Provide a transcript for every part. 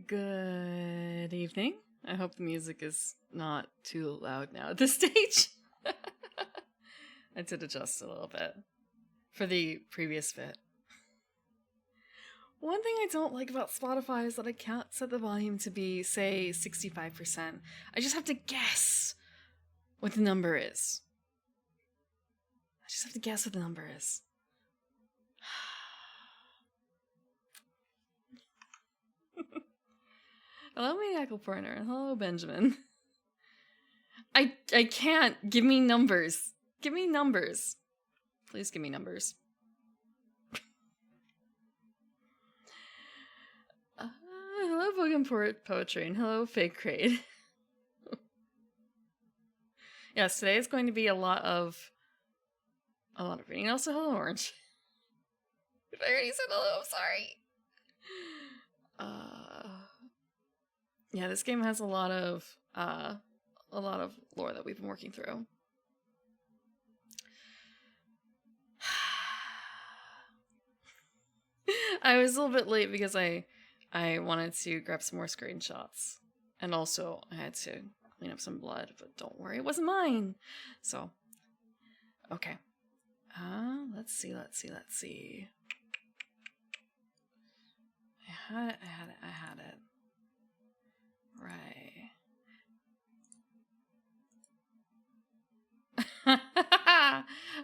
Good evening. I hope the music is not too loud now at this stage. I did adjust a little bit for the previous bit. One thing I don't like about Spotify is that I can't set the volume to be, say, 65%. I just have to guess what the number is. Hello, Maniacal Partner. Hello, Benjamin. I can't. Give me numbers. Give me numbers. Please give me numbers. Hello, Bogan Poetry, and hello, Fake Crate. Yes, today is going to be a lot of reading. Also, hello, Orange. If I already said hello, I'm sorry. Yeah, this game has a lot of lore that we've been working through. I was a little bit late because I wanted to grab some more screenshots, and also I had to clean up some blood. But don't worry, it wasn't mine. So, okay. Let's see. I had it. Right.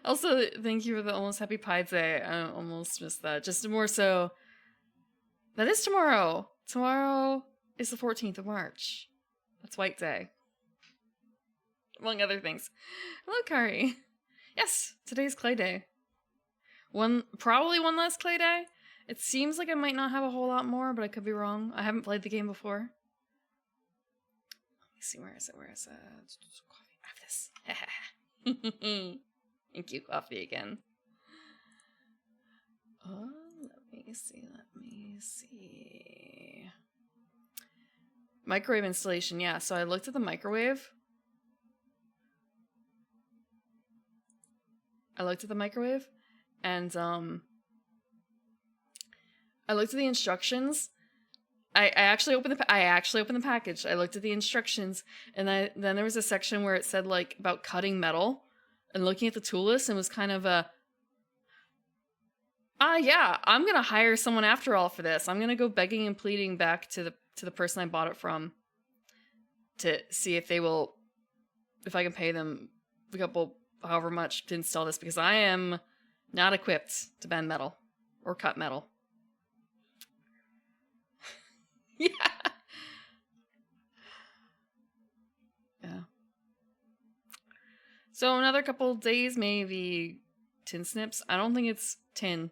Also, thank you for the almost happy Pi Day. I almost missed that. Just more so. That is tomorrow. Tomorrow is the 14th of March. That's White Day. Among other things. Hello, Kari. Yes, today's Clay Day. Probably one last Clay Day. It seems like I might not have a whole lot more, but I could be wrong. I haven't played the game before. Let me see, where is it? Coffee. I have this. Thank you, coffee again. Oh, let me see. Microwave installation, yeah. So I looked at the microwave. And I looked at the instructions. I actually opened the package. I looked at the instructions, and then there was a section where it said like about cutting metal, and looking at the tool list, and was kind of yeah, I'm gonna hire someone after all for this. I'm gonna go begging and pleading back to the person I bought it from to see if I can pay them a couple, however much, to install this, because I am not equipped to bend metal or cut metal. Yeah. So another couple days, maybe tin snips. I don't think it's tin,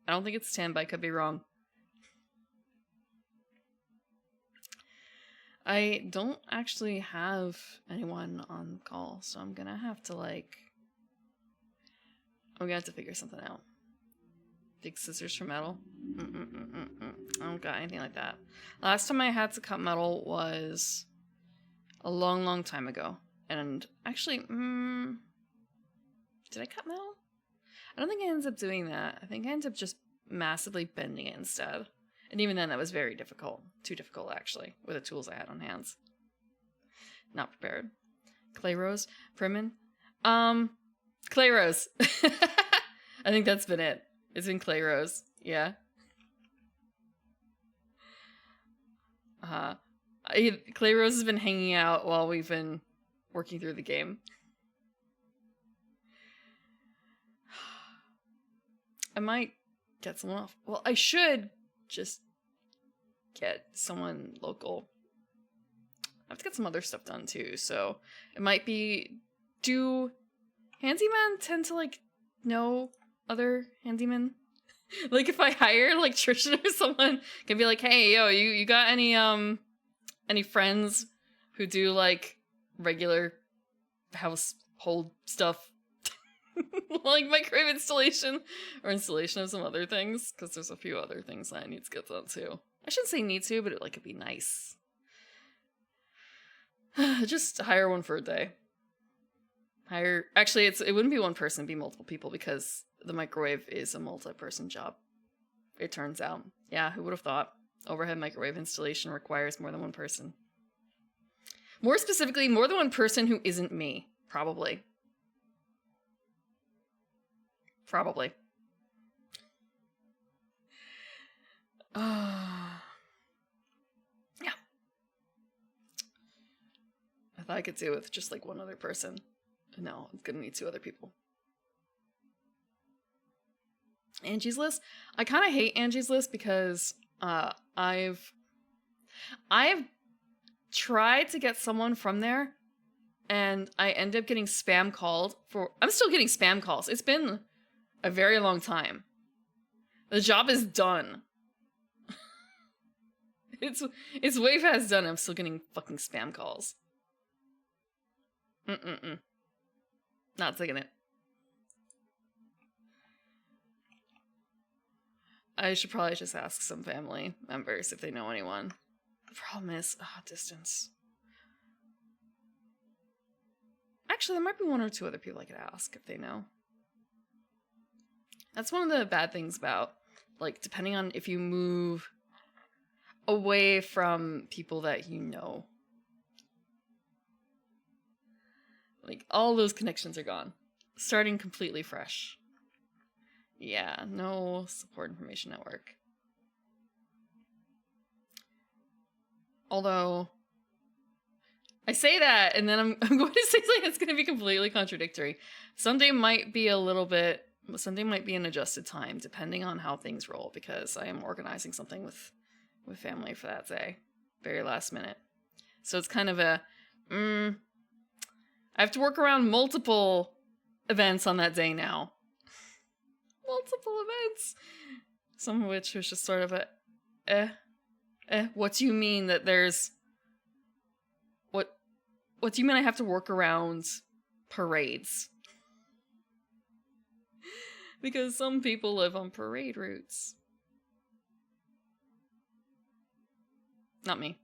but I could be wrong. I don't actually have anyone on call, so I'm gonna have to figure something out. Big scissors for metal. I don't got anything like that. Last time I had to cut metal was a long, long time ago. And actually, did I cut metal? I don't think I ended up doing that. I think I ended up just massively bending it instead. And even then, that was very difficult. Too difficult, actually, with the tools I had on hands. Not prepared. Clay Rose? Primin? Clay Rose. I think that's been it. It's been Clay Rose. Yeah. Clay Rose has been hanging out while we've been working through the game. I might get someone off. Well, I should just get someone local. I have to get some other stuff done too, so it might be... Do handymen tend to, know other handymen? If I hire, Trisha or someone, can be like, hey, yo, you got any friends who do, regular household stuff? Microwave installation, or installation of some other things, because there's a few other things that I need to get done too. I shouldn't say need to, but it'd be nice. Just hire one for a day. Actually, it wouldn't be one person, it'd be multiple people, because the microwave is a multi-person job. It turns out. Yeah, who would have thought? Overhead microwave installation requires more than one person. More specifically, more than one person who isn't me. Probably. Probably. Yeah. I thought I could do it with just like one other person. No, I'm gonna need 2 other people. Angie's List? I kind of hate Angie's List because I've tried to get someone from there and I end up getting spam called for... I'm still getting spam calls. It's been a very long time. The job is done. It's way past done. I'm still getting fucking spam calls. Not taking it. I should probably just ask some family members if they know anyone. The problem is, distance. Actually, there might be 1 or 2 other people I could ask if they know. That's one of the bad things about, like, depending on if you move away from people that you know. Like, all those connections are gone. Starting completely fresh. Yeah, no support information network. Although, I say that, and then I'm going to say something that's going to be completely contradictory. Sunday might be an adjusted time, depending on how things roll, because I am organizing something with family for that day. Very last minute. So it's kind of a, I have to work around multiple events on that day now. Multiple events. Some of which was just sort of a, what do you mean that there's... What do you mean I have to work around parades? Because some people live on parade routes. Not me.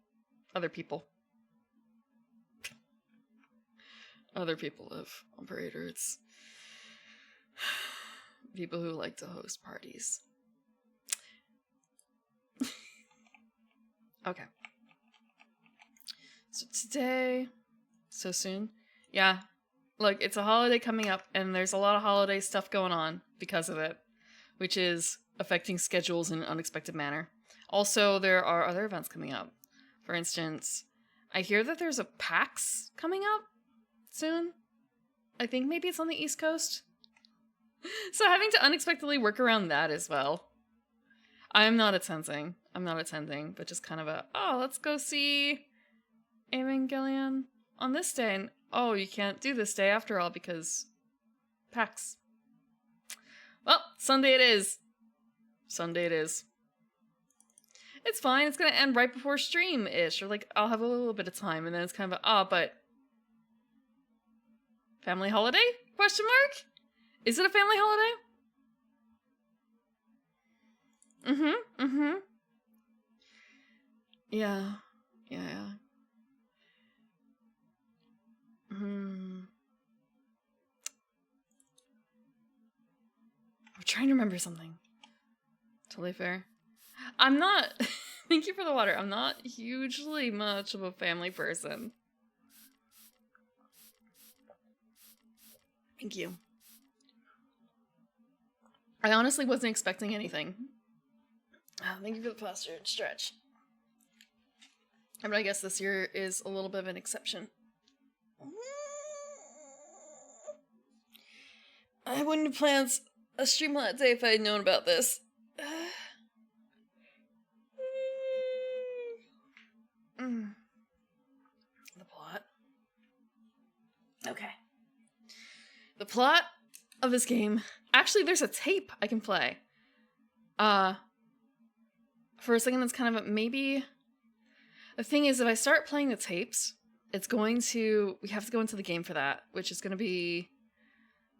Other people. Other people live on parade routes. People who like to host parties. Okay. So today... So soon? Yeah. Look, it's a holiday coming up, and there's a lot of holiday stuff going on because of it, which is affecting schedules in an unexpected manner. Also, there are other events coming up. For instance, I hear that there's a PAX coming up soon. I think maybe it's on the East Coast. So having to unexpectedly work around that as well. I'm not attending, but just kind of let's go see Evangelion on this day, and you can't do this day after all because PAX. Well, Sunday it is. It's fine, it's gonna end right before stream-ish, or like, I'll have a little bit of time, and then it's kind of but... Family holiday? Question mark? Is it a family holiday? Yeah. I'm trying to remember something. Totally fair. I'm not... Thank you for the water. I'm not hugely much of a family person. Thank you. I honestly wasn't expecting anything. Thank you for the plaster and stretch. But I guess this year is a little bit of an exception. I wouldn't have planned a stream on that day if I had known about this. The plot. Okay. The plot of this game. Actually, there's a tape I can play. For a second, it's kind of maybe... The thing is, if I start playing the tapes, it's going to... We have to go into the game for that, which is going to be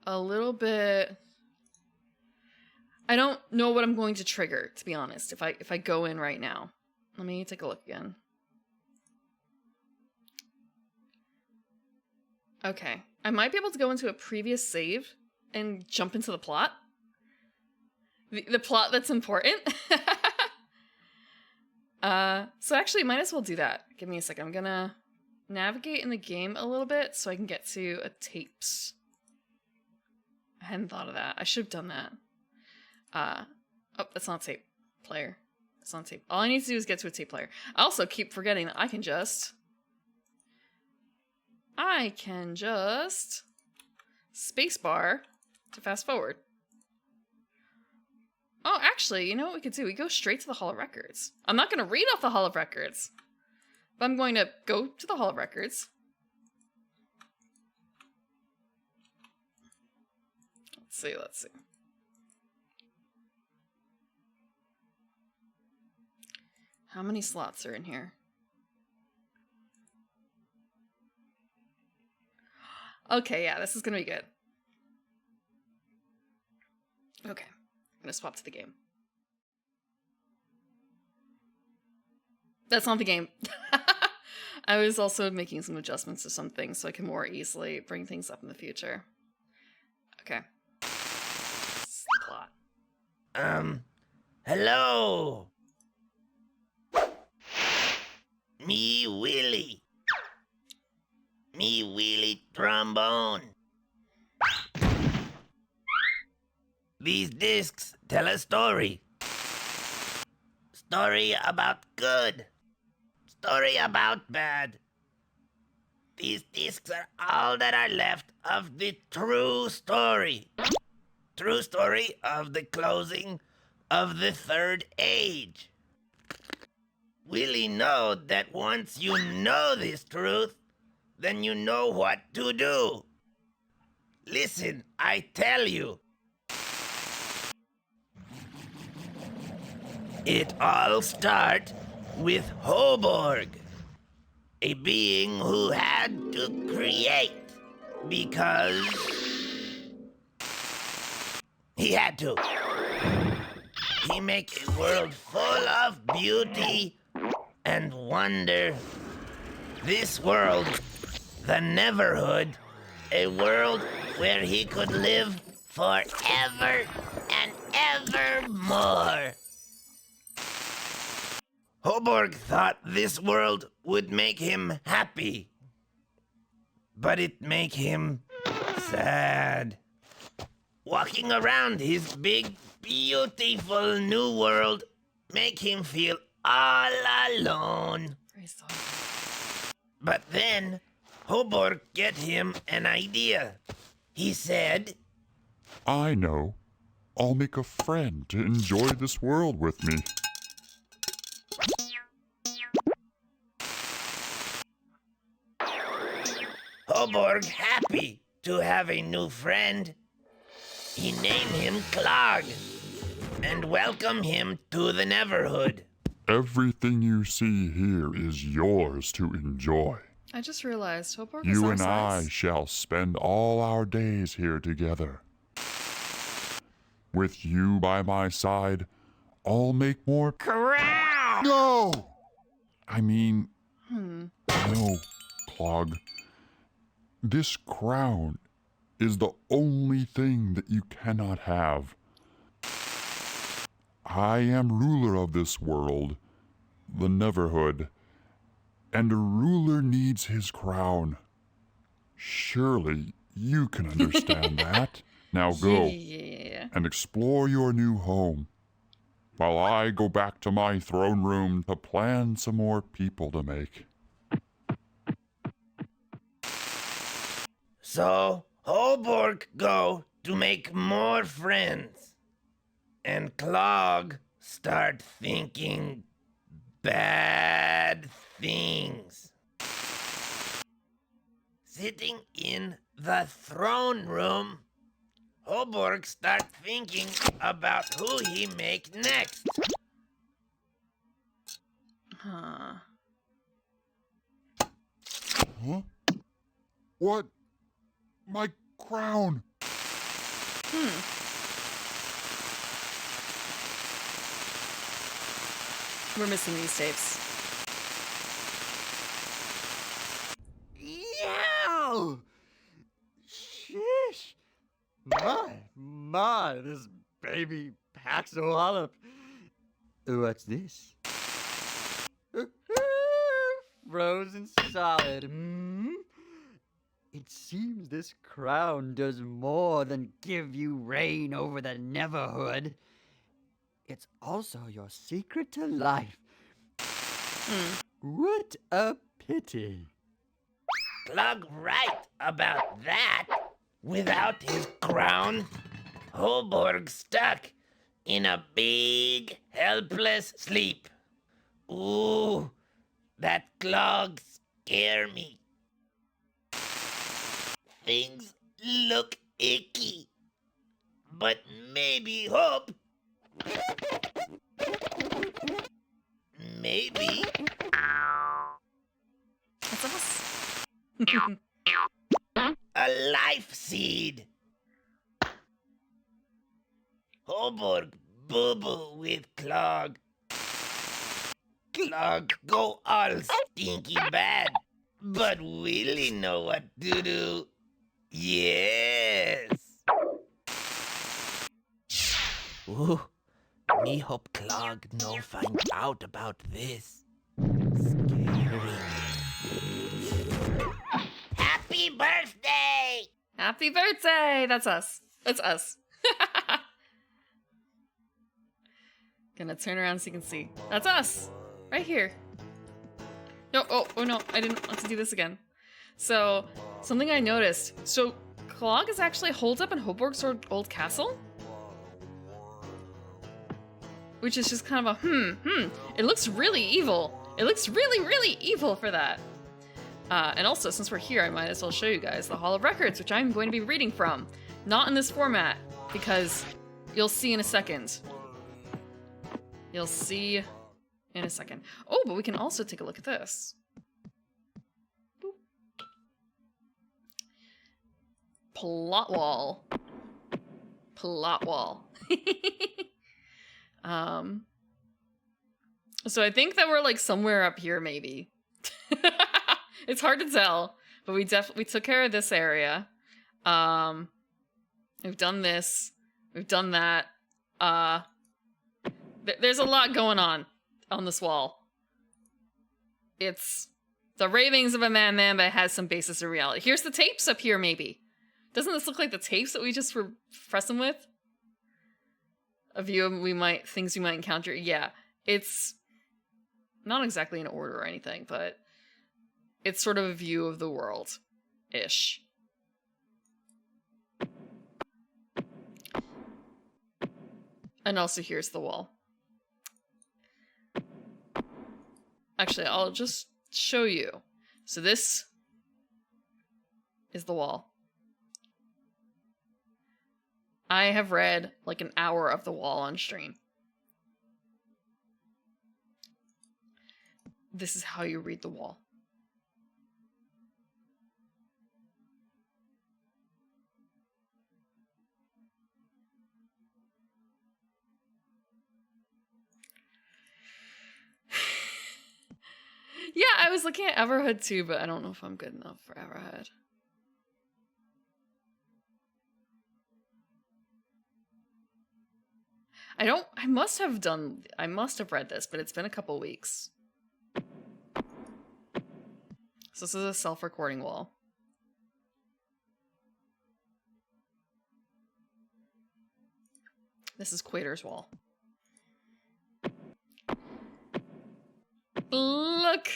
a little bit... I don't know what I'm going to trigger, to be honest, if I go in right now. Let me take a look again. Okay. I might be able to go into a previous save and jump into the plot. The plot that's important. So actually, might as well do that. Give me a second. I'm gonna navigate in the game a little bit so I can get to a tapes. I hadn't thought of that. I should have done that. Oh, that's not a tape player. It's not a tape. All I need to do is get to a tape player. I also keep forgetting that I can just spacebar to fast forward. Oh, actually, you know what we could do? We go straight to the Hall of Records. I'm not going to read off the Hall of Records, but I'm going to go to the Hall of Records. Let's see. How many slots are in here? Okay, yeah, this is going to be good. Okay. I'm gonna swap to the game. That's not the game. I was also making some adjustments to some things so I can more easily bring things up in the future. Okay. This is the plot. Hello. Me Willie. Me Willie trombone. These discs tell a story. Story about good. Story about bad. These discs are all that are left of the true story. True story of the closing of the Third Age. Willie know that once you know this truth, then you know what to do. Listen, I tell you. It all starts with Hoborg, a being who had to create because he had to. He make a world full of beauty and wonder. This world, the Neverhood, a world where he could live forever and evermore. Hoborg thought this world would make him happy, but it make him sad. Walking around his big, beautiful new world make him feel all alone. But then, Hoborg get him an idea. He said, I know. I'll make a friend to enjoy this world with me. Hoborg happy to have a new friend. He named him Clog and welcomed him to the Neverhood. Everything you see here is yours to enjoy. I just realized Hoborg is You our and I size. shall spend all our days here together. With you by my side, I'll make more Crown! No! I mean, no, Clog. This crown is the only thing that you cannot have. I am ruler of this world, the Neverhood, and a ruler needs his crown. Surely you can understand that. Now go and explore your new home, while I go back to my throne room to plan some more people to make. So, Hoborg go to make more friends. And Clog start thinking bad things. Sitting in the throne room, Hoborg start thinking about who he make next. Huh. Huh? What? My crown! We're missing these tapes. Yow! Sheesh! My, this baby packs a wallop. What's this? frozen solid. Hmm? It seems this crown does more than give you reign over the Neverhood. It's also your secret to life. What a pity. Clog right about that. Without his crown, Hoborg stuck in a big, helpless sleep. Ooh, that clog scare me. Things look icky, but maybe hope. Maybe. That's us. A life seed. Hoborg boo-boo with clog. Clog go all stinky bad. But Willie know what to do. Yes. Ooh, me hope Clog no find out about this. Scary. Happy birthday! Happy birthday! That's us. That's us. Gonna turn around so you can see. That's us! Right here. No, oh no, I didn't want to do this again. So, something I noticed. So, Clog is actually holed up in Hoborg's old castle? Which is just kind of a, It looks really evil. It looks really, really evil for that. And also, since we're here, I might as well show you guys the Hall of Records, which I'm going to be reading from. Not in this format, because you'll see in a second. You'll see in a second. Oh, but we can also take a look at this. Boop. Plot wall. Plot wall. So I think that we're like somewhere up here, maybe. It's hard to tell, but we took care of this area. We've done this. We've done that. There's a lot going on this wall. It's the ravings of a madman, but it has some basis in reality. Here's the tapes up here, maybe. Doesn't this look like the tapes that we just were pressing with? A view of things we might encounter. Yeah, it's not exactly in order or anything, but it's sort of a view of the world-ish. And also here's the wall. Actually, I'll just show you. So this is the wall. I have read like an hour of the wall on stream. This is how you read the wall. Yeah, I was looking at Neverhood too, but I don't know if I'm good enough for Neverhood. I must have read this, but it's been a couple weeks. So this is a self-recording wall. This is Quater's wall. Look!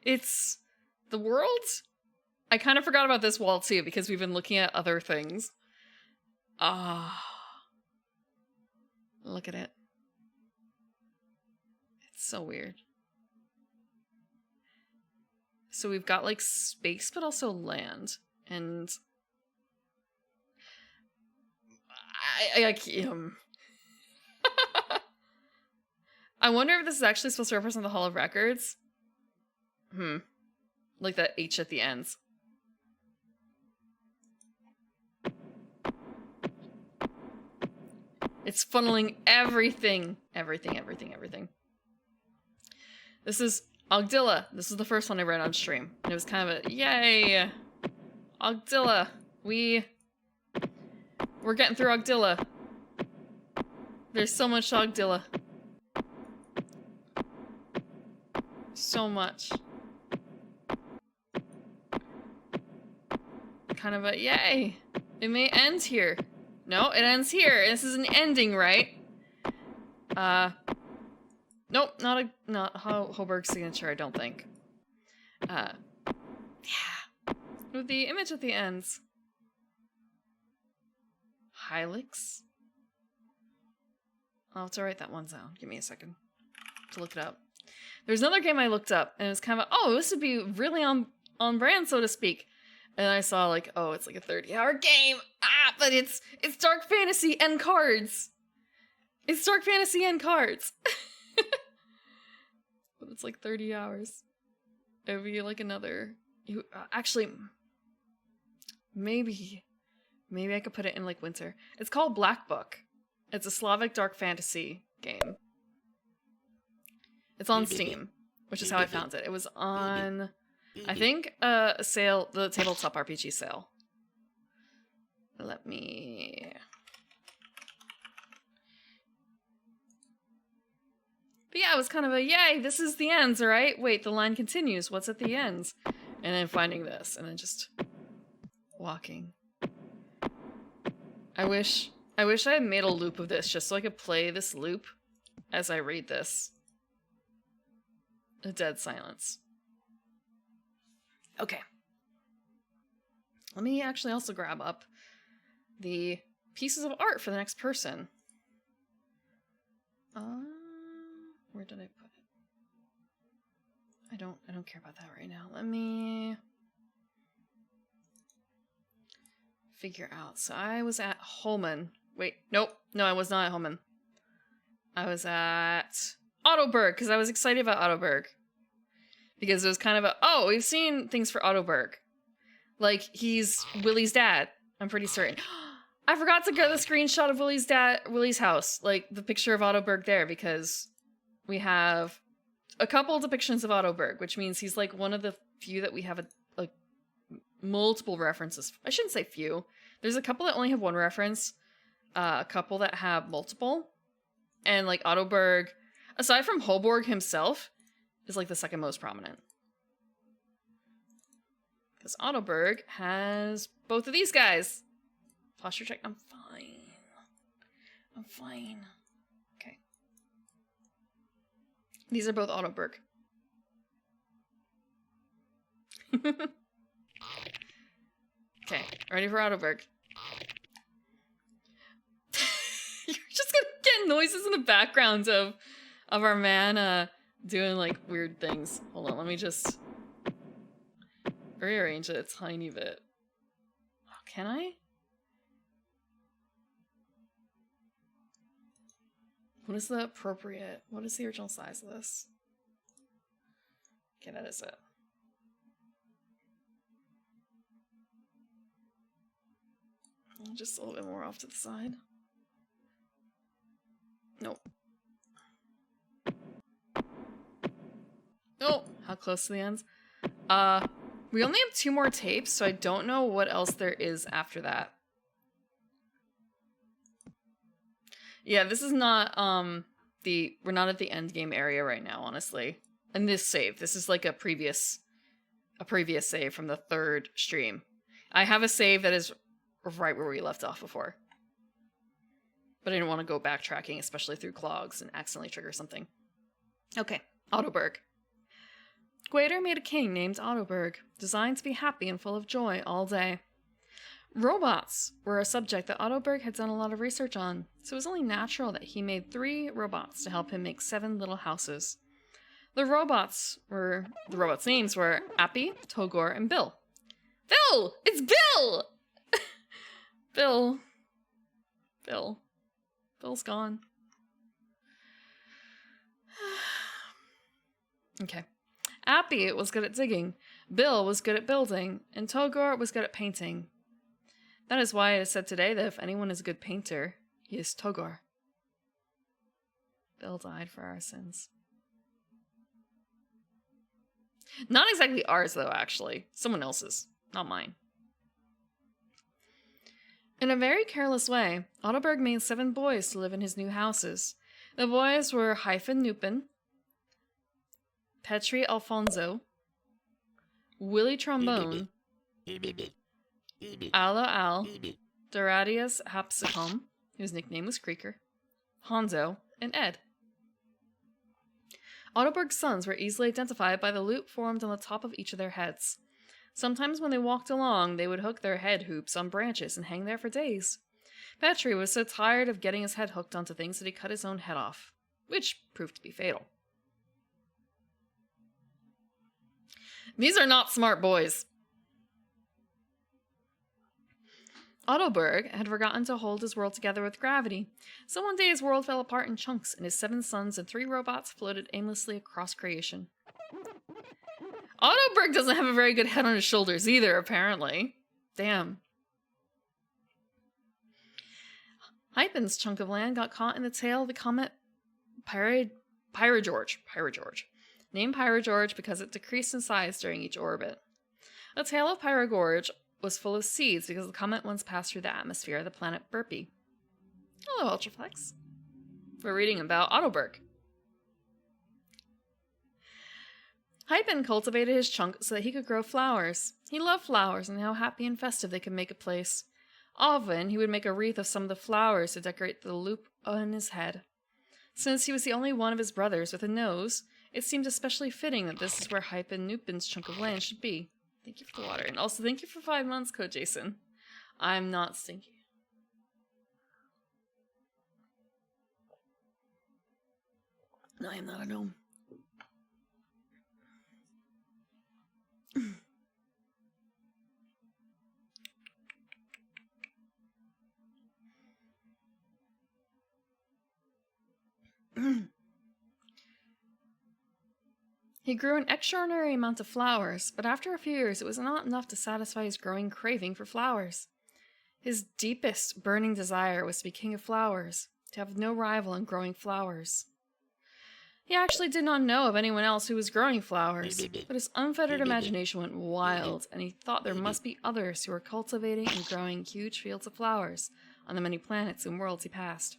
It's the world? I kind of forgot about this wall too, because we've been looking at other things. Look at it. It's so weird. So we've got like space, but also land. And I wonder if this is actually supposed to represent the Hall of Records. Like that H at the end. It's funneling everything. Everything. This is Ogdilla. This is the first one I read on stream. And it was kind of a, yay! Ogdilla. We're getting through Ogdilla. There's so much Ogdilla. So much. kind of a yay. It may end here. No, it ends here. This is an ending, right? Nope, not Hoborg's signature, I don't think. Yeah. With the image at the ends. Hylix? I'll have to write that one down. Give me a second to look it up. There's another game I looked up, and it was kind of, oh, this would be really on brand, so to speak. And I saw, like, oh, it's like a 30-hour game. But it's dark fantasy and cards. It's dark fantasy and cards. But it's like 30 hours. It would be like another... actually, maybe I could put it in like winter. It's called Black Book. It's a Slavic dark fantasy game. It's on Steam, which is how I found it. It was on, I think, a sale, the tabletop RPG sale. Let me... But yeah, it was kind of a, yay, this is the ends, alright? Wait, the line continues. What's at the ends? And then finding this, and then just walking. I wish I had made a loop of this, just so I could play this loop as I read this. A dead silence. Okay. Let me actually also grab up the pieces of art for the next person. Where did I put it? I don't care about that right now. Let me figure out. So I was at Homen. Wait, nope. No, I was not at Homen. I was at Ottoberg, because I was excited about Ottoberg. Because it was kind of a, oh, we've seen things for Ottoberg. Like, he's Willie's dad. I'm pretty certain. I forgot to get the screenshot of Willie's house. Like, the picture of Ottoberg there, because we have a couple depictions of Ottoberg, which means he's like one of the few that we have like multiple references. I shouldn't say few. There's a couple that only have one reference, a couple that have multiple, and like Ottoberg, aside from Hoborg himself, is like the second most prominent. Because Ottoberg has both of these guys. Posture check. I'm fine. I'm fine. Okay. These are both Ottoberg. Okay, ready for Ottoberg. You're just gonna get noises in the background of our man doing like weird things. Hold on, let me just rearrange it a tiny bit. Oh, can I? What is the original size of this? Okay, that is it. Just a little bit more off to the side. Nope. Oh, how close to the ends? We only have 2 more tapes, so I don't know what else there is after that. Yeah, this is not, we're not at the end game area right now, honestly. And this save, this is like a previous save from the 3rd stream. I have a save that is right where we left off before. But I didn't want to go backtracking, especially through clogs, and accidentally trigger something. Okay, Ottoberg. Gwader made a king named Ottoberg, designed to be happy and full of joy all day. Robots were a subject that Ottoberg had done a lot of research on, so it was only natural that he made 3 robots to help him make 7 little houses. The robots' names were Appy, Togor, and Bill. Bill! It's Bill! Bill's gone. Okay. Appy was good at digging, Bill was good at building, and Togor was good at painting. That is why it is said today that if anyone is a good painter, he is Togor. Bill died for our sins. Not exactly ours, though, actually. Someone else's, not mine. In a very careless way, Ottoberg made 7 boys to live in his new houses. The boys were Hyphen Nupin, Petri Alfonso, Willie Trombone, Alo Al, Doradius Hapsicum, whose nickname was Creaker, Hanzo, and Ed. Ottoberg's sons were easily identified by the loop formed on the top of each of their heads. Sometimes when they walked along, they would hook their head hoops on branches and hang there for days. Petrie was so tired of getting his head hooked onto things that he cut his own head off, which proved to be fatal. These are not smart boys. Ottoberg had forgotten to hold his world together with gravity, so one day his world fell apart in chunks and his 7 sons and 3 robots floated aimlessly across creation. Ottoberg doesn't have a very good head on his shoulders either, apparently. Damn. Hypen's chunk of land got caught in the tail of the comet Pyrogorge, named Pyrogorge because it decreased in size during each orbit. The tail of Pyrogorge was full of seeds because the comet once passed through the atmosphere of the planet Burpee. Hello, Ultraflex. We're reading about Ottoberg. Hypen cultivated his chunk so that he could grow flowers. He loved flowers and how happy and festive they could make a place. Often, he would make a wreath of some of the flowers to decorate the loop on his head. Since he was the only one of his brothers with a nose, it seemed especially fitting that this is where Hypen Nupin's chunk of land should be. Thank you for the water. And also, thank you for 5 months, Code Jason. I'm not stinky. No, I am not a gnome. He grew an extraordinary amount of flowers, but after a few years it was not enough to satisfy his growing craving for flowers. His deepest burning desire was to be king of flowers, to have no rival in growing flowers. He actually did not know of anyone else who was growing flowers, but his unfettered imagination went wild, and he thought there must be others who were cultivating and growing huge fields of flowers on the many planets and worlds he passed.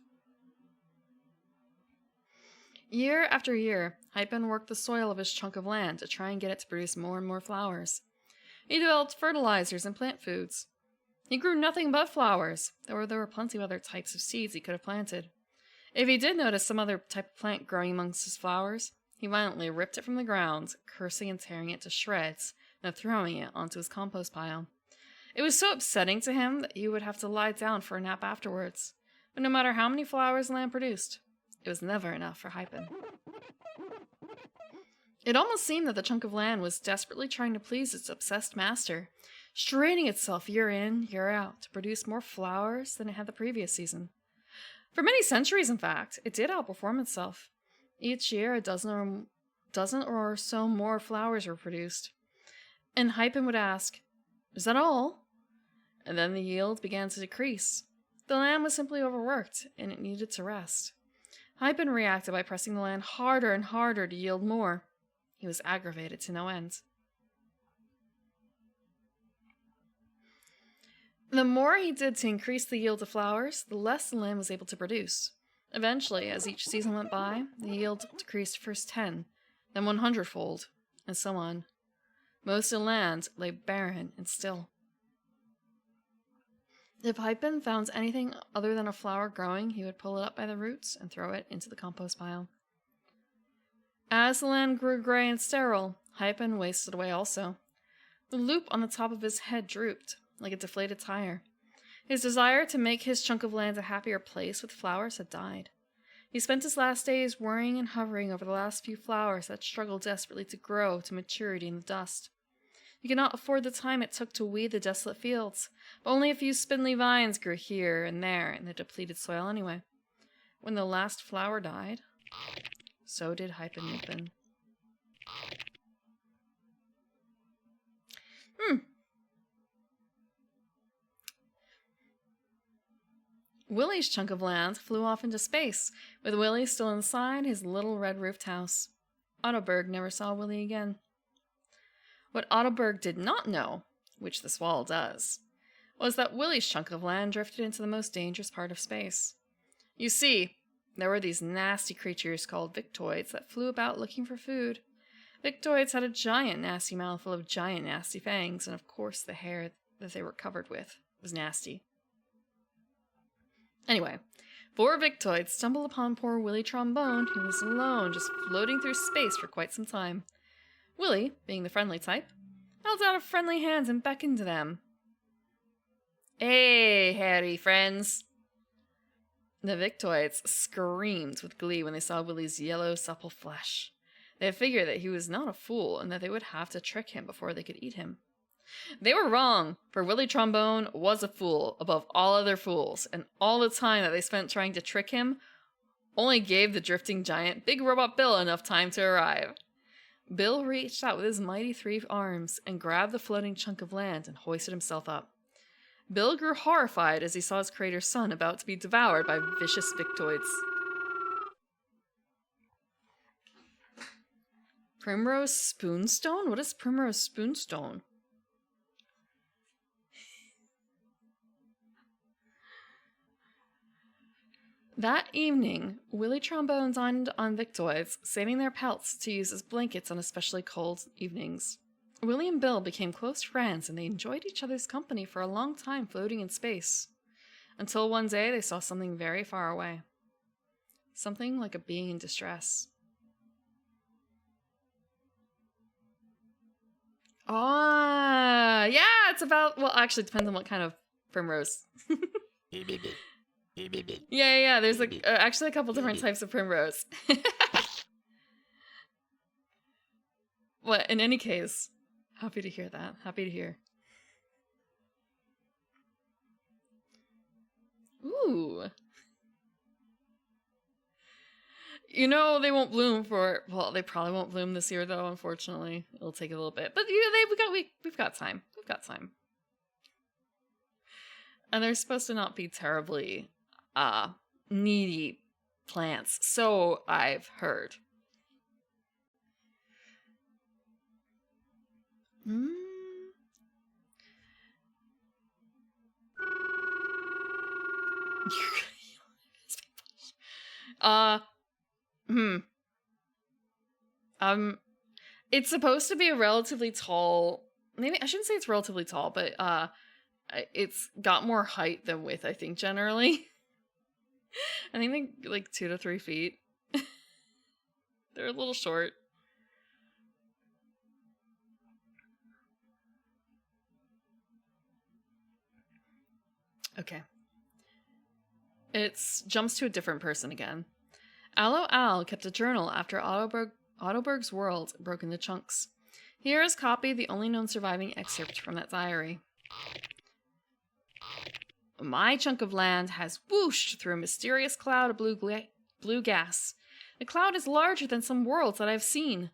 Year after year, Hypen worked the soil of his chunk of land to try and get it to produce more and more flowers. He developed fertilizers and plant foods. He grew nothing but flowers, though there were plenty of other types of seeds he could have planted. If he did notice some other type of plant growing amongst his flowers, he violently ripped it from the ground, cursing and tearing it to shreds, and throwing it onto his compost pile. It was so upsetting to him that he would have to lie down for a nap afterwards, but no matter how many flowers the land produced, it was never enough for Hypen. It almost seemed that the chunk of land was desperately trying to please its obsessed master, straining itself year in, year out to produce more flowers than it had the previous season. For many centuries, in fact, it did outperform itself. Each year, a dozen or so more flowers were produced. And Hypen would ask, "Is that all?" And then the yield began to decrease. The land was simply overworked, and it needed to rest. Hypen reacted by pressing the land harder and harder to yield more. He was aggravated to no end. The more he did to increase the yield of flowers, the less the land was able to produce. Eventually, as each season went by, the yield decreased first 10, then 100-fold, and so on. Most of the land lay barren and still. If Hypen found anything other than a flower growing, he would pull it up by the roots and throw it into the compost pile. As the land grew gray and sterile, Hypen wasted away also. The loop on the top of his head drooped, like a deflated tire. His desire to make his chunk of land a happier place with flowers had died. He spent his last days worrying and hovering over the last few flowers that struggled desperately to grow to maturity in the dust. He could not afford the time it took to weed the desolate fields, but only a few spindly vines grew here and there in the depleted soil anyway. When the last flower died, so did Hypen Nupin. Willie's chunk of land flew off into space, with Willie still inside his little red-roofed house. Ottoberg never saw Willie again. What Ottoberg did not know, which the Swallow does, was that Willie's chunk of land drifted into the most dangerous part of space. You see, there were these nasty creatures called Victoids that flew about looking for food. Victoids had a giant nasty mouth full of giant nasty fangs, and of course the hair that they were covered with. It was nasty. Anyway, 4 Victoids stumbled upon poor Willie Trombone, who was alone, just floating through space for quite some time. Willie, being the friendly type, held out a friendly hand and beckoned to them. "Hey, hairy friends!" The Victoids screamed with glee when they saw Willie's yellow, supple flesh. They figured that he was not a fool and that they would have to trick him before they could eat him. They were wrong, for Willie Trombone was a fool above all other fools, and all the time that they spent trying to trick him only gave the drifting giant Big Robot Bill enough time to arrive. Bill reached out with his mighty 3 arms and grabbed the floating chunk of land and hoisted himself up. Bill grew horrified as he saw his creator's son about to be devoured by vicious Victoids. Primrose Spoonstone? What is Primrose Spoonstone? That evening, Willie Trombone dined on Victoids, saving their pelts to use as blankets on especially cold evenings. Willie and Bill became close friends, and they enjoyed each other's company for a long time floating in space. Until one day they saw something very far away. Something like a being in distress. Ah, yeah, it's about, well, actually, it depends on what kind of primrose. Yeah, there's actually a couple different types of primrose. Well, in any case, happy to hear that. Happy to hear. Ooh. You know, they won't bloom for, well, they probably won't bloom this year, though, unfortunately. It'll take a little bit. But, you know, we've got time. We've got time. And they're supposed to not be terribly needy plants, so I've heard. It's supposed to be a relatively tall, maybe I shouldn't say it's relatively tall, but it's got more height than width, I think, generally. I think they're like 2 to 3 feet. They're a little short. Okay. It jumps to a different person again. Aloe Al kept a journal after Ottoberg's world broke into chunks. Here is copied the only known surviving excerpt from that diary. My chunk of land has whooshed through a mysterious cloud of blue gas. The cloud is larger than some worlds that I've seen.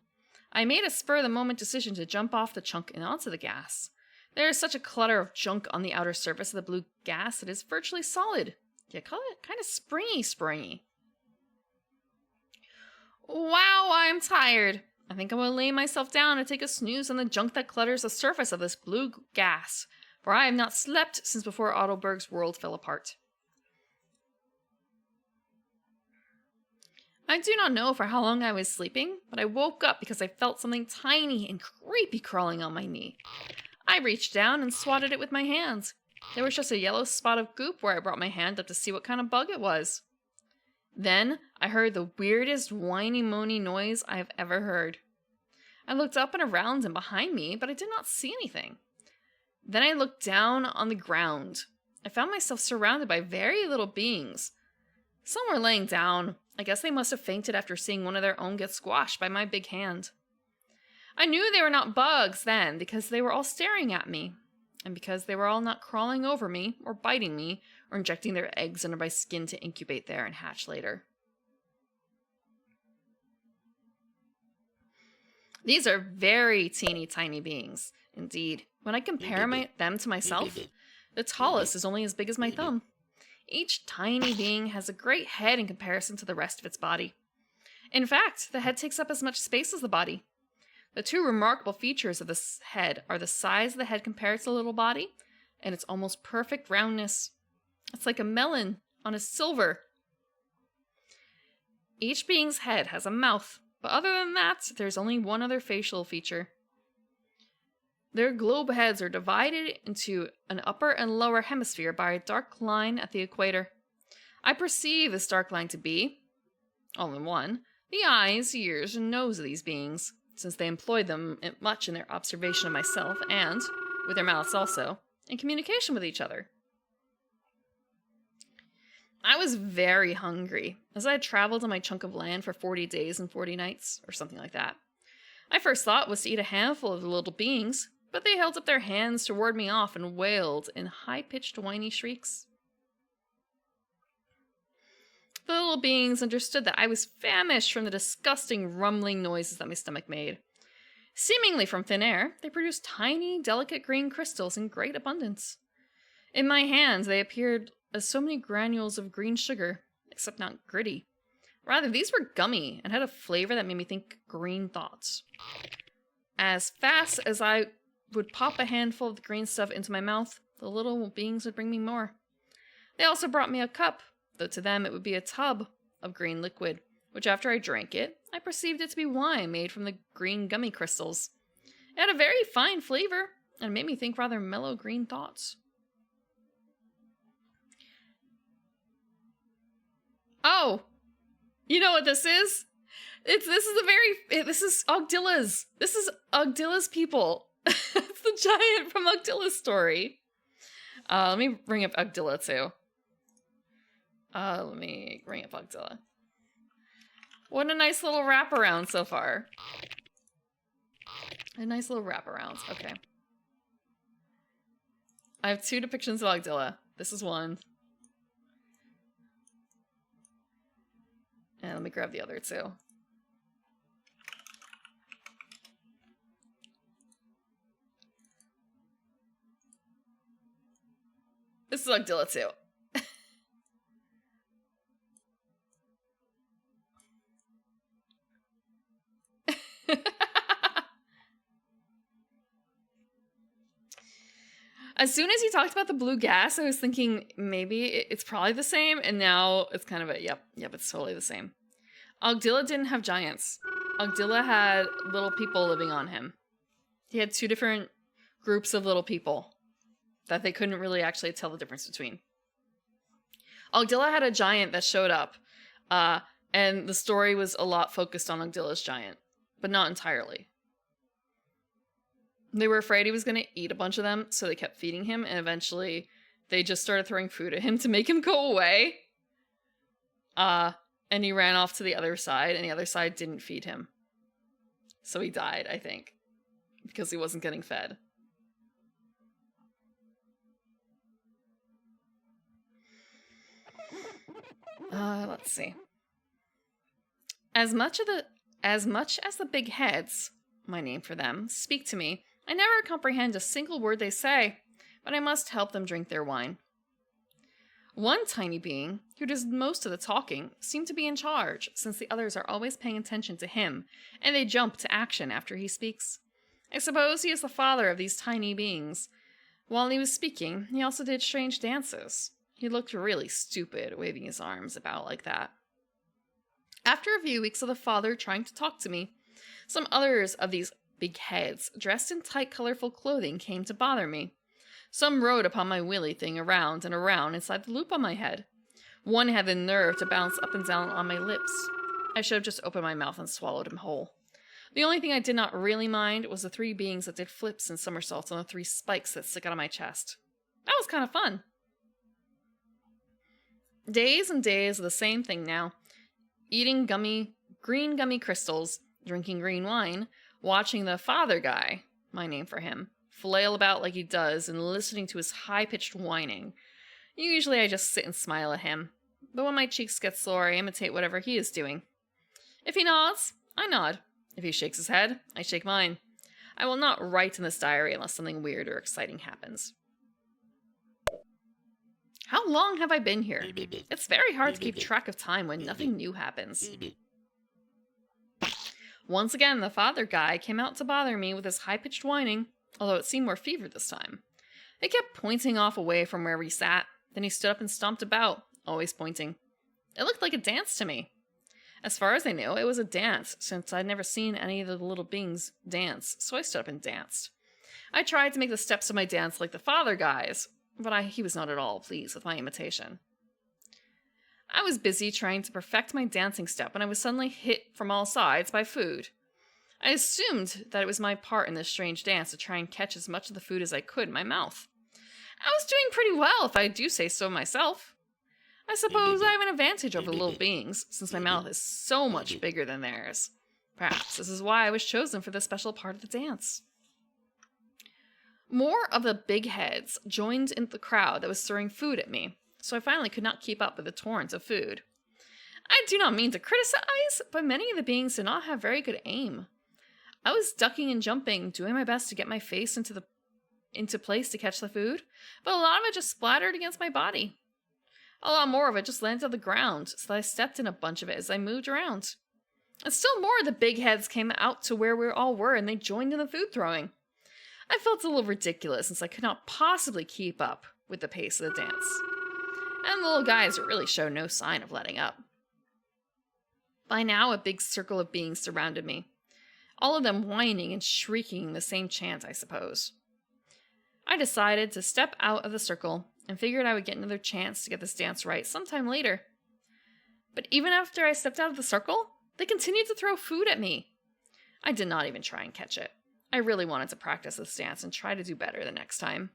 I made a spur-of-the-moment decision to jump off the chunk and onto the gas. There is such a clutter of junk on the outer surface of the blue gas that it is virtually solid. Yeah, call it kind of springy. Wow, I'm tired. I think I will lay myself down and take a snooze on the junk that clutters the surface of this blue gas, for I have not slept since before Ottoberg's world fell apart. I do not know for how long I was sleeping, but I woke up because I felt something tiny and creepy crawling on my knee. I reached down and swatted it with my hands. There was just a yellow spot of goop where I brought my hand up to see what kind of bug it was. Then I heard the weirdest whiny-moany noise I have ever heard. I looked up and around and behind me, but I did not see anything. Then I looked down on the ground. I found myself surrounded by very little beings. Some were laying down. I guess they must have fainted after seeing one of their own get squashed by my big hand. I knew they were not bugs then because they were all staring at me, and because they were all not crawling over me or biting me or injecting their eggs under my skin to incubate there and hatch later. These are very teeny tiny beings, indeed. When I compare them to myself, the tallest is only as big as my thumb. Each tiny being has a great head in comparison to the rest of its body. In fact, the head takes up as much space as the body. The 2 remarkable features of this head are the size of the head compared to the little body, and its almost perfect roundness. It's like a melon on a silver. Each being's head has a mouth, but other than that, there's only one other facial feature. Their globe heads are divided into an upper and lower hemisphere by a dark line at the equator. I perceive this dark line to be, all in one, the eyes, ears, and nose of these beings, since they employed them much in their observation of myself and, with their mouths also, in communication with each other. I was very hungry, as I had traveled on my chunk of land for 40 days and 40 nights, or something like that. My first thought was to eat a handful of the little beings, but they held up their hands to ward me off and wailed in high-pitched whiny shrieks. The little beings understood that I was famished from the disgusting rumbling noises that my stomach made. Seemingly from thin air, they produced tiny, delicate green crystals in great abundance. In my hands, they appeared as so many granules of green sugar, except not gritty. Rather, these were gummy and had a flavor that made me think green thoughts. As fast as I would pop a handful of the green stuff into my mouth, the little beings would bring me more. They also brought me a cup, though to them it would be a tub of green liquid, which after I drank it, I perceived it to be wine made from the green gummy crystals. It had a very fine flavor, and made me think rather mellow green thoughts. Oh! You know what this is? This is Ogdilla's. This is Ogdilla's people. It's the giant from Ogdilla's story. Let me bring up Ogdilla too. Let me bring up Ogdilla. What a nice little wraparound so far. A nice little wraparound. Okay. I have 2 depictions of Ogdilla. This is one. And let me grab the other 2. This is Ogdilla too. As soon as he talked about the blue gas, I was thinking maybe it's probably the same, and now it's kind of a, yep, it's totally the same. Ogdilla didn't have giants. Ogdilla had little people living on him. He had 2 different groups of little people that they couldn't really actually tell the difference between. Ogdilla had a giant that showed up, and the story was a lot focused on Ogdilla's giant, but not entirely. They were afraid he was going to eat a bunch of them, so they kept feeding him, and eventually they just started throwing food at him to make him go away. And he ran off to the other side, and the other side didn't feed him. So he died, I think, because he wasn't getting fed. Let's see. As much as the big heads, my name for them, speak to me, I never comprehend a single word they say, but I must help them drink their wine. One tiny being, who does most of the talking, seemed to be in charge, since the others are always paying attention to him, and they jump to action after he speaks. I suppose he is the father of these tiny beings. While he was speaking, he also did strange dances. He looked really stupid, waving his arms about like that. After a few weeks of the father trying to talk to me, some others of these big heads, dressed in tight, colorful clothing, came to bother me. Some rode upon my Willie thing around and around inside the loop on my head. One had the nerve to bounce up and down on my lips. I should have just opened my mouth and swallowed him whole. The only thing I did not really mind was the 3 beings that did flips and somersaults on the 3 spikes that stick out of my chest. That was kind of fun. Days and days of the same thing now. Eating green gummy crystals, drinking green wine, watching the father guy, my name for him, flail about like he does and listening to his high-pitched whining. Usually I just sit and smile at him, but when my cheeks get sore, I imitate whatever he is doing. If he nods, I nod. If he shakes his head, I shake mine. I will not write in this diary unless something weird or exciting happens. How long have I been here? It's very hard to keep track of time when nothing new happens. Once again, the father guy came out to bother me with his high-pitched whining, although it seemed more fevered this time. He kept pointing off away from where we sat, then he stood up and stomped about, always pointing. It looked like a dance to me. As far as I knew, it was a dance, since I'd never seen any of the little beings dance, so I stood up and danced. I tried to make the steps of my dance like the father guy's, but he was not at all pleased with my imitation. I was busy trying to perfect my dancing step when I was suddenly hit from all sides by food. I assumed that it was my part in this strange dance to try and catch as much of the food as I could in my mouth. I was doing pretty well, if I do say so myself. I suppose I have an advantage over the little beings, since my mouth is so much bigger than theirs. Perhaps this is why I was chosen for this special part of the dance. More of the big heads joined in the crowd that was throwing food at me, so I finally could not keep up with the torrent of food. I do not mean to criticize, but many of the beings did not have very good aim. I was ducking and jumping, doing my best to get my face into place to catch the food, but a lot of it just splattered against my body. A lot more of it just landed on the ground, so I stepped in a bunch of it as I moved around. And still more of the big heads came out to where we all were, and they joined in the food throwing. I felt a little ridiculous since I could not possibly keep up with the pace of the dance. And the little guys really showed no sign of letting up. By now, a big circle of beings surrounded me, all of them whining and shrieking the same chant, I suppose. I decided to step out of the circle and figured I would get another chance to get this dance right sometime later. But even after I stepped out of the circle, they continued to throw food at me. I did not even try and catch it. I really wanted to practice this dance and try to do better the next time.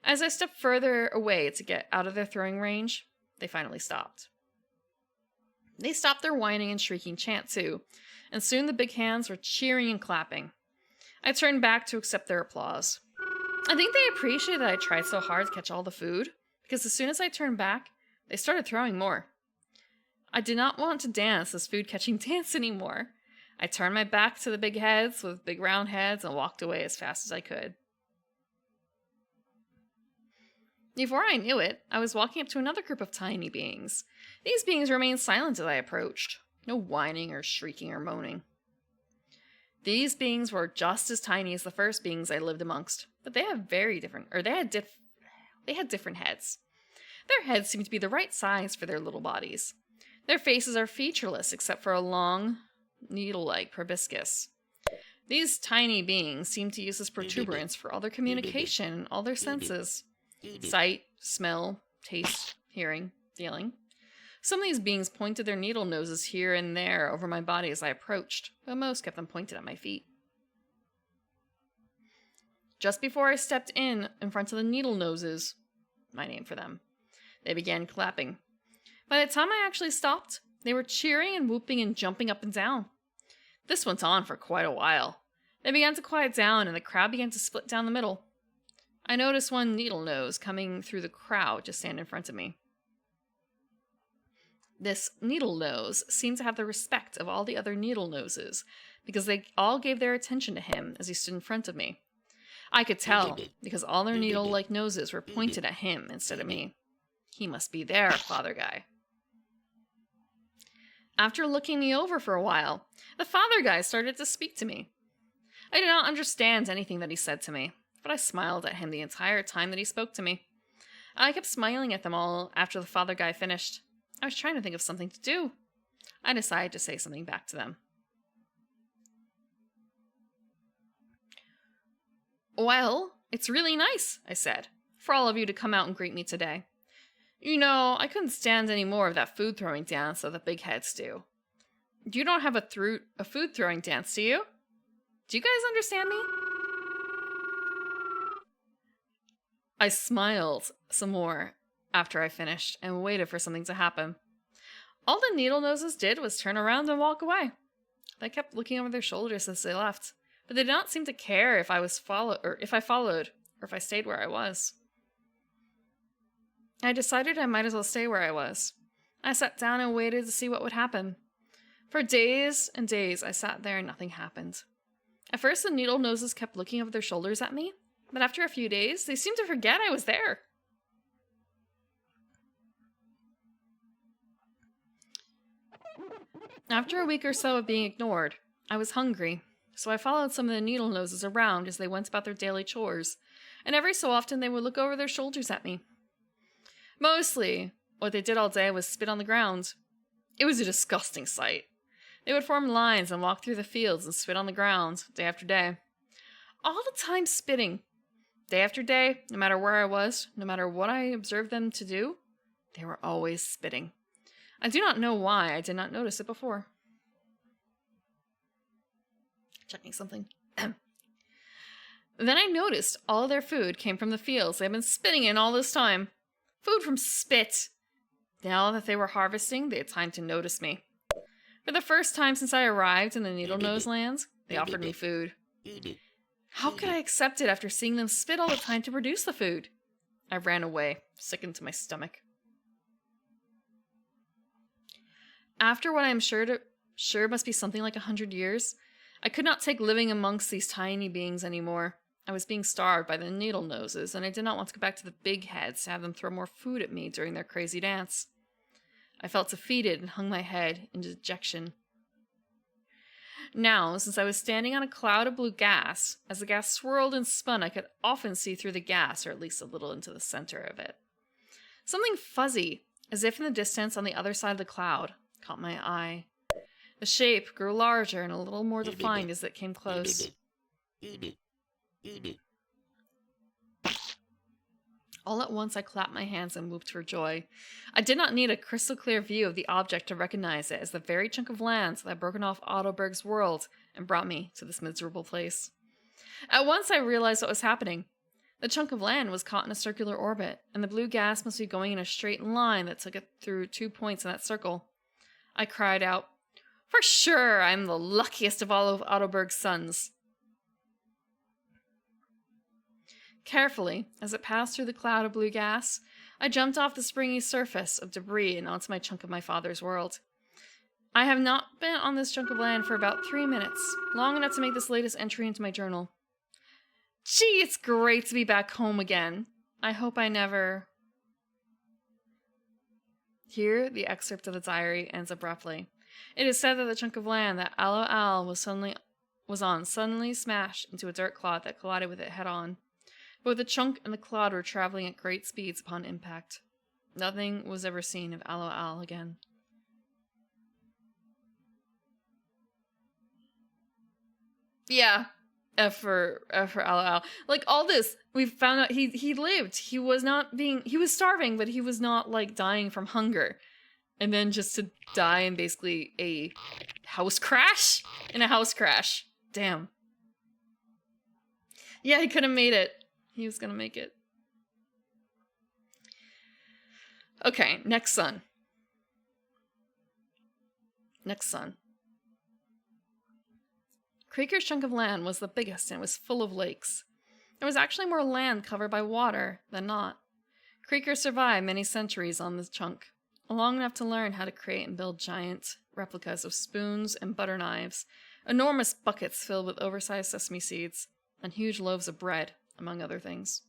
As I stepped further away to get out of their throwing range, they finally stopped. They stopped their whining and shrieking chant too, and soon the big hands were cheering and clapping. I turned back to accept their applause. I think they appreciated that I tried so hard to catch all the food, because as soon as I turned back, they started throwing more. I did not want to dance this food-catching dance anymore. I turned my back to the big heads with big round heads and walked away as fast as I could. Before I knew it, I was walking up to another group of tiny beings. These beings remained silent as I approached. No whining or shrieking or moaning. These beings were just as tiny as the first beings I lived amongst, but they had different heads. Their heads seemed to be the right size for their little bodies. Their faces are featureless except for a long, needle-like proboscis. These tiny beings seem to use this protuberance for all their communication and all their senses. Sight, smell, taste, hearing, feeling. Some of these beings pointed their needle noses here and there over my body as I approached, but most kept them pointed at my feet. Just before I stepped in front of the needle noses, my name for them, they began clapping. By the time I actually stopped, they were cheering and whooping and jumping up and down. This went on for quite a while. They began to quiet down and the crowd began to split down the middle. I noticed one needle nose coming through the crowd to stand in front of me. This needle nose seemed to have the respect of all the other needle noses, because they all gave their attention to him as he stood in front of me. I could tell, because all their needle-like noses were pointed at him instead of me. He must be their father guy. After looking me over for a while, the father guy started to speak to me. I did not understand anything that he said to me, but I smiled at him the entire time that he spoke to me. I kept smiling at them all after the father guy finished. I was trying to think of something to do. I decided to say something back to them. Well, it's really nice, I said, for all of you to come out and greet me today. You know, I couldn't stand any more of that food-throwing dance that the big heads do. You don't have a food-throwing dance, do you? Do you guys understand me? I smiled some more after I finished and waited for something to happen. All the needle noses did was turn around and walk away. They kept looking over their shoulders as they left, but they did not seem to care if I followed or if I stayed where I was. I decided I might as well stay where I was. I sat down and waited to see what would happen. For days and days I sat there and nothing happened. At first the needle noses kept looking over their shoulders at me, but after a few days they seemed to forget I was there. After a week or so of being ignored, I was hungry, so I followed some of the needle noses around as they went about their daily chores, and every so often they would look over their shoulders at me. Mostly, what they did all day was spit on the ground. It was a disgusting sight. They would form lines and walk through the fields and spit on the ground, day after day. All the time spitting, Day after day, no matter where I was, no matter what I observed them to do, they were always spitting. I do not know why I did not notice it before. Checking something. Then I noticed all their food came from the fields they had been spitting in all this time. Food from spit. Now that they were harvesting, they had time to notice me. For the first time since I arrived in the Needle Nose lands, they offered me food. How could I accept it after seeing them spit all the time to produce the food? I ran away, sickened to my stomach. After what I am sure must be something like 100 years, I could not take living amongst these tiny beings anymore. I was being starved by the Needle Noses, and I did not want to go back to the big heads to have them throw more food at me during their crazy dance. I felt defeated and hung my head in dejection. Now, since I was standing on a cloud of blue gas, as the gas swirled and spun, I could often see through the gas, or at least a little into the center of it. Something fuzzy, as if in the distance on the other side of the cloud, caught my eye. The shape grew larger and a little more defined as it came close. All at once I clapped my hands and whooped for joy. I did not need a crystal clear view of the object to recognize it as the very chunk of land that had broken off Ottoberg's world and brought me to this miserable place. At once I realized what was happening. The chunk of land was caught in a circular orbit, and the blue gas must be going in a straight line that took it through 2 points in that circle. I cried out, "For sure, I'm the luckiest of all of Ottoberg's sons." Carefully, as it passed through the cloud of blue gas, I jumped off the springy surface of debris and onto my chunk of my father's world. I have not been on this chunk of land for about 3 minutes, long enough to make this latest entry into my journal. Gee, it's great to be back home again. I hope I never... Here, the excerpt of the diary ends abruptly. It is said that the chunk of land that Aloe Al was on suddenly smashed into a dirt clod that collided with it head-on. Both the chunk and the clod were traveling at great speeds upon impact. Nothing was ever seen of Aloe Al again. Yeah, F for Aloe Al. Like, all this, we found out he lived. He was starving, but he was not, like, dying from hunger. And then just to die in basically a house crash? In a house crash. Damn. Yeah, he could have made it. He was gonna make it. Okay, next son. Creaker's chunk of land was the biggest and was full of lakes. There was actually more land covered by water than not. Creaker survived many centuries on this chunk, long enough to learn how to create and build giant replicas of spoons and butter knives, enormous buckets filled with oversized sesame seeds, and huge loaves of bread, among other things.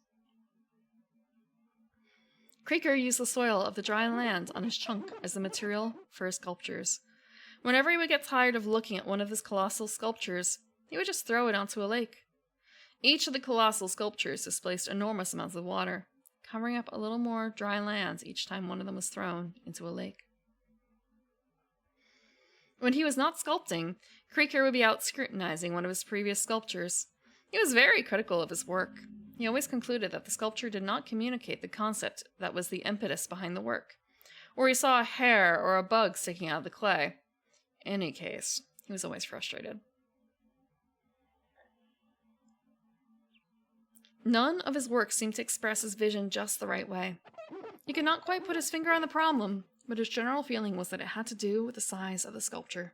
Creaker used the soil of the dry land on his chunk as the material for his sculptures. Whenever he would get tired of looking at one of his colossal sculptures, he would just throw it onto a lake. Each of the colossal sculptures displaced enormous amounts of water, covering up a little more dry land each time one of them was thrown into a lake. When he was not sculpting, Creaker would be out scrutinizing one of his previous sculptures. He was very critical of his work. He always concluded that the sculpture did not communicate the concept that was the impetus behind the work, or he saw a hair or a bug sticking out of the clay. In any case, he was always frustrated. None of his work seemed to express his vision just the right way. He could not quite put his finger on the problem, but his general feeling was that it had to do with the size of the sculpture.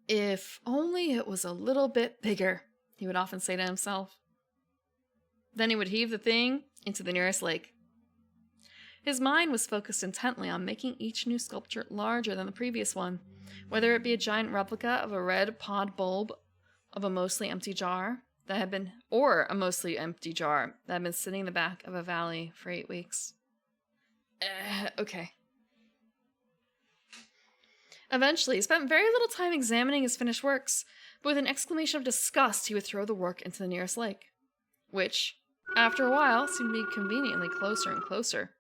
If only it was a little bit bigger, he would often say to himself. Then he would heave the thing into the nearest lake. His mind was focused intently on making each new sculpture larger than the previous one, whether it be a giant replica of a red pod bulb of a mostly empty jar that had been sitting in the back of a valley for 8 weeks. Okay. Eventually, he spent very little time examining his finished works, but with an exclamation of disgust, he would throw the work into the nearest lake, which, after a while, seemed to be conveniently closer and closer,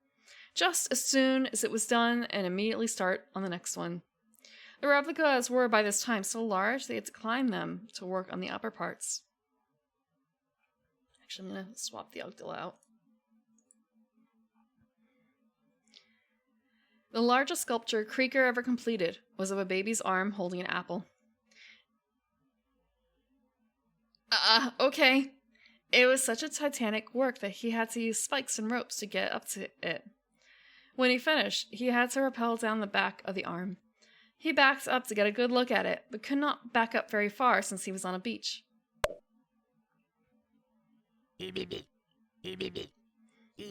just as soon as it was done, and immediately start on the next one. The replicas were by this time so large they had to climb them to work on the upper parts. Actually, I'm going to swap the Ogdil out. The largest sculpture Krieger ever completed was of a baby's arm holding an apple. Okay. It was such a titanic work that he had to use spikes and ropes to get up to it. When he finished, he had to rappel down the back of the arm. He backed up to get a good look at it, but could not back up very far since he was on a beach.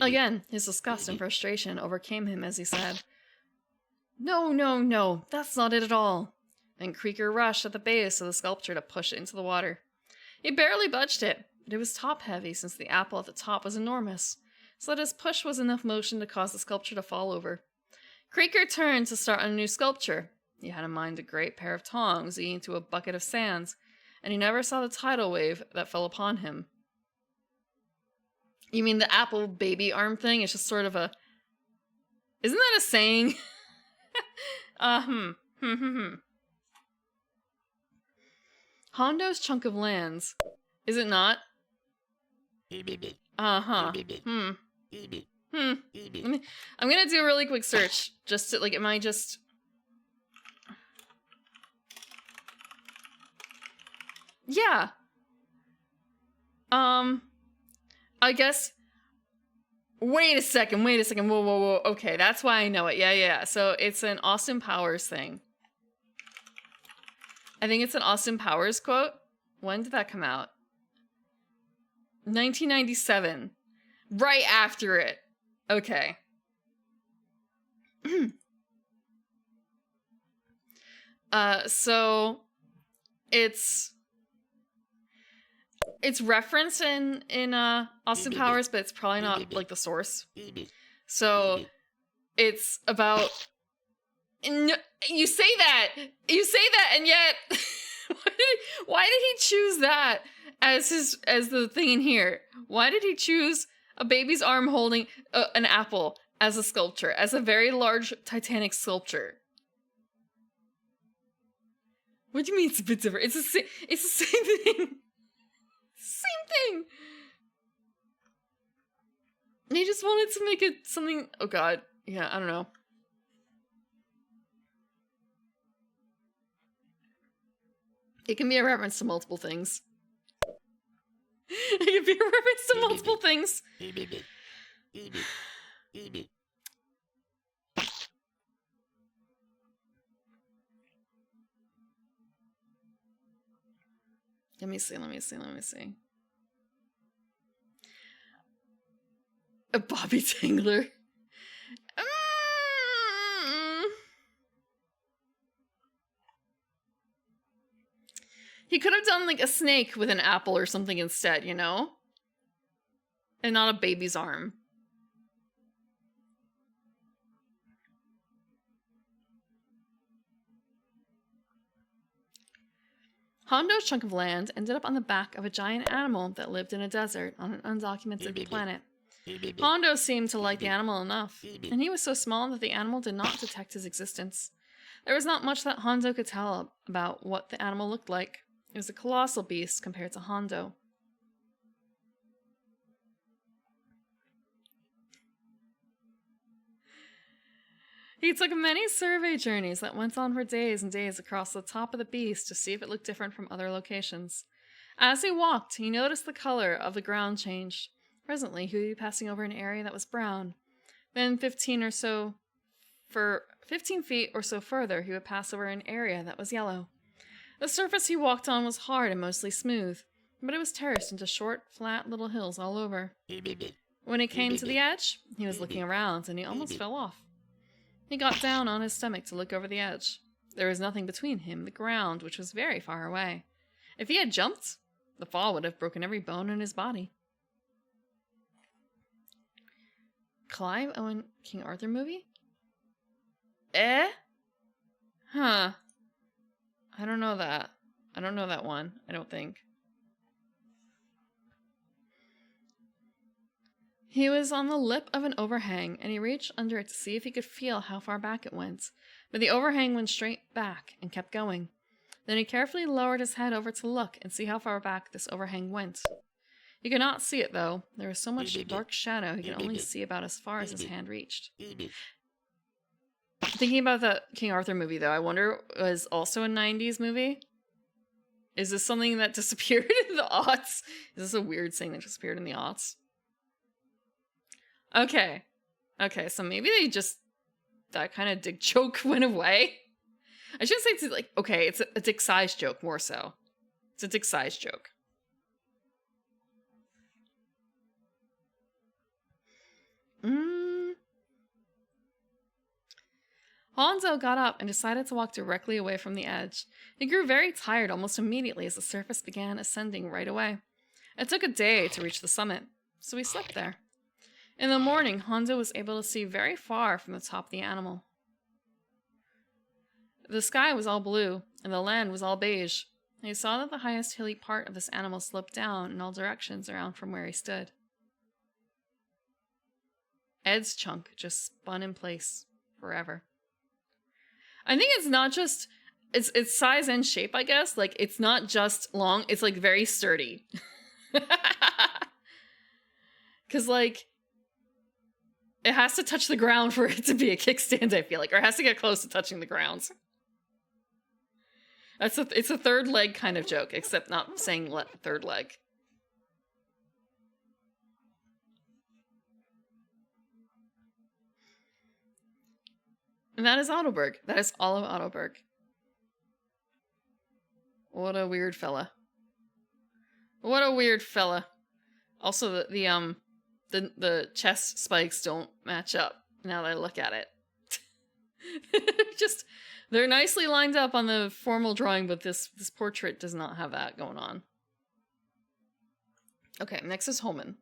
Again, his disgust and frustration overcame him as he said, No, that's not it at all. Then Krieger rushed at the base of the sculpture to push it into the water. He barely budged it, but it was top-heavy since the apple at the top was enormous, so that his push was enough motion to cause the sculpture to fall over. Krieger turned to start on a new sculpture. He had in mind a great pair of tongs leading to a bucket of sands, and he never saw the tidal wave that fell upon him. You mean the apple baby arm thing is just sort of a... Isn't that a saying? Hondo's chunk of lands. Is it not? I'm gonna do a really quick search. Just to, like, am I just... Yeah. I guess... Wait a second. Whoa. Okay, that's why I know it. Yeah. So it's an Austin Powers thing. I think it's an Austin Powers quote. When did that come out? 1997. Right after it. Okay. So it's referenced in Austin Powers, but it's probably not like the source. So it's about... No, you say that, and yet why did he choose that as the thing in here? Why did he choose a baby's arm holding an apple as a sculpture, as a very large Titanic sculpture? What do you mean it's a bit different? It's the same thing. Same thing. They just wanted to make it something. Oh God, yeah, I don't know. It can be a reference to multiple things. It can be a reference to multiple things. Let me see. A Bobby Tangler. He could have done like a snake with an apple or something instead, you know? And not a baby's arm. Hondo's chunk of land ended up on the back of a giant animal that lived in a desert on an undocumented planet. Hondo seemed to like the animal enough, and he was so small that the animal did not detect his existence. There was not much that Hondo could tell about what the animal looked like. It was a colossal beast compared to Hondo. He took many survey journeys that went on for days and days across the top of the beast to see if it looked different from other locations. As he walked, he noticed the color of the ground changed. Presently, he would be passing over an area that was brown. Then 15 feet or so further, he would pass over an area that was yellow. The surface he walked on was hard and mostly smooth, but it was terraced into short, flat little hills all over. When he came to the edge, he was looking around and he almost fell off. He got down on his stomach to look over the edge. There was nothing between him and the ground, which was very far away. If he had jumped, the fall would have broken every bone in his body. Clive Owen King Arthur movie? Huh. I don't know that. I don't know that one, I don't think. He was on the lip of an overhang, and he reached under it to see if he could feel how far back it went. But the overhang went straight back and kept going. Then he carefully lowered his head over to look and see how far back this overhang went. He could not see it, though. There was so much dark shadow he could only see about as far as his hand reached. Thinking about the King Arthur movie, though, I wonder, was also a 90s movie? Is this something that disappeared in the aughts? Is this a weird thing that disappeared in the aughts? Okay. Okay, so maybe they just... that kind of dick joke went away. I shouldn't say it's like... okay, it's a dick size joke, more so. It's a dick size joke. Hanzo got up and decided to walk directly away from the edge. He grew very tired almost immediately as the surface began ascending right away. It took a day to reach the summit, so he slept there. In the morning, Hanzo was able to see very far from the top of the animal. The sky was all blue, and the land was all beige. He saw that the highest hilly part of this animal sloped down in all directions around from where he stood. Ed's chunk just spun in place forever. I think it's not just... It's size and shape, I guess. Like, it's not just long. It's, like, very sturdy. Because, like... it has to touch the ground for it to be a kickstand, I feel like. Or it has to get close to touching the ground. It's a third leg kind of joke, except not saying third leg. And that is Ottoberg. That is all of Ottoberg. What a weird fella. What a weird fella. Also, the chest spikes don't match up now that I look at it. Just, they're nicely lined up on the formal drawing, but this portrait does not have that going on. Okay, next is Homen.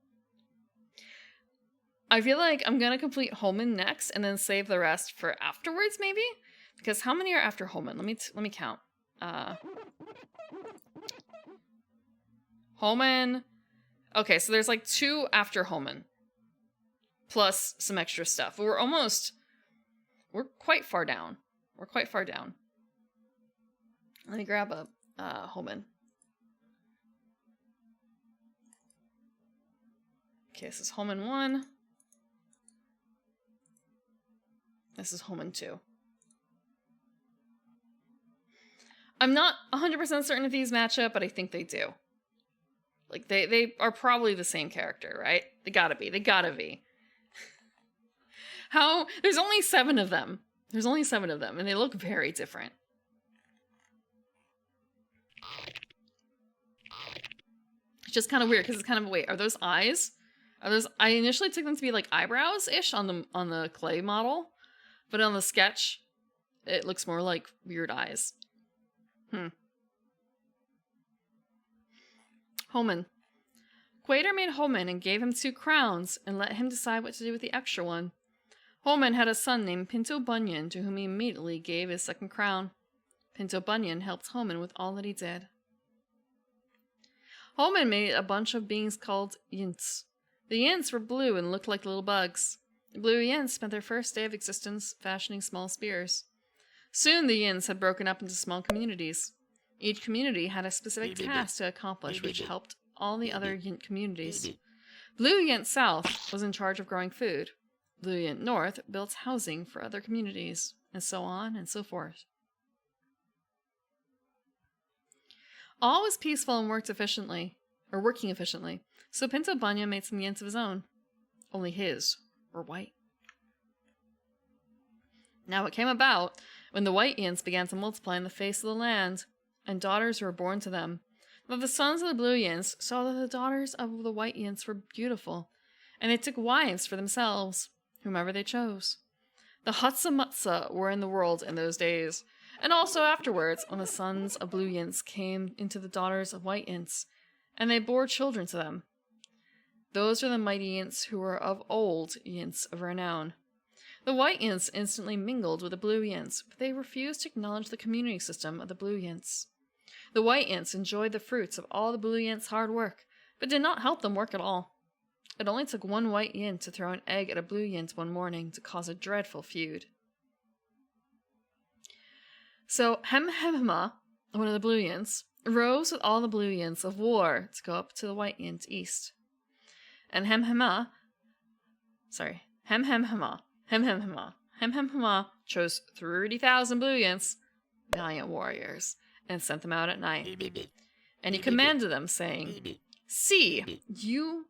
I feel like I'm gonna complete Homen next and then save the rest for afterwards, maybe? Because how many are after Homen? Let me count. Homen. Okay, so there's like 2 after Homen. Plus some extra stuff. We're quite far down. We're quite far down. Let me grab a Homen. Okay, this is Homen 1. This is Homen 2. I'm not 100% certain if these match up, but I think they do. Like, they are probably the same character, right? They gotta be. They gotta be. How? There's only 7 of them. There's only 7 of them, and they look very different. It's just kind of weird, because it's kind of, wait, are those eyes? Are those... I initially took them to be, like, eyebrows-ish on the clay model. But on the sketch, it looks more like weird eyes. Homen. Quater made Homen and gave him 2 crowns and let him decide what to do with the extra one. Homen had a son named Pinto Bunyan, to whom he immediately gave his 2nd crown. Pinto Bunyan helped Homen with all that he did. Homen made a bunch of beings called Yints. The Yints were blue and looked like little bugs. The blue Yints spent their first day of existence fashioning small spears. Soon the Yints had broken up into small communities. Each community had a specific task to accomplish, which helped all the other Yint communities. Blue Yint South was in charge of growing food. Blue Yint North built housing for other communities, and so on and so forth. All was peaceful and working efficiently, so Pinto Bunyan made some Yints of his own. Only his were white. Now it came about when the white Yints began to multiply in the face of the land, and daughters were born to them. But the sons of the blue Yints saw that the daughters of the white Yints were beautiful, and they took wives for themselves, whomever they chose. The Hutsa Mutsa were in the world in those days, and also afterwards when the sons of blue Yints came into the daughters of white Yints, and they bore children to them. Those are the mighty Yints who were of old Yints of renown. The white Yints instantly mingled with the blue Yints, but they refused to acknowledge the community system of the blue Yints. The white Yints enjoyed the fruits of all the blue Yints' hard work, but did not help them work at all. it only took one white yint to throw an egg at a blue yint one morning to cause a dreadful feud. So Hemhemha, one of the blue yints, rose with all the blue yints of war to go up to the white yint east. And Hemhemha chose 30,000 blue yints, valiant warriors, and sent them out at night. And he commanded them, saying, "See, you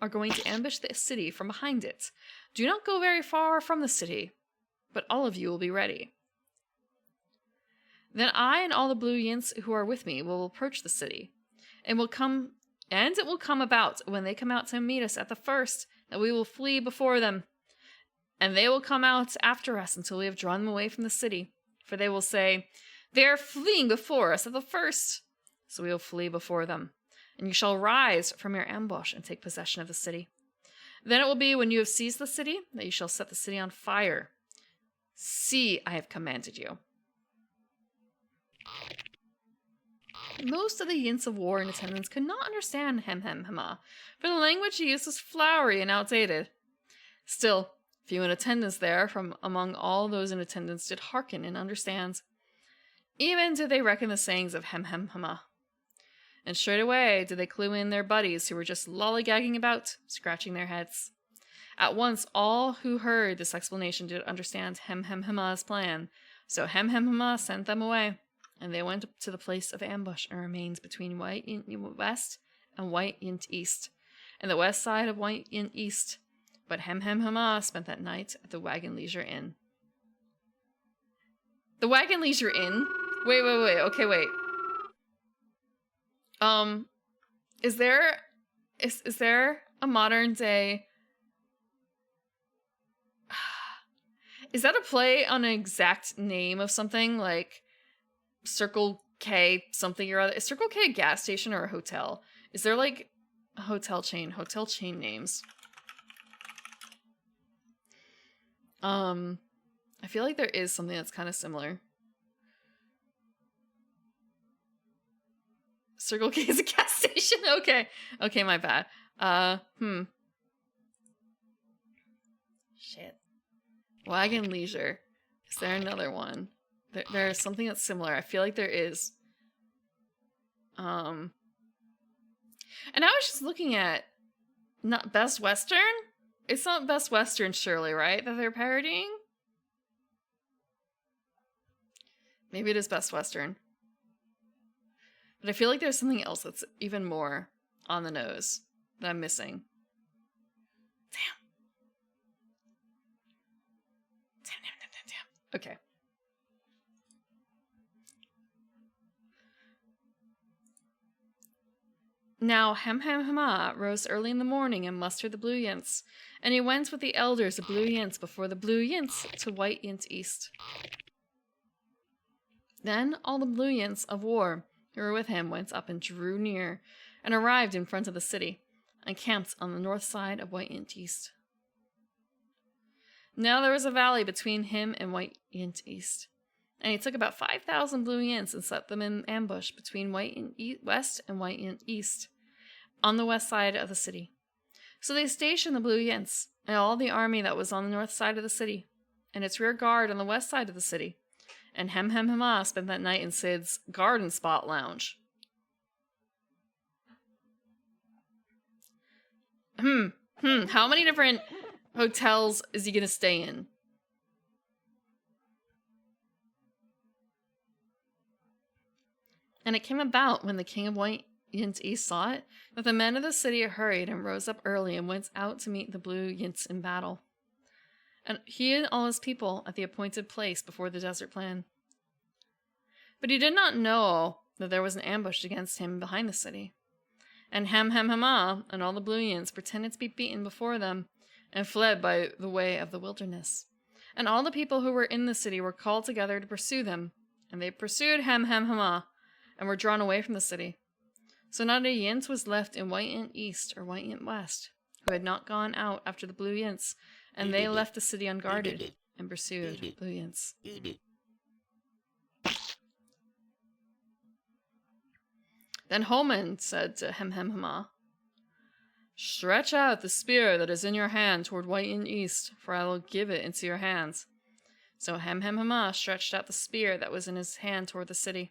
are going to ambush the city from behind it. Do not go very far from the city, but all of you will be ready. Then I and all the blue yints who are with me will approach the city, and it will come about when they come out to meet us at the first that we will flee before them, and they will come out after us until we have drawn them away from the city. For they will say, 'They are fleeing before us at the first.' So we will flee before them, and you shall rise from your ambush and take possession of the city. Then it will be when you have seized the city that you shall set the city on fire. See, I have commanded you." Most of the yints of war in attendance could not understand Hemhemha, for the language he used was flowery and outdated. Still, few in attendance there from among all those in attendance did hearken and understand. Even did they reckon the sayings of Hemhemha. And straightway did they clue in their buddies who were just lollygagging about, scratching their heads. At once all who heard this explanation did understand Hemhemha's plan, so Hemhemha sent them away. And they went to the place of ambush and remained between White Yint West and White Yint East, and the west side of White Yint East. But Hemhemha spent that night at the Wagon Leisure Inn. The Wagon Leisure Inn? Wait. Okay, wait. Is there a modern day? Is that a play on an exact name of something like Circle K something or other? Is Circle K a gas station or a hotel? Is there like a hotel chain names? I feel like there is something that's kind of similar. Circle K is a gas station. Okay, my bad. Shit. Wagon Leisure. Is there another one? There's something that's similar. I feel like there is. And I was just looking at not Best Western? It's not Best Western, surely, right? That they're parodying? Maybe it is Best Western. But I feel like there's something else that's even more on the nose that I'm missing. Damn. Okay. Now Hemhemha rose early in the morning and mustered the blue yints, and he went with the elders of blue yints before the blue yints to White Yint East. Then all the blue yints of war who were with him went up and drew near, and arrived in front of the city, and camped on the north side of White Yint East. Now there was a valley between him and White Yint East, and he took about 5,000 blue yints and set them in ambush between White Yint West and White Yint East, on the west side of the city. So they stationed the blue yints, and all the army that was on the north side of the city, and its rear guard on the west side of the city. And Hemhemha spent that night in Sid's Garden Spot Lounge. How many different hotels is he gonna stay in? And it came about when the king of White Yint East saw it, that the men of the city hurried and rose up early and went out to meet the blue yints in battle. And he and all his people at the appointed place before the desert plain. But he did not know that there was an ambush against him behind the city. And Hemhemha and all the blue yints pretended to be beaten before them, and fled by the way of the wilderness. And all the people who were in the city were called together to pursue them, and they pursued Hemhemha, and were drawn away from the city. So not a yint was left in White Yint East or White Yint West, who had not gone out after the blue yints, and they left the city unguarded, and pursued blue yints. Then Homen said to Hemhemha, Stretch out the spear that is in your hand toward White in East, for I will give it into your hands. So Hem stretched out the spear that was in his hand toward the city.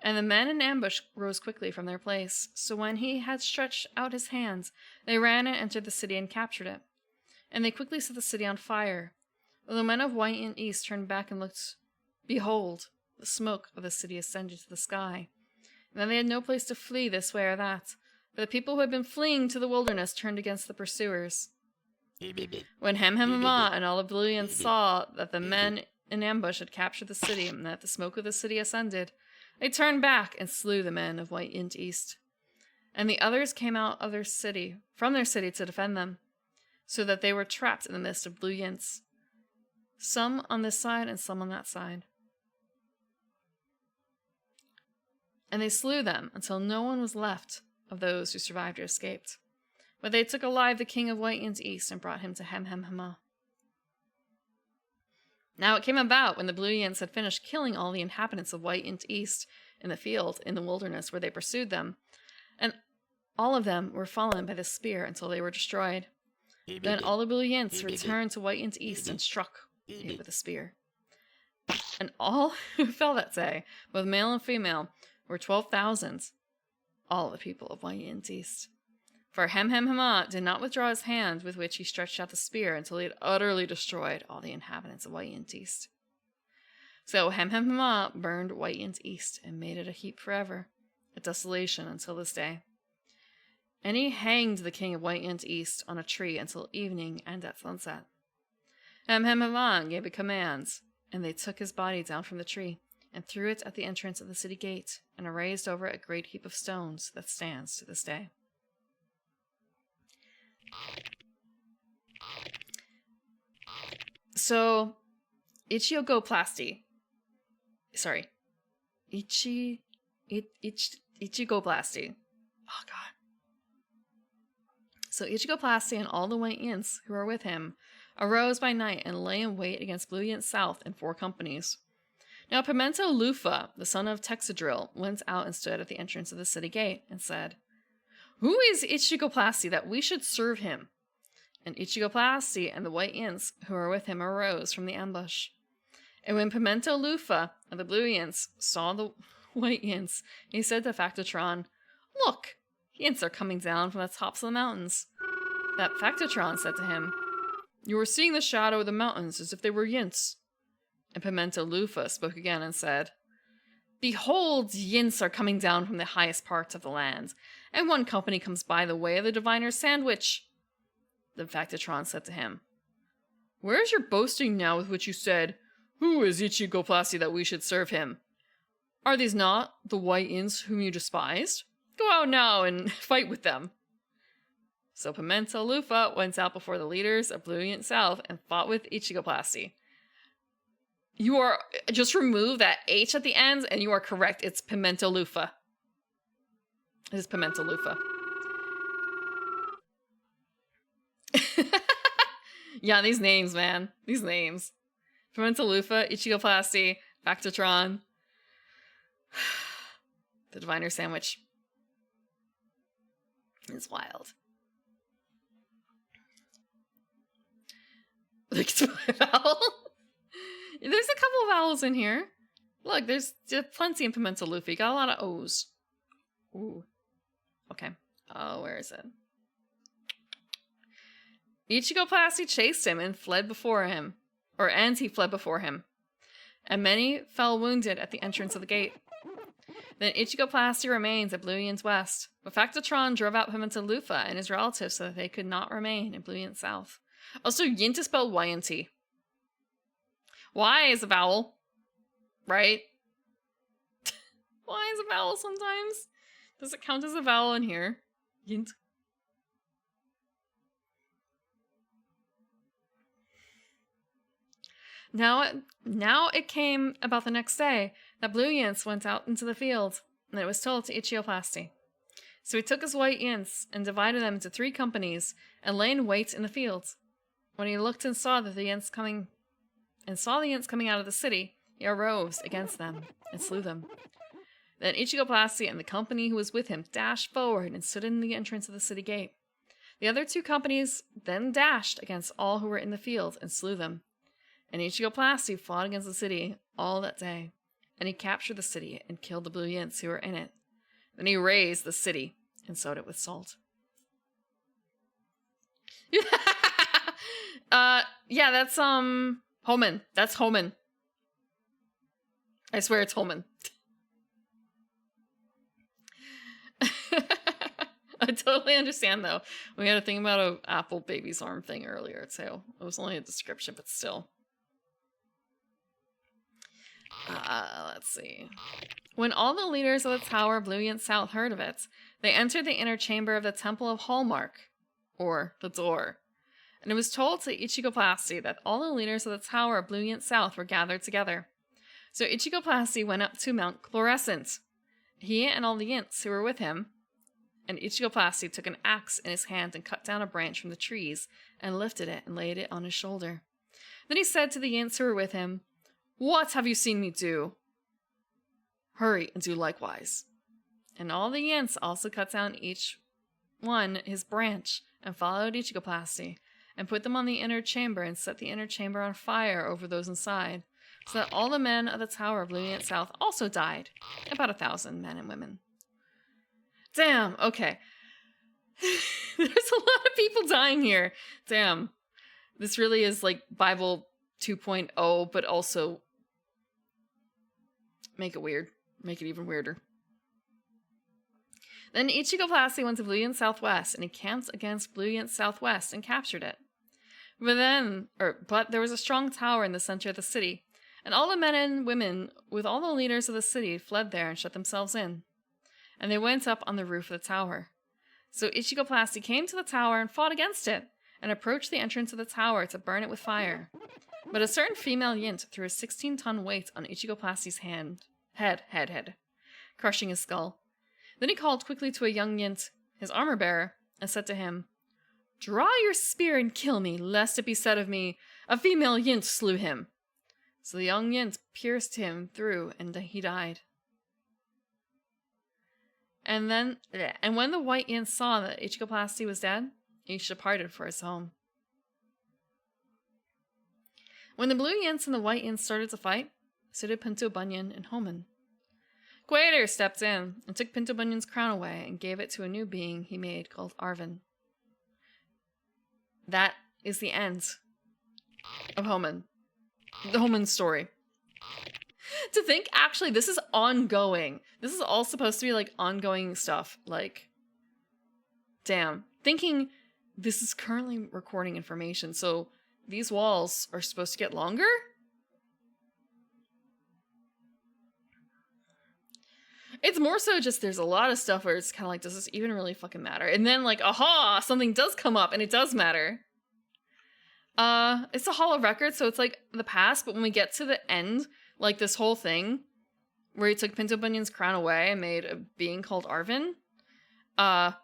And the men in ambush rose quickly from their place. So when he had stretched out his hands, they ran and entered the city and captured it. And they quickly set the city on fire. When the men of White in East turned back and looked, behold, the smoke of the city ascended to the sky. And then they had no place to flee this way or that. For the people who had been fleeing to the wilderness turned against the pursuers. When Hem and all the Brilliants saw that the men in ambush had captured the city and that the smoke of the city ascended, they turned back and slew the men of White in East. And the others came out of from their city to defend them, so that they were trapped in the midst of blue yints, some on this side and some on that side. And they slew them until no one was left of those who survived or escaped. But they took alive the king of White in East and brought him to Hem. Now it came about when the blue yints had finished killing all the inhabitants of White in East in the field, in the wilderness where they pursued them, and all of them were fallen by the spear until they were destroyed. Then all the blue yints returned to White in East and struck it with a spear. And all who fell that day, both male and female, were 12,000, all the people of White in East. For Hem did not withdraw his hand with which he stretched out the spear until he had utterly destroyed all the inhabitants of White in East. So Hem burned White in East and made it a heap forever, a desolation until this day. And he hanged the king of White in East on a tree until evening and at sunset. Hem gave a command, and they took his body down from the tree and threw it at the entrance of the city gate and raised over it a great heap of stones that stands to this day. So, Ichigoplasty. Sorry. Ichigoplasty. Oh, God. So Ichigoplasty and all the White Yints who were with him arose by night and lay in wait against Blue Yint South in 4 companies. Now Pimento Lufa, the son of Texadril, went out and stood at the entrance of the city gate and said, "Who is Ichigoplasty that we should serve him?" And Ichigoplasty and the White Yints who were with him arose from the ambush. And when Pimento Lufa and the Blue Yints saw the White Yints, he said to Factotron, "Look, Yints are coming down from the tops of the mountains." That Factotron said to him, "You are seeing the shadow of the mountains as if they were Yints." And Pimento Lufa spoke again and said, "Behold, Yints are coming down from the highest parts of the land, and one company comes by the way of the diviner's sandwich." Then Factotron said to him, "Where is your boasting now with which you said, 'Who is Ichigoplasty that we should serve him?' Are these not the White Yints whom you despised? Go out now and fight with them." So Pimento Lufa went out before the leaders of Blue Yint South and fought with Ichigoplasty. You are just remove that H at the end, and you are correct. It's Pimento Lufa. It is Pimento Lufa. Yeah, these names, man. These names. Pimento Lufa, Ichigoplasty, Factotron. The Diviner Sandwich. It's wild. Look, it's my vowel. There's a couple of vowels in here. Look, there's plenty in Pimento Lufa. You got a lot of O's. Ooh. Okay. Oh, where is it? Ichigoplasty chased him and fled before him. And he fled before him. And many fell wounded at the entrance of the gate. Then Ichigoplasty remains at Blue Yint's west. But Factotron drove out Pimento Lufa and his relatives so that they could not remain in Blue Yint South. Also, Yint is spelled Y-N-T. Y is a vowel, right? Y is a vowel sometimes. Does it count as a vowel in here? Yint. Now it came about the next day that Blue Yints went out into the field, and it was told to Ichigoplasty. So he took his White Yints and divided them into 3 companies and lay in wait in the fields. When he looked and saw the Yints coming out of the city, he arose against them and slew them. Then Ichigoplasty and the company who was with him dashed forward and stood in the entrance of the city gate. The other two companies then dashed against all who were in the field and slew them. And Ichigoplasty fought against the city all that day, and he captured the city and killed the blue yints who were in it. Then he razed the city and sowed it with salt. Yeah, that's Homen. That's Homen. I swear it's Homen. I totally understand, though. We had a thing about an apple baby's arm thing earlier, too. It was only a description, but still. Let's see. When all the leaders of the Tower of Blue Yint South heard of it, they entered the inner chamber of the Temple of Hallmark, or the door. And it was told to Ichigoplasty that all the leaders of the Tower of Blue Yint South were gathered together. So Ichigoplasty went up to Mount Chlorescent. He and all the Yints who were with him, and Ichigoplasty took an axe in his hand and cut down a branch from the trees and lifted it and laid it on his shoulder. Then he said to the Yints who were with him, "What have you seen me do? Hurry and do likewise." And all the Yints also cut down each one his branch and followed Ichigoplasty and put them on the inner chamber and set the inner chamber on fire over those inside, so that all the men of the Tower of Blue Yint South also died, about 1,000 men and women. Damn, okay. There's a lot of people dying here. Damn. This really is like Bible 2.0, but also make it weird. Make it even weirder. Then Ichigoplasty went to Blue Yint Southwest, and he camped against Blue Yint Southwest and captured it. But there was a strong tower in the center of the city, and all the men and women with all the leaders of the city fled there and shut themselves in. And they went up on the roof of the tower. So Ichigoplasty came to the tower and fought against it, and approached the entrance of the tower to burn it with fire. But a certain female Yint threw a 16-ton weight on Ichigoplasty's head, crushing his skull. Then he called quickly to a young Yint, his armor-bearer, and said to him, "Draw your spear and kill me, lest it be said of me, a female Yint slew him." So the young Yint pierced him through, and he died. And when the white Yint saw that Ichigoplasty was dead, each departed for his home. When the blue Yints and the white Yints started to fight, so did Pinto Bunyan and Homen. Quater stepped in and took Pinto Bunyan's crown away and gave it to a new being he made called Arven. That is the end of Homen. The Homen story. To think, actually, this is ongoing. This is all supposed to be, like, ongoing stuff. Like, damn. Thinking this is currently recording information, so these walls are supposed to get longer? It's more so just there's a lot of stuff where it's kind of like, does this even really fucking matter? And then, like, aha, something does come up, and it does matter. It's a Hall of Records, so it's, like, the past, but when we get to the end, like, this whole thing, where he took Pinto Bunyan's crown away and made a being called Arven, I'm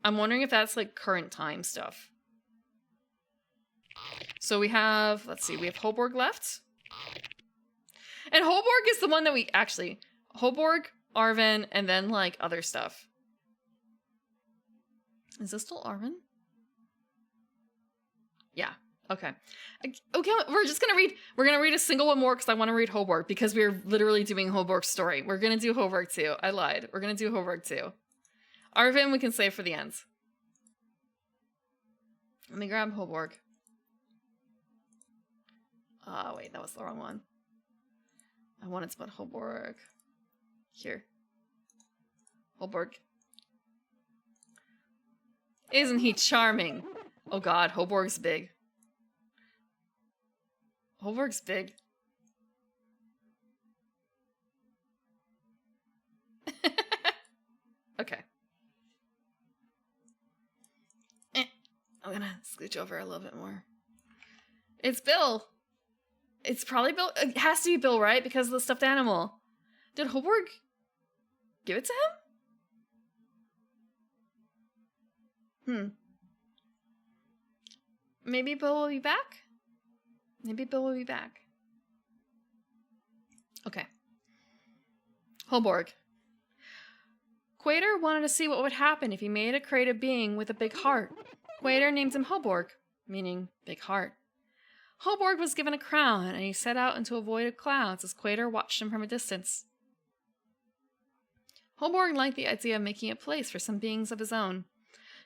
wondering if that's, like, current time stuff. So we have, let's see, we have Hoborg left. And Hoborg is the one that we, actually, Hoborg, Arven, and then, like, other stuff. Is this still Arven? Yeah. Okay. Okay, we're gonna read a single one more because I want to read Hoborg, because we're literally doing Hoborg's story. We're gonna do Hoborg too. I lied. We're gonna do Hoborg too. Arven we can save for the end. Let me grab Hoborg. Wait, that was the wrong one. I wanted to put Hoborg. Here. Hoborg. Isn't he charming? Oh god, Hoborg's big. Hoborg's big. Okay. I'm gonna scooch over a little bit more. It's Bill. It's probably Bill. It has to be Bill, right? Because of the stuffed animal. Did Hoborg give it to him? Maybe Bill will be back? Maybe Bill will be back. Okay. Hoborg. Quater wanted to see what would happen if he made a creative being with a big heart. Quater named him Hoborg, meaning big heart. Hoborg was given a crown, and he set out into a void of clouds as Quater watched him from a distance. Hoborg liked the idea of making a place for some beings of his own.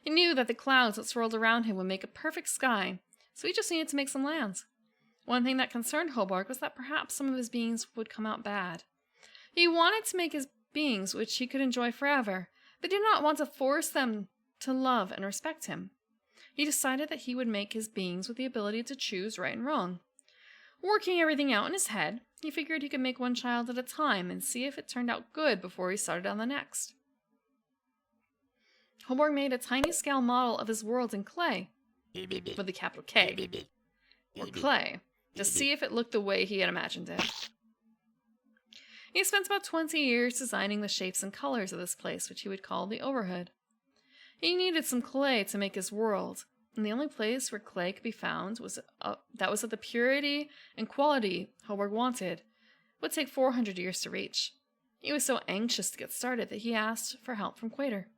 He knew that the clouds that swirled around him would make a perfect sky, so he just needed to make some land. One thing that concerned Hoborg was that perhaps some of his beings would come out bad. He wanted to make his beings which he could enjoy forever, but did not want to force them to love and respect him. He decided that he would make his beings with the ability to choose right and wrong. Working everything out in his head, he figured he could make one child at a time and see if it turned out good before he started on the next. Hoborg made a tiny scale model of his world in clay, with a capital K, or clay, to see if it looked the way he had imagined it. He spent about 20 years designing the shapes and colors of this place, which he would call the Overhood. He needed some clay to make his world, and the only place where clay could be found was of the purity and quality Hoborg wanted. It would take 400 years to reach. He was so anxious to get started that he asked for help from Quater.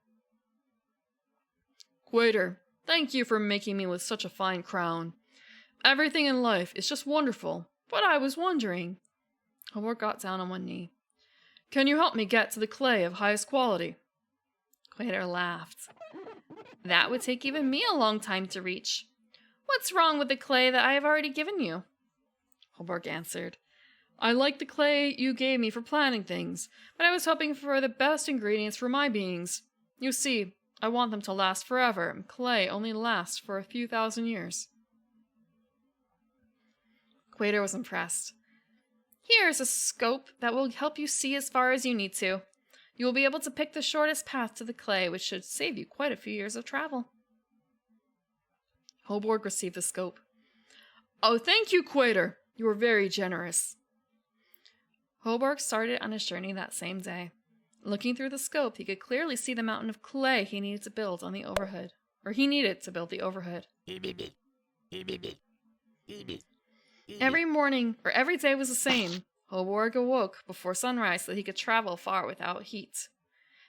Quater, thank you for making me with such a fine crown. Everything in life is just wonderful, but I was wondering. Hoborg got down on one knee. Can you help me get to the clay of highest quality? Quater laughed. That would take even me a long time to reach. What's wrong with the clay that I have already given you? Hoborg answered. I like the clay you gave me for planning things, but I was hoping for the best ingredients for my beings. You see, I want them to last forever, and clay only lasts for a few thousand years. Quater was impressed. Here's a scope that will help you see as far as you need to. You will be able to pick the shortest path to the clay, which should save you quite a few years of travel. Hoborg received the scope. Oh, thank you, Quater. You were very generous. Hoborg started on his journey that same day. Looking through the scope, he could clearly see the mountain of clay he needed to build on the Overhood. Or he needed to build the Overhood. Every morning, or every day was the same. Hoborg awoke before sunrise so that he could travel far without heat.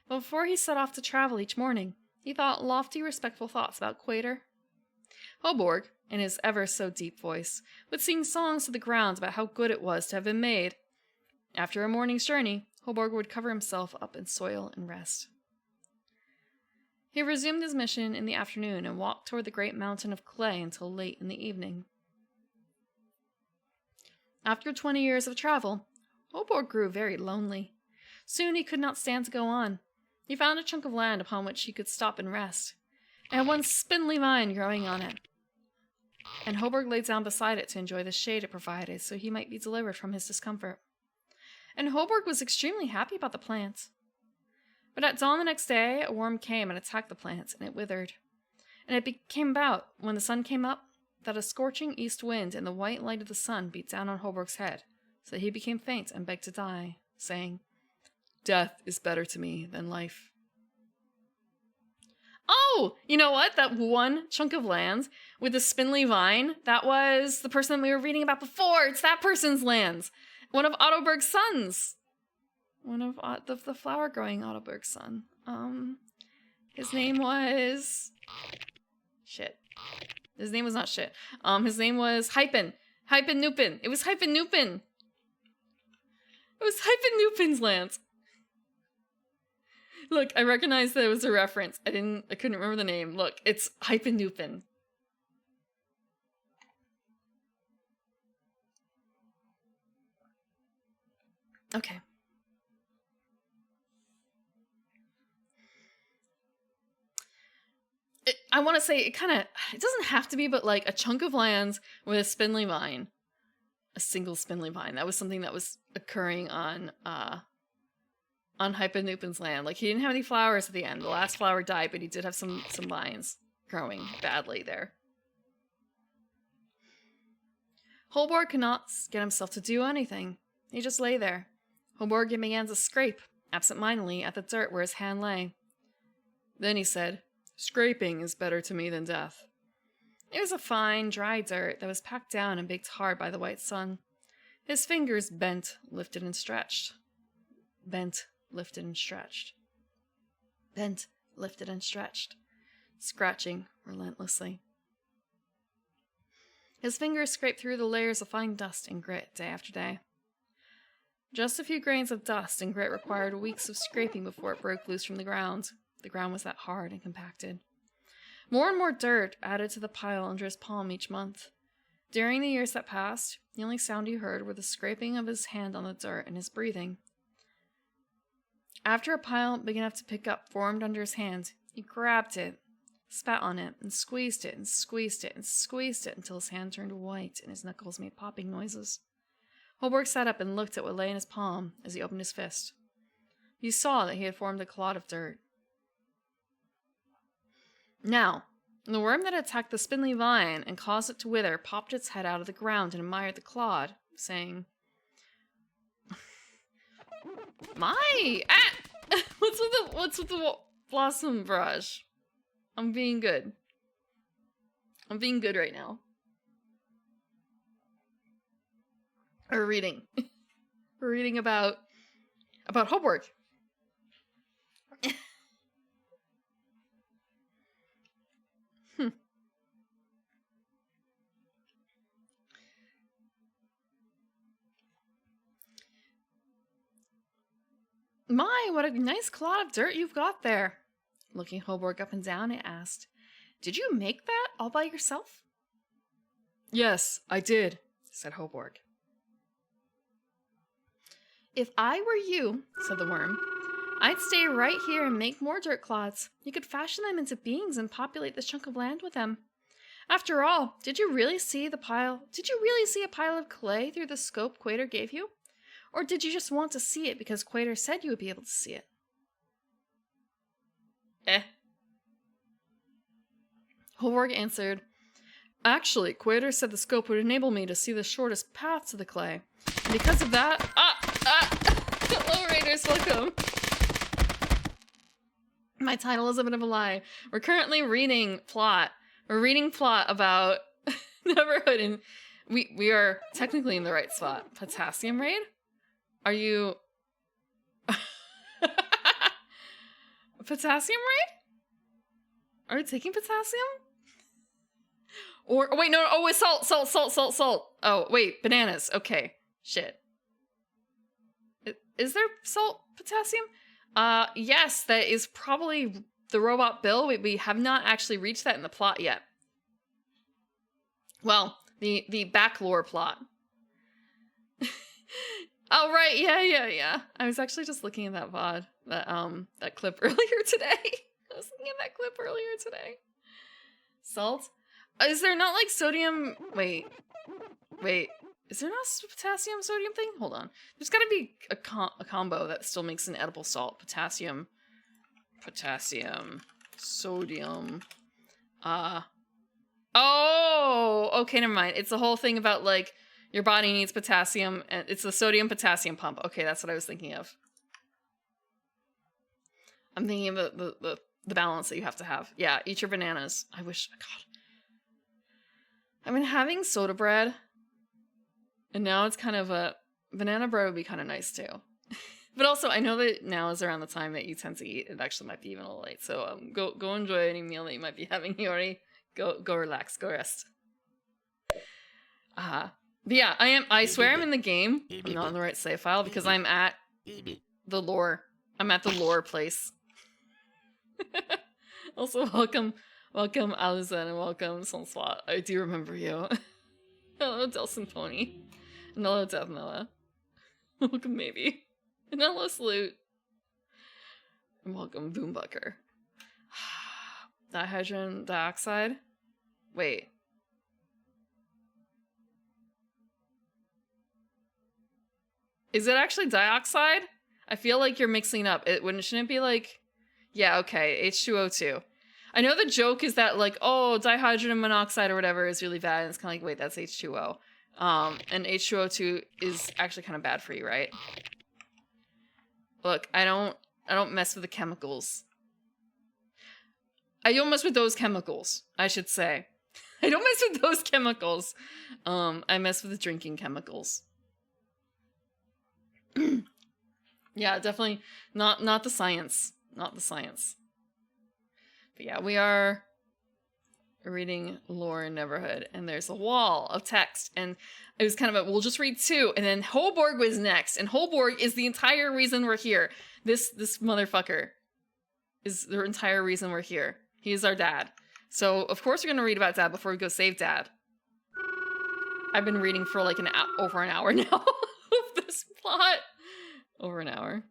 But before he set off to travel each morning, he thought lofty, respectful thoughts about Quater. Hoborg, in his ever-so-deep voice, would sing songs to the ground about how good it was to have been made. After a morning's journey, Hoborg would cover himself up in soil and rest. He resumed his mission in the afternoon and walked toward the great mountain of clay until late in the evening. After 20 years of travel, Hoborg grew very lonely. Soon he could not stand to go on. He found a chunk of land upon which he could stop and rest. It had one spindly vine growing on it, and Hoborg lay down beside it to enjoy the shade it provided so he might be delivered from his discomfort. And Hoborg was extremely happy about the plant. But at dawn the next day, a worm came and attacked the plant, and it withered. And it came about, when the sun came up, that a scorching east wind and the white light of the sun beat down on Hoborg's head, so that he became faint and begged to die, saying, Death is better to me than life. Oh, you know what? That one chunk of land with the spindly vine, that was the person that we were reading about before. It's that person's land. One of Ottoberg's sons. One of the flower-growing Ottoberg's son. His name was... Shit. His name was not shit. His name was Hypen. Hypen Nupin. It was Hypen Nupin. It was Hypen Nupin's land. Look, I recognized that it was a reference. I couldn't remember the name. Look, it's Hypen Nupin. Okay. I want to say it doesn't have to be, but like a chunk of land with a spindly vine. A single spindly vine. That was something that was occurring on Hypen Nupin's land. Like, he didn't have any flowers at the end. The last flower died, but he did have some vines growing badly there. Hoborg could not get himself to do anything. He just lay there. Hoborg began to scrape, absent-mindedly, at the dirt where his hand lay. Then he said, Scraping is better to me than death. It was a fine, dry dirt that was packed down and baked hard by the white sun. His fingers bent, lifted, and stretched. Bent, lifted, and stretched. bent, lifted, and stretched, scratching relentlessly. His fingers scraped through the layers of fine dust and grit day after day. Just a few grains of dust and grit required weeks of scraping before it broke loose from the ground. The ground was that hard and compacted. More and more dirt added to the pile under his palm each month. During the years that passed, the only sound he heard were the scraping of his hand on the dirt and his breathing. After a pile big enough to pick up formed under his hand, he grabbed it, spat on it, and squeezed it and squeezed it and squeezed it until his hand turned white and his knuckles made popping noises. Hoborg sat up and looked at what lay in his palm as he opened his fist. He saw that he had formed a clod of dirt. Now, the worm that attacked the spindly vine and caused it to wither popped its head out of the ground and admired the clod, saying, "My! Ah! What's with the blossom brush? I'm being good. I'm being good right now." We're reading. We're reading about Hoborg. My, what a nice clod of dirt you've got there. Looking Hoborg up and down, it asked, "Did you make that all by yourself?" "Yes, I did," said Hoborg. "If I were you," said the worm, "I'd stay right here and make more dirt clods. You could fashion them into beings and populate this chunk of land with them. After all, did you really see a pile of clay through the scope Quater gave you? Or did you just want to see it because Quater said you would be able to see it?" Hoborg answered, "Actually, Quater said the scope would enable me to see the shortest path to the clay. And because of that... Hello, Raiders, welcome. My title is a bit of a lie. We're currently reading plot. We're reading plot about Neverhood, and we are technically in the right spot. Potassium raid? Are you... Potassium raid? Are we taking potassium? Or, oh, wait, no, oh, it's salt. Oh, wait, bananas. Okay, shit. Is there salt potassium? Yes, that is probably the robot Bill. We have not actually reached that in the plot yet. Well, the back lore plot. Oh, right, yeah. I was actually just looking at that VOD, that clip earlier today. Salt? Is there not like sodium? Wait. Is there not a potassium sodium thing? Hold on. There's gotta be a combo that still makes an edible salt. Potassium, sodium. Oh, okay, never mind. It's the whole thing about like your body needs potassium, and it's the sodium potassium pump. Okay, that's what I was thinking of. I'm thinking of the balance that you have to have. Yeah, eat your bananas. I wish, God. I've been having soda bread, and now it's kind of a banana bread would be kind of nice too. But also, I know that now is around the time that you tend to eat. It actually might be even a little late, so go enjoy any meal that you might be having, Yori. Go relax, go rest. But yeah, I swear I'm in the game. I'm not in the right save file because I'm at the lore. I'm at the lore place. Also, welcome Alison, and welcome Sonswat. I do remember you. Hello, Delson Pony. And hello, Death Noah. Welcome, maybe. And hello, Salute. And welcome, Boombucker. Dihydrogen dioxide? Wait. Is it actually dioxide? I feel like you're mixing up. Shouldn't it be like... Yeah, okay, H2O2. I know the joke is that, like, oh, dihydrogen monoxide or whatever is really bad, and it's kind of like, wait, that's H2O. And H2O2 is actually kind of bad for you, right? Look, I don't mess with the chemicals. I don't mess with those chemicals, I should say. I don't mess with those chemicals. I mess with the drinking chemicals. Yeah, definitely not the science. Not the science. But yeah, we are reading lore in Neverhood, and there's a wall of text, and it was kind of we'll just read 2, and then Hoborg was next, and Hoborg is the entire reason we're here. This motherfucker is the entire reason we're here. He is our dad. So of course we're gonna read about dad before we go save dad. I've been reading for like over an hour now of this plot. Over an hour.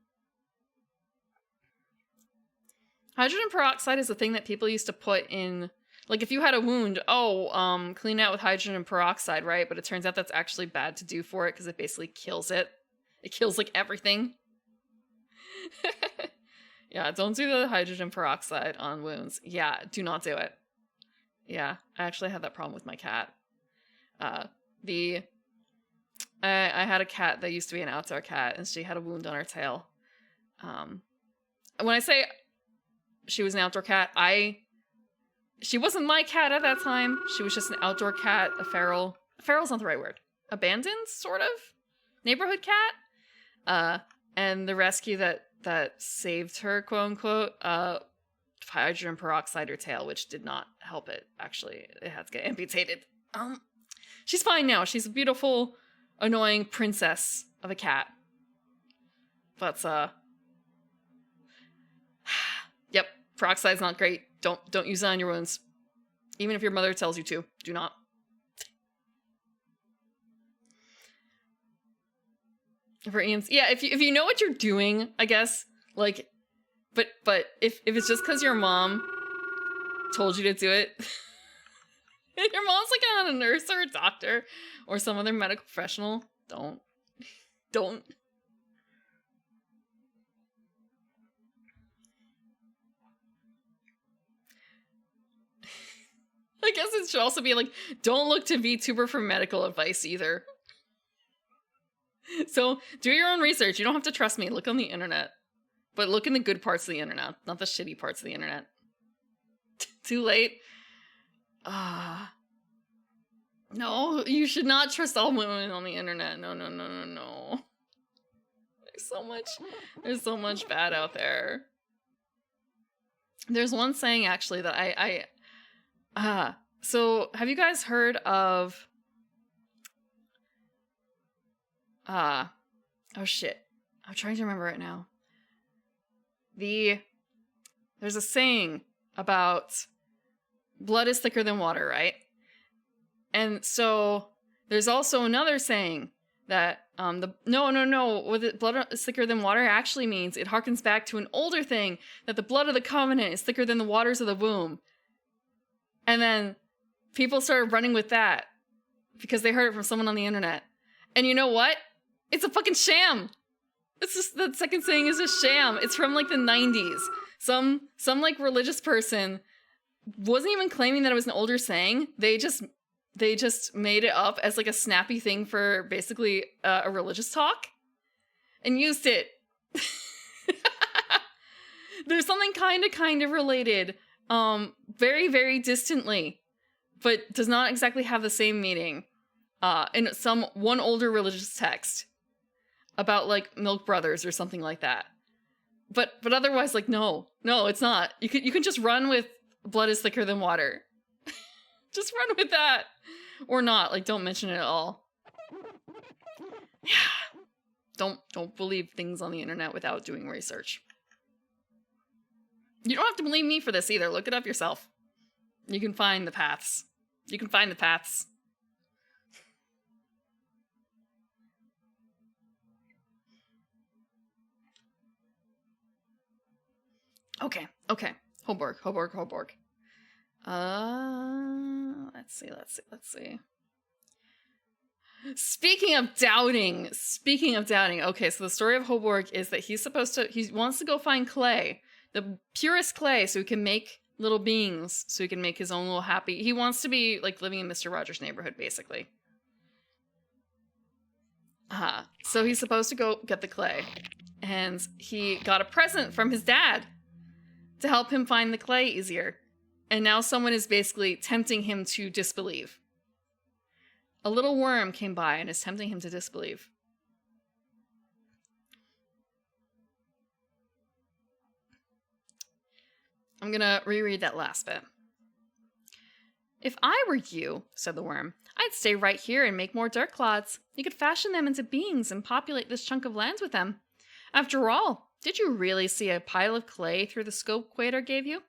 Hydrogen peroxide is the thing that people used to put in, like if you had a wound, clean it out with hydrogen peroxide, right? But it turns out that's actually bad to do for it because it basically kills it. It kills like everything. Yeah, don't do the hydrogen peroxide on wounds. Yeah, do not do it. Yeah, I actually had that problem with my cat. I had a cat that used to be an outdoor cat, and she had a wound on her tail. When I say she was an outdoor cat, she wasn't my cat at that time. She was just an outdoor cat, a feral. Feral's not the right word. Abandoned, sort of? Neighborhood cat? And the rescue that saved her, quote unquote, hydrogen peroxide her tail, which did not help it, actually. It had to get amputated. She's fine now. She's a beautiful, annoying princess of a cat. But, yep, peroxide's not great. Don't use it on your wounds. Even if your mother tells you to, do not. For Ian's, yeah, if you know what you're doing, I guess, like, but if it's just because your mom told you to do it, if your mom's like a nurse or a doctor or some other medical professional, don't. I guess it should also be like, don't look to VTuber for medical advice either. So do your own research. You don't have to trust me. Look on the internet. But look in the good parts of the internet, not the shitty parts of the internet. Too late? No, you should not trust all women on the internet. No. There's so much bad out there. There's one saying actually that so have you guys heard of oh shit. I'm trying to remember it now. There's a saying about blood is thicker than water, right? And so there's also another saying that what blood is thicker than water actually means, it harkens back to an older thing, that the blood of the covenant is thicker than the waters of the womb. And then people started running with that because they heard it from someone on the internet. And you know what? It's a fucking sham. It's just, the second saying is a sham. It's from like the 90s. Some like religious person wasn't even claiming that it was an older saying. They just made it up as like a snappy thing for basically a religious talk and used it. There's something kind of related, very, very distantly, but does not exactly have the same meaning in one older religious text about like milk brothers or something like that. But otherwise, like, no, it's not. You can just run with blood is thicker than water. Just run with that. Or not. Like, don't mention it at all. Yeah. Don't believe things on the internet without doing research. You don't have to believe me for this either. Look it up yourself. You can find the paths. Okay. Hoborg. Let's see. Speaking of doubting. Okay, so the story of Hoborg is that he wants to go find clay, the purest clay, so he can make little beings, so he can make his own little happy. He wants to be like living in Mr. Rogers' neighborhood, basically. So he's supposed to go get the clay, and he got a present from his dad to help him find the clay easier. And now someone is basically tempting him to disbelieve. A little worm came by and is tempting him to disbelieve. I'm gonna reread that last bit. If I were you, said the worm, I'd stay right here and make more dirt clods. You could fashion them into beings and populate this chunk of land with them. After all, did you really see a pile of clay through the scope Quater gave you?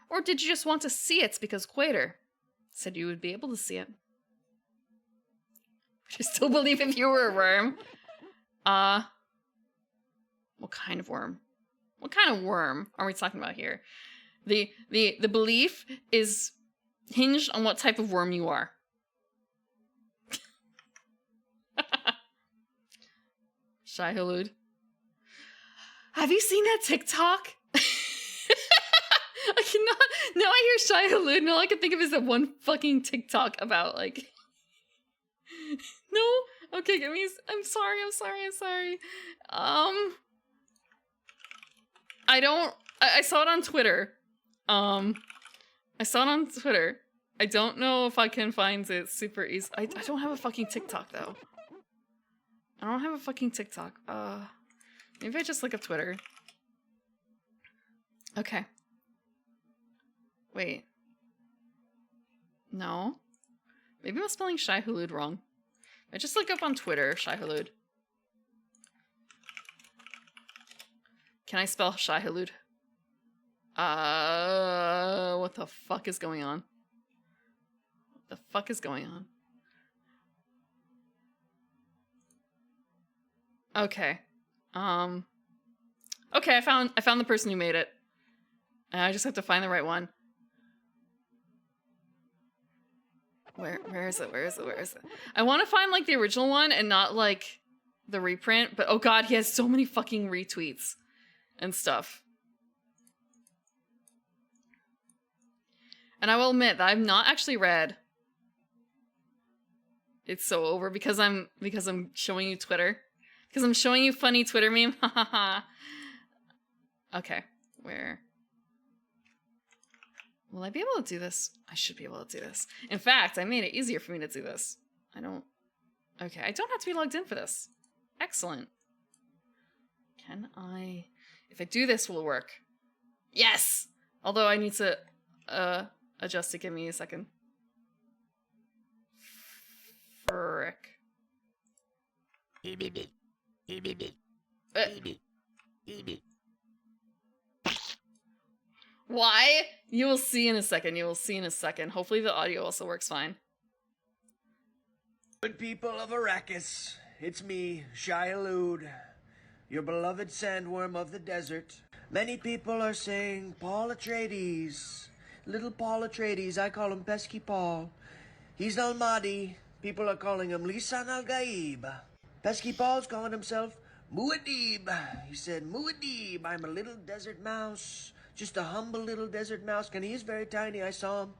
Or did you just want to see it because Quater said you would be able to see it? Would you still believe if you were a worm? What kind of worm? What kind of worm are we talking about here? The belief is hinged on what type of worm you are. Shy Halud. Have you seen that TikTok? I cannot. Now I hear Shy Halud, and all I can think of is that one fucking TikTok about, like. No? Okay, give me. I'm sorry. I saw it on Twitter. I don't know if I can find it super easy. I don't have a fucking TikTok, though. I don't have a fucking TikTok. Maybe I just look up Twitter. Okay. Wait. No. Maybe I'm spelling Shy Halud wrong. I just look up on Twitter, Shy Halud. Can I spell Shy Halud? What the fuck is going on? What the fuck is going on? Okay. Okay, I found the person who made it. And I just have to find the right one. Where is it? I want to find, like, the original one and not, like, the reprint. But, oh god, he has so many fucking retweets and stuff. And I will admit that I've not actually read It's So Over because I'm showing you Twitter. Because I'm showing you funny Twitter meme. Okay, where? Will I be able to do this? I should be able to do this. In fact, I made it easier for me to do this. Okay, I don't have to be logged in for this. Excellent. Can I... If I do this, will it work? Yes! Although I need to adjust it. Give me a second. Frick. Why? You will see in a second. Hopefully the audio also works fine. Good people of Arrakis, it's me, Shy Halud, your beloved sandworm of the desert. Many people are saying Paul Atreides, little Paul Atreides. I call him Pesky Paul. He's Al-Mahdi. People are calling him Lisan Al-Gaib. Pesky Paul's calling himself Muad'Dib. He said, Muad'Dib, I'm a little desert mouse. Just a humble little desert mouse, and he is very tiny. I saw him.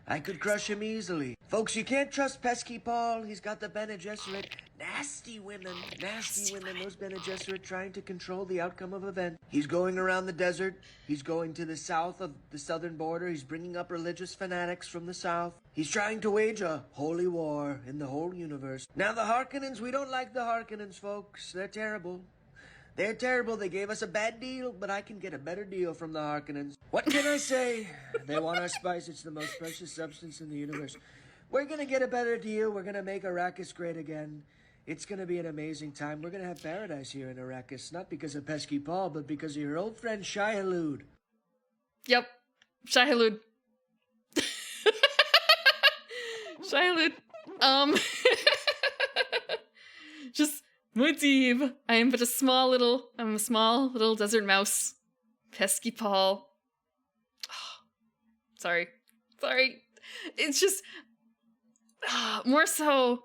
I could crush him easily. Folks, you can't trust Pesky Paul. He's got the Bene Gesserit. Nasty women. Those Bene Gesserit trying to control the outcome of events. He's going around the desert. He's going to the south of the southern border. He's bringing up religious fanatics from the south. He's trying to wage a holy war in the whole universe. Now, the Harkonnens, we don't like the Harkonnens, folks. They're terrible. They're terrible. They gave us a bad deal, but I can get a better deal from the Harkonnens. What can I say? They want our spice. It's the most precious substance in the universe. We're going to get a better deal. We're going to make Arrakis great again. It's going to be an amazing time. We're going to have paradise here in Arrakis, not because of Pesky Paul, but because of your old friend Shy Halud. Yep. Shy Halud. Shy Halud. Just... Muad'Dib. I'm a small little desert mouse. Pesky Paul. Oh, sorry. It's just more so.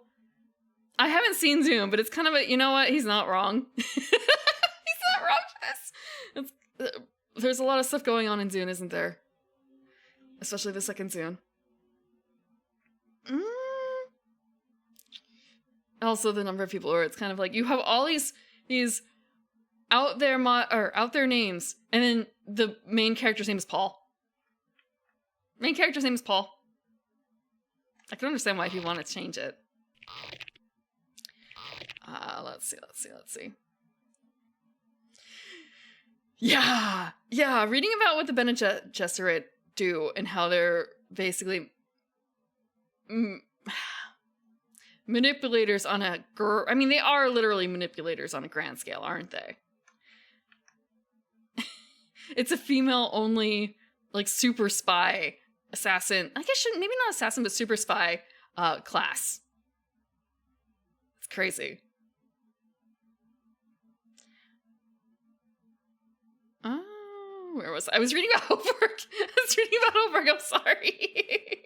I haven't seen Zoom, but it's kind of you know what? He's not wrong. He's not wrong for this. There's a lot of stuff going on in Dune, isn't there? Especially the second Dune. Also, the number of people where it's kind of like you have all these out there names, and then the main character's name is Paul. I can understand why people want to change it. Let's see. Yeah. Yeah. Reading about what the Bene Gesserit do and how they're basically manipulators on a I mean, they are literally manipulators on a grand scale, aren't they? It's a female only, like, super spy assassin. I guess maybe not assassin, but super spy class. It's crazy. Oh, where was I? I was reading about Hoborg. I'm sorry.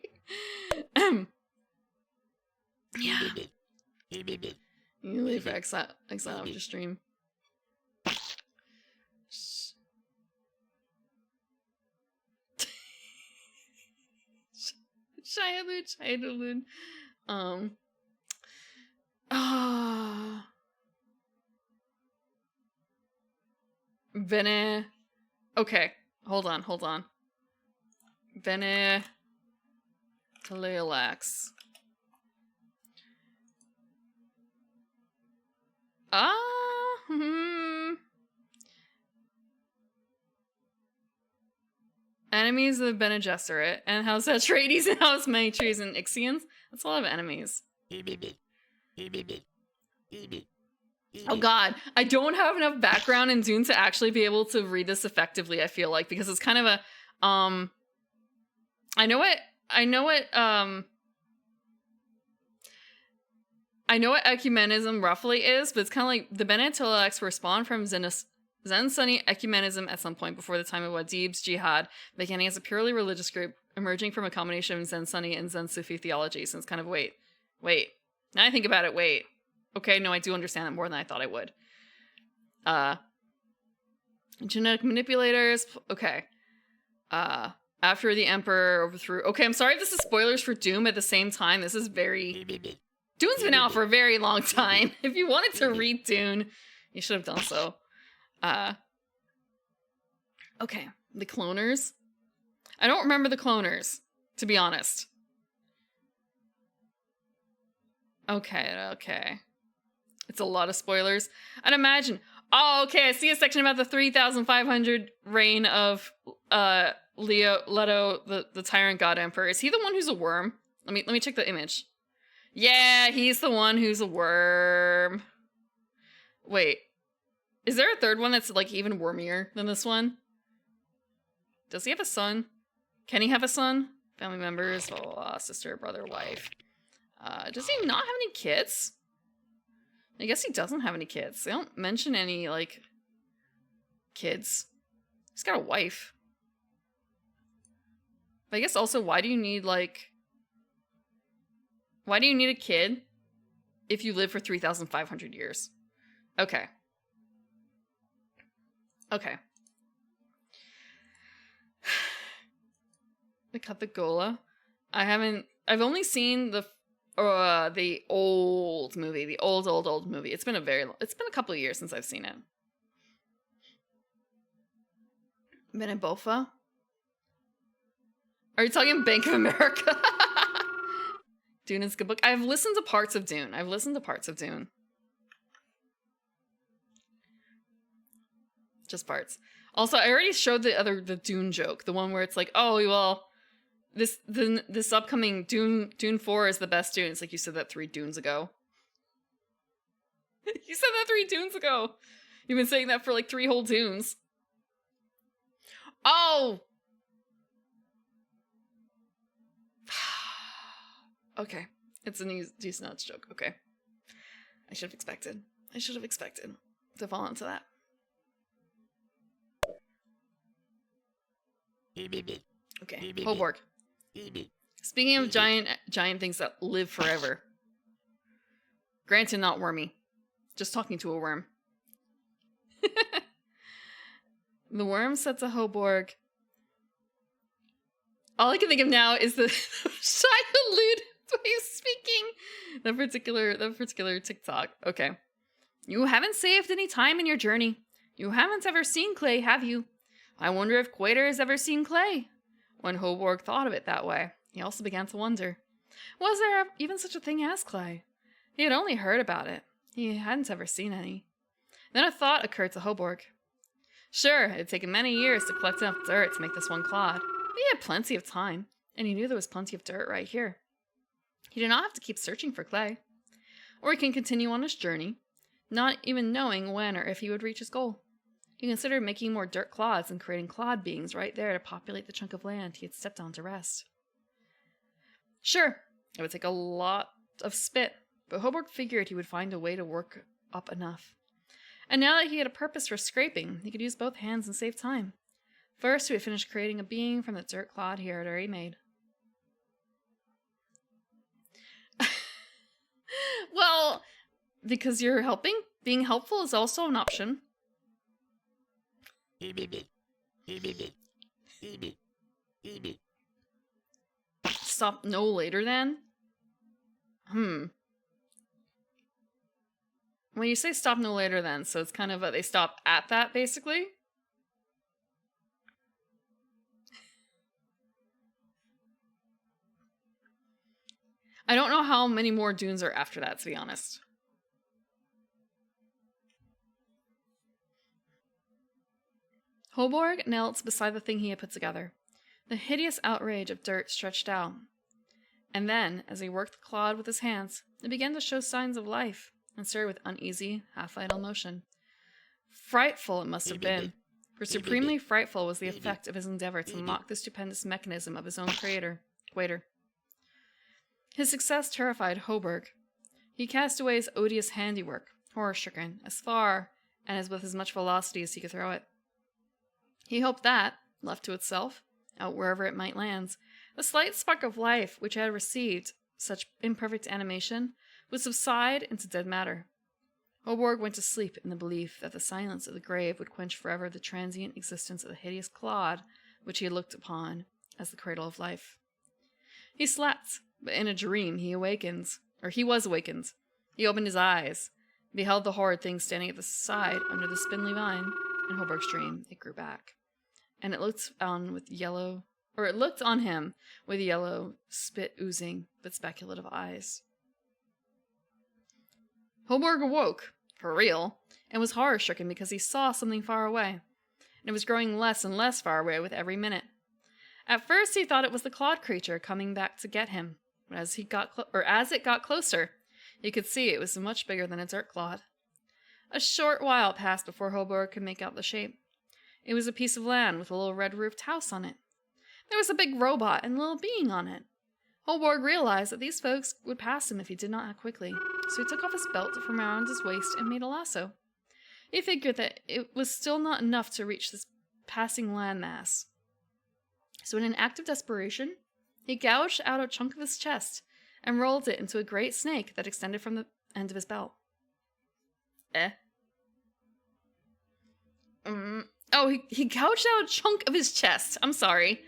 Yeah. You leave for exile of your stream. Shayalud. Bene. Okay, hold on. Bene Telealax. Enemies of Bene Gesserit and House Atreides and House Maitreys and Ixians. That's a lot of enemies. Oh god, I don't have enough background in Dune to actually be able to read this effectively, I feel like, because it's kind of a I know what ecumenism roughly is, but it's kind of like the Bene Telex were spawned from Zen Sunni ecumenism at some point before the time of Wadib's jihad, beginning as a purely religious group, emerging from a combination of Zen Sunni and Zen Sufi theology. So it's kind of wait. Now I think about it, wait. Okay, no, I do understand it more than I thought I would. Genetic manipulators. Okay. After the Emperor overthrew... Okay, I'm sorry if this is spoilers for Doom at the same time. This is very... Dune's been out for a very long time. If you wanted to read Dune, you should have done so. Okay, the cloners. I don't remember the cloners, to be honest. Okay. It's a lot of spoilers. I'd imagine. Oh, okay, I see a section about the 3,500 reign of Leto, the tyrant god emperor. Is he the one who's a worm? Let me check the image. Yeah, he's the one who's a worm. Wait. Is there a third one that's, like, even wormier than this one? Does he have a son? Can he have a son? Family members, blah, blah, blah, sister, brother, wife. Does he not have any kids? I guess he doesn't have any kids. They don't mention any, like, kids. He's got a wife. But I guess also, why do you need a kid if you live for 3,500 years? Okay. The Cut the Gola. I've only seen the old movie, the old movie. It's been a couple of years since I've seen it. Benebofa? Are you talking Bank of America? Dune is a good book. I've listened to parts of Dune. Just parts. Also, I already showed the Dune joke. The one where it's like, oh, well, this upcoming Dune 4 is the best Dune. It's like, you said that 3 Dunes ago. You said that 3 Dunes ago. You've been saying that for like 3 whole Dunes. Oh! Okay. It's a new nuts joke. Okay. I should have expected to fall into that. Okay. Hoborg. Speaking of giant things that live forever. Granted, not wormy. Just talking to a worm. The worm sets a Hoborg. All I can think of now is the Shia way of speaking. The particular TikTok. Okay. You haven't saved any time in your journey. You haven't ever seen Clay, have you? I wonder if Quater has ever seen Clay. When Hoborg thought of it that way, he also began to wonder, was there even such a thing as Clay? He had only heard about it. He hadn't ever seen any. Then a thought occurred to Hoborg. Sure, it had taken many years to collect enough dirt to make this one clod, but he had plenty of time, and he knew there was plenty of dirt right here. He did not have to keep searching for clay. Or he can continue on his journey, not even knowing when or if he would reach his goal. He considered making more dirt clods and creating clod beings right there to populate the chunk of land he had stepped on to rest. Sure, it would take a lot of spit, but Hoborg figured he would find a way to work up enough. And now that he had a purpose for scraping, he could use both hands and save time. First, he would finish creating a being from the dirt clod he had already made. Well, because you're helping, being helpful is also an option. Stop no later than? When you say stop no later than, so it's kind of they stop at that, basically? I don't know how many more dunes are after that, to be honest. Hoborg knelt beside the thing he had put together. The hideous outrage of dirt stretched out. And then, as he worked the clod with his hands, it began to show signs of life and stirred with uneasy, half-idle motion. Frightful it must have been, for supremely frightful was the effect of his endeavor to mock the stupendous mechanism of his own creator, Waiter. His success terrified Hoborg. He cast away his odious handiwork, horror-stricken, as far and as with as much velocity as he could throw it. He hoped that, left to itself, out wherever it might land, the slight spark of life which had received such imperfect animation would subside into dead matter. Hoborg went to sleep in the belief that the silence of the grave would quench forever the transient existence of the hideous clod which he had looked upon as the cradle of life. He slept, but in a dream he was awakened. He opened his eyes, beheld the horrid thing standing at the side under the spindly vine. In Hoborg's dream, it grew back, and it looked on him with yellow, spit-oozing, but speculative eyes. Hoborg awoke, for real, and was horror-stricken because he saw something far away, and it was growing less and less far away with every minute. At first he thought it was the clod creature coming back to get him, but as it got closer, he could see it was much bigger than a dirt clod. A short while passed before Hoborg could make out the shape. It was a piece of land with a little red-roofed house on it. There was a big robot and a little being on it. Hoborg realized that these folks would pass him if he did not act quickly, so he took off his belt from around his waist and made a lasso. He figured that it was still not enough to reach this passing landmass. So in an act of desperation, he gouged out a chunk of his chest and rolled it into a great snake that extended from the end of his belt. He gouged out a chunk of his chest. I'm sorry.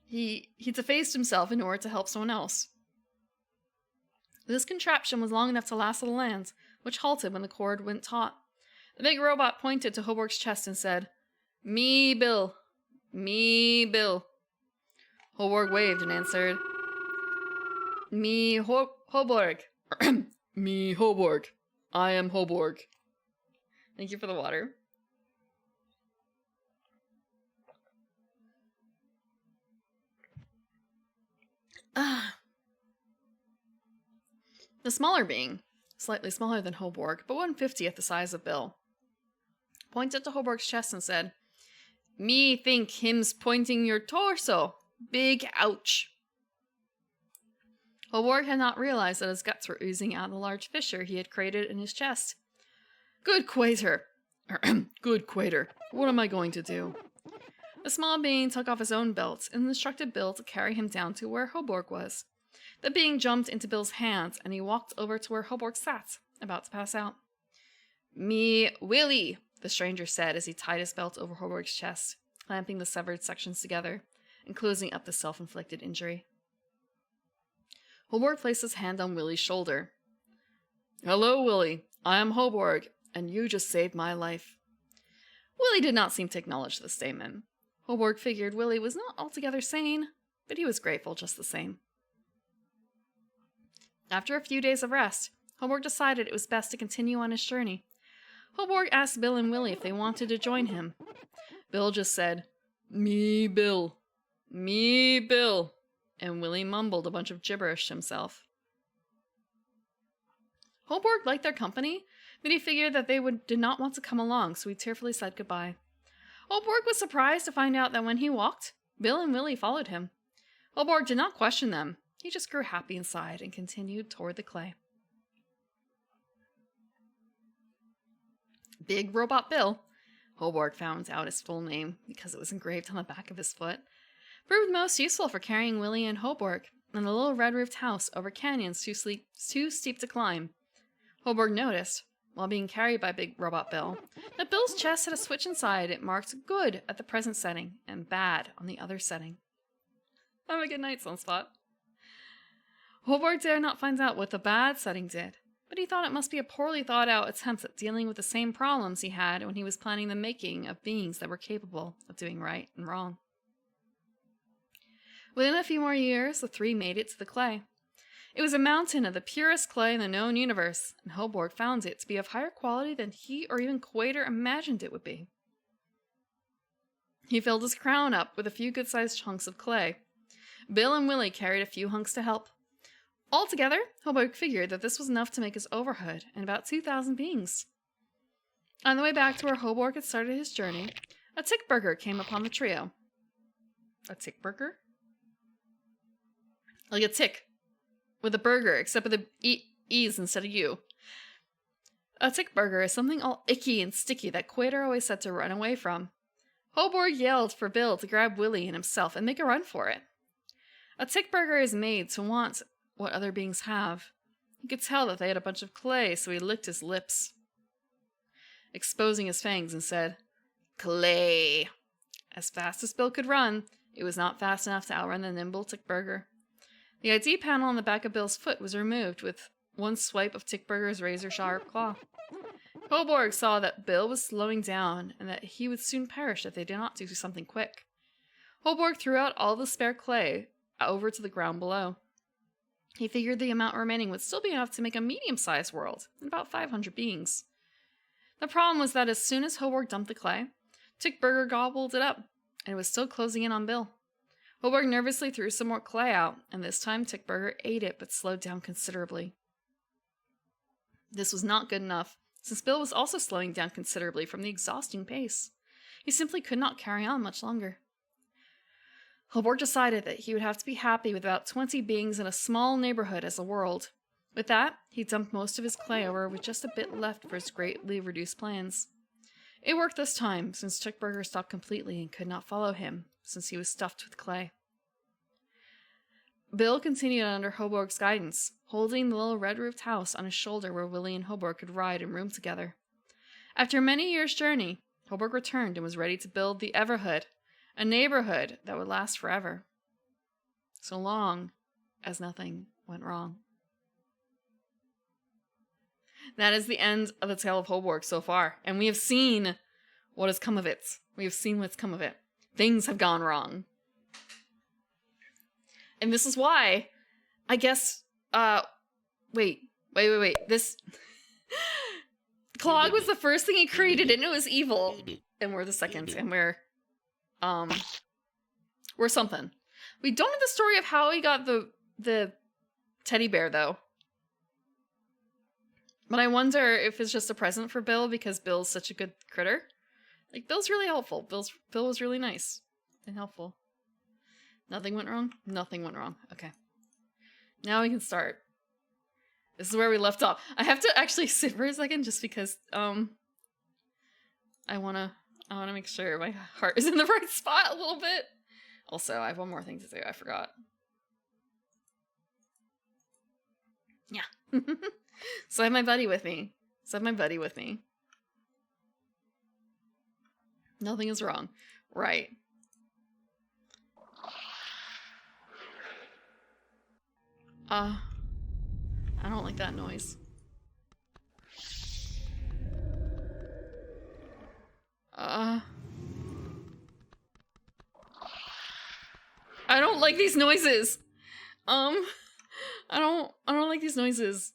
He defaced himself in order to help someone else. This contraption was long enough to lasso the land, which halted when the cord went taut. The big robot pointed to Hoborg's chest and said, "Me, Bill. Me, Bill." Hoborg waved and answered, "Me, Hoborg." "Me, Hoborg. I am Hoborg." Thank you for the water. The smaller being, slightly smaller than Hoborg, but 1/50th the size of Bill, pointed to Hoborg's chest and said, "Me think him's pointing your torso. Big ouch." Hoborg had not realized that his guts were oozing out of the large fissure he had created in his chest. Good Quater. Good Quater. What am I going to do? The small being took off his own belt and instructed Bill to carry him down to where Hoborg was. The being jumped into Bill's hands, and he walked over to where Hoborg sat, about to pass out. "Me, Willie," the stranger said as he tied his belt over Hoborg's chest, clamping the severed sections together and closing up the self-inflicted injury. Hoborg placed his hand on Willie's shoulder. "Hello, Willie. I am Hoborg, and you just saved my life." Willie did not seem to acknowledge the statement. Hoborg figured Willie was not altogether sane, but he was grateful just the same. After a few days of rest, Hoborg decided it was best to continue on his journey. Hoborg asked Bill and Willie if they wanted to join him. Bill just said, "Me, Bill. Me, Bill." And Willie mumbled a bunch of gibberish to himself. Hoborg liked their company, but he figured that they did not want to come along, so he tearfully said goodbye. Hoborg was surprised to find out that when he walked, Bill and Willie followed him. Hoborg did not question them. He just grew happy inside and continued toward the clay. Big Robot Bill, Hoborg found out his full name because it was engraved on the back of his foot, proved most useful for carrying Willie and Hoborg in the little red-roofed house over canyons too steep to climb. Hoborg noticed, while being carried by Big Robot Bill, that Bill's chest had a switch inside it marked good at the present setting and bad on the other setting. Have a good night, Sunspot. Hoborg dared not find out what the bad setting did, but he thought it must be a poorly thought out attempt at dealing with the same problems he had when he was planning the making of beings that were capable of doing right and wrong. Within a few more years, the three made it to the clay. It was a mountain of the purest clay in the known universe, and Hoborg found it to be of higher quality than he or even Quater imagined it would be. He filled his crown up with a few good-sized chunks of clay. Bill and Willie carried a few hunks to help. Altogether, Hoborg figured that this was enough to make his overhood and about 2,000 beings. On the way back to where Hoborg had started his journey, a tick burger came upon the trio. A tick burger? Like a tick. With a burger, except with the E's instead of U. A tick burger is something all icky and sticky that Quater always said to run away from. Hoborg yelled for Bill to grab Willie and himself and make a run for it. A tick burger is made to want what other beings have. He could tell that they had a bunch of clay, so he licked his lips, exposing his fangs, and said, "Clay." As fast as Bill could run, it was not fast enough to outrun the nimble tick burger. The ID panel on the back of Bill's foot was removed with one swipe of Tickburger's razor-sharp claw. Hoborg saw that Bill was slowing down and that he would soon perish if they did not do something quick. Hoborg threw out all the spare clay over to the ground below. He figured the amount remaining would still be enough to make a medium-sized world, and about 500 beings. The problem was that as soon as Hoborg dumped the clay, Tickburger gobbled it up, and it was still closing in on Bill. Hoborg nervously threw some more clay out, and this time Tickburger ate it but slowed down considerably. This was not good enough, since Bill was also slowing down considerably from the exhausting pace. He simply could not carry on much longer. Hoborg decided that he would have to be happy with about 20 beings in a small neighborhood as a world. With that, he dumped most of his clay over with just a bit left for his greatly reduced plans. It worked this time, since Tickburger stopped completely and could not follow him, since he was stuffed with clay. Bill continued under Hoborg's guidance, holding the little red-roofed house on his shoulder where Willie and Hoborg could ride and room together. After many years' journey, Hoborg returned and was ready to build the Everhood, a neighborhood that would last forever, so long as nothing went wrong. That is the end of the tale of Hoborg so far, and we have seen what has come of it. We have seen what's come of it. Things have gone wrong. And this is why, I guess, wait. This, Clog was the first thing he created, and it was evil. And we're the second, and we're something. We don't know the story of how he got the teddy bear, though. But I wonder if it's just a present for Bill because Bill's such a good critter. Like, Bill's really helpful. Bill was really nice and helpful. Nothing went wrong? Nothing went wrong. Okay. Now we can start. This is where we left off. I have to actually sit for a second just because, I wanna make sure my heart is in the right spot a little bit. Also, I have one more thing to do. I forgot. Yeah. So I have my buddy with me. Nothing is wrong. Right. I don't like that noise. I don't like these noises. I don't like these noises.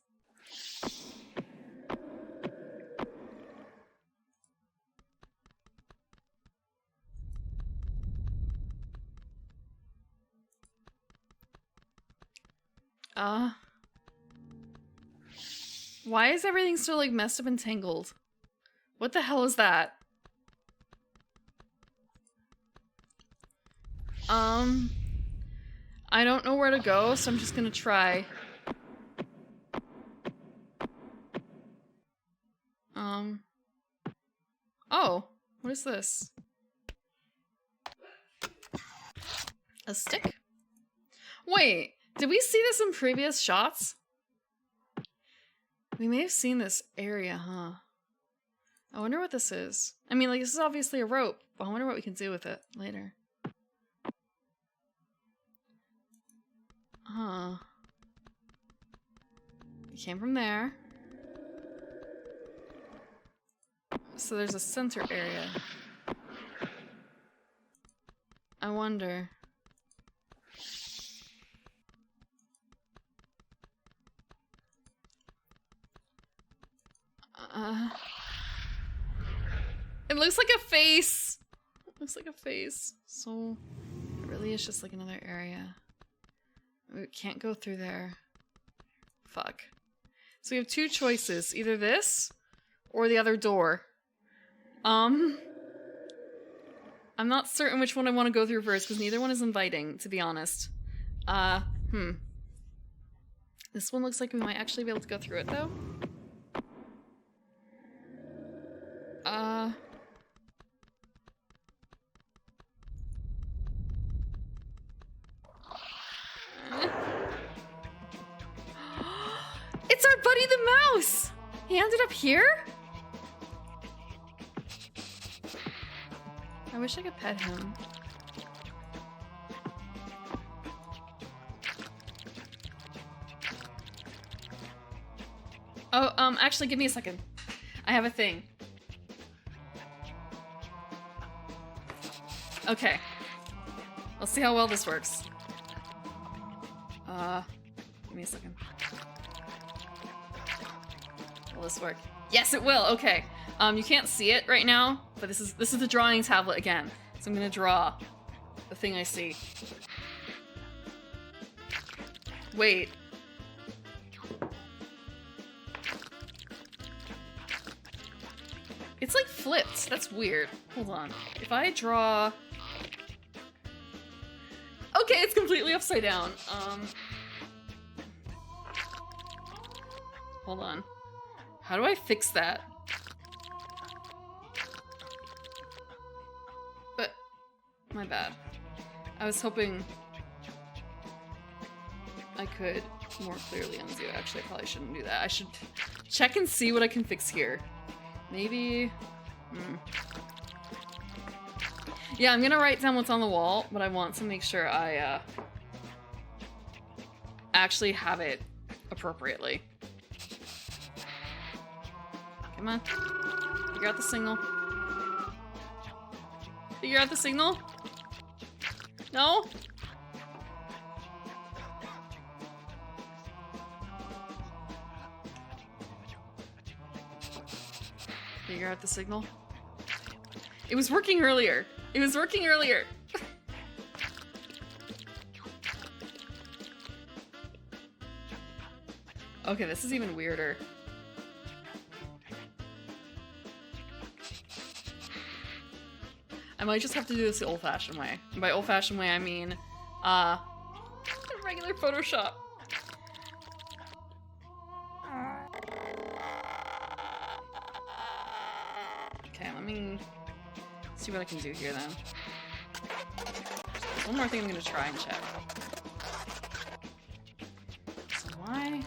Why is everything still like messed up and tangled? What the hell is that? I don't know where to go, so I'm just gonna try. Oh, what is this? A stick? Wait, did we see this in previous shots? We may have seen this area, huh? I wonder what this is. I mean, like, this is obviously a rope, but I wonder what we can do with it later. Huh. It came from there. So there's a center area. I wonder. It looks like a face! It looks like a face. So, it really is just like another area. We can't go through there. Fuck. So we have two choices. Either this, or the other door. I'm not certain which one I want to go through first, because neither one is inviting, to be honest. This one looks like we might actually be able to go through it, though. It's our buddy the mouse! He ended up here? I wish I could pet him. Oh, actually, give me a second. I have a thing. Okay. Let's see how well this works. Give me a second. Will this work? Yes, it will. Okay. You can't see it right now, but this is the drawing tablet again. So I'm gonna draw the thing I see. Wait. It's like flipped. That's weird. Hold on. If I draw... Okay, it's completely upside down. Hold on. How do I fix that? But... My bad. I was hoping I could more clearly undo. Actually, I probably shouldn't do that. I should check and see what I can fix here. Maybe... Yeah, I'm gonna write down what's on the wall, but I want to make sure I, actually have it appropriately. Come on. Figure out the signal. Figure out the signal? No? Figure out the signal. It was working earlier. It was working earlier. Okay, this is even weirder. I might just have to do this the old-fashioned way. And by old-fashioned way, I mean, regular Photoshop. Okay, let me see what I can do here then. There's one more thing I'm gonna try and check. So why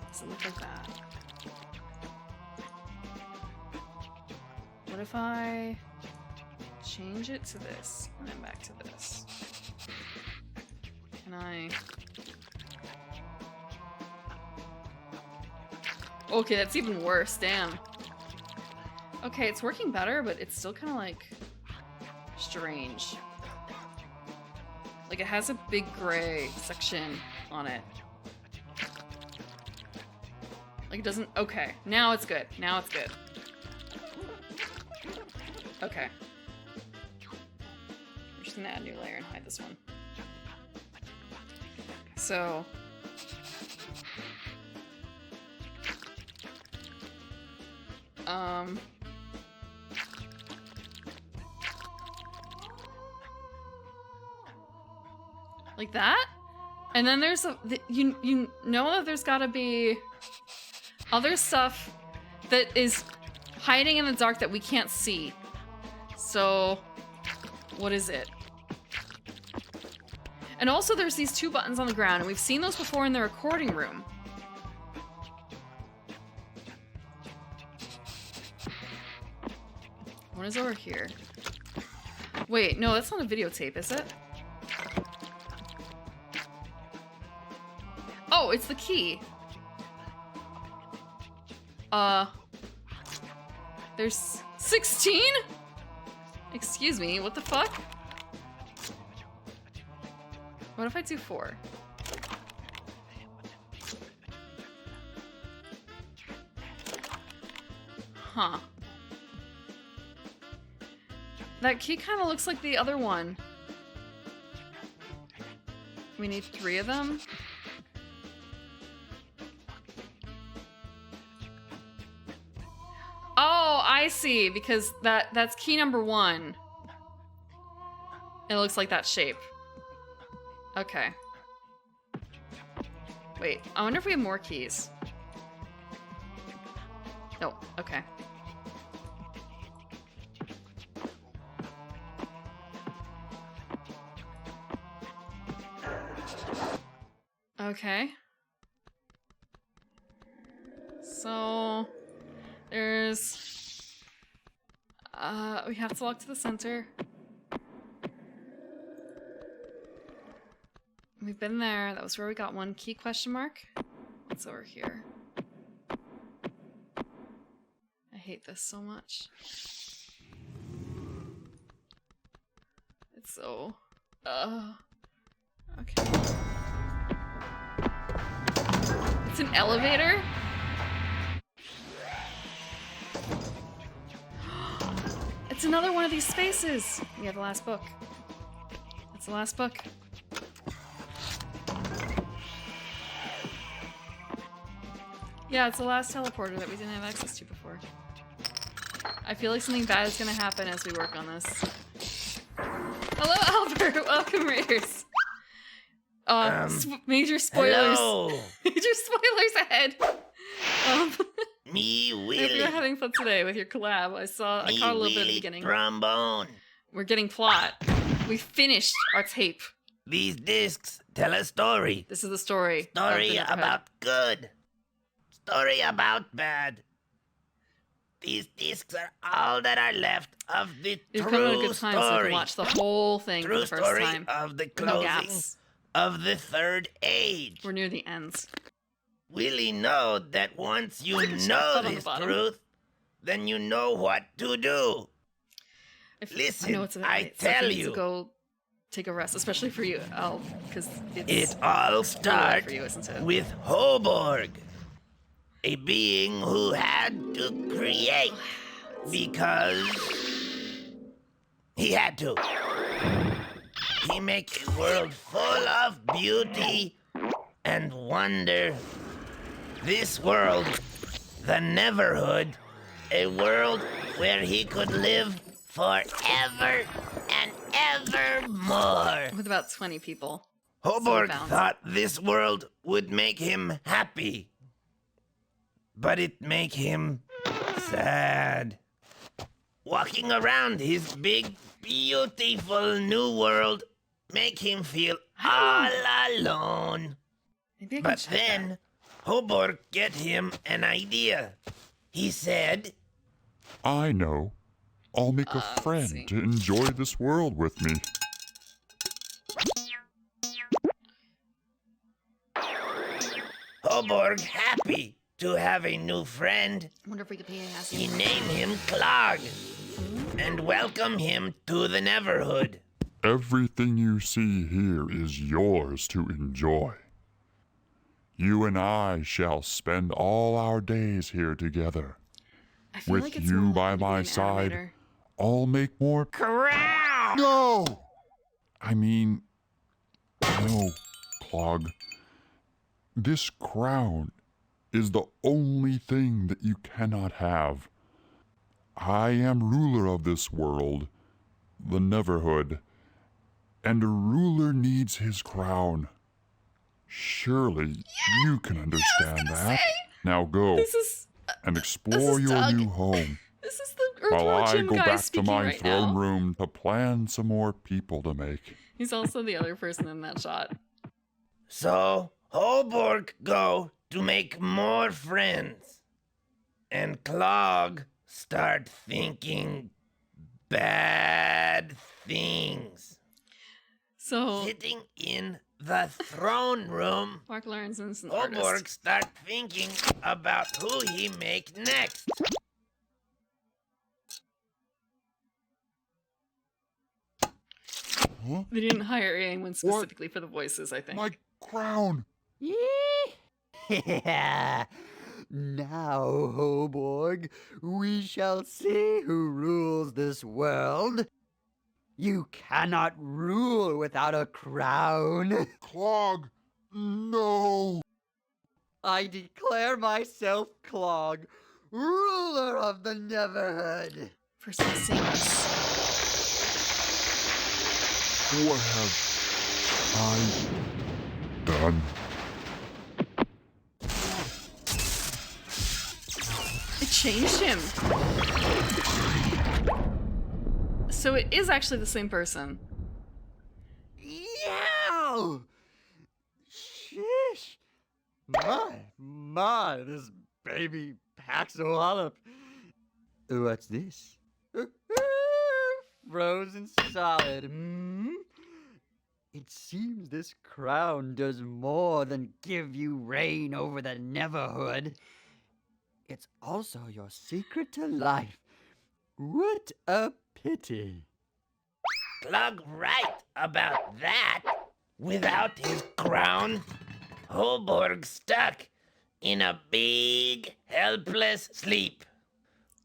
does it look like that? What if I change it to this and then back to this? Can I... Okay, that's even worse, damn. Okay, it's working better, but it's still kind of like strange. Like it has a big gray section on it. Like it doesn't... Okay, now it's good. Now it's good. Okay. I'm just gonna add a new layer and hide this one. So... Like that? And then there's you know that there's gotta be other stuff that is hiding in the dark that we can't see. So, what is it? And also there's these 2 buttons on the ground, and we've seen those before in the recording room. What is over here? Wait, no, that's not a videotape, is it? Oh, it's the key. There's 16? Excuse me, what the fuck? What if I do 4? Huh. That key kind of looks like the other one. We need 3 of them. Oh, I see, because that's key number 1. It looks like that shape. Okay. Wait, I wonder if we have more keys. Oh, okay. Okay. So there's we have to walk to the center. We've been there. That was where we got 1 key question mark. What's over here? I hate this so much. It's so okay. It's an elevator? It's another one of these spaces! We have the last book. It's the last book. Yeah, it's the last teleporter that we didn't have access to before. I feel like something bad is gonna happen as we work on this. Hello, Albert! Welcome, Raiders! Major spoilers. Hello. Major spoilers ahead. Me, Willie. If you're having fun today with your collab, I caught a little bit at the Willie beginning. Trombone. We're getting plot. We finished our tape. These discs tell a story. This is the story. Story of the Neverhood. about good. Story about bad. These discs are all that are left of the You've come at a true good time so you story. can watch the whole thing for True the first story time. of the With no closing gaps. of the Third Age. We're near the ends. Willie know that once you Shut know up on the this bottom. truth, then you know what to do. Listen, I know it's I so if tell need you. to go take a rest, especially for you, Al, because It it's all really starts for you, isn't it? with Hoborg, a being who had to create because he had to. He make a world full of beauty and wonder. This world, the Neverhood, a world where he could live forever and evermore. With about 20 people. Hoborg found. thought this world would make him happy, but it make him sad. Walking around his big, beautiful new world make him feel all alone. Maybe I can But check then Hoborg get him an idea. He said, I know. I'll make a let's see. friend to enjoy this world with me. Hoborg happy to have a new friend. I wonder if we could pay a He named him Clog and welcome him to the Neverhood. Everything you see here is yours to enjoy. You and I shall spend all our days here together. I feel With like it's you more by likely to be my an side, elevator. I'll make more. Corral! No! I mean, no, Clog. This crown is the only thing that you cannot have. I am ruler of this world, the Neverhood, and a ruler needs his crown. Surely you can understand that. Now go This is and explore your Doug. new home, this is the while Earthworm I Jim go guy back to speaking my right throne now. room to plan some more people to make. He's also the other person in that shot. So, Hoborg go to make more friends. And Clog start thinking bad things. So Sitting in the throne room, Mark Lawrenson's an Hoborg artist. start thinking about who he make next. Huh? They didn't hire anyone specifically for the voices, I think. My crown! Yeah. Now, Hoborg, we shall see who rules this world. You cannot rule without a crown. Clog! No! I declare myself Clog, ruler of the Neverhood. Person sings. What have I done? It changed him. So it is actually the same person. Yeah! Shish! My, this baby packs a wallop. What's this? Frozen solid. It seems this crown does more than give you reign over the Neverhood. It's also your secret to life. What a pity. Clog right about that. Without his crown, Hoborg stuck in a big, helpless sleep.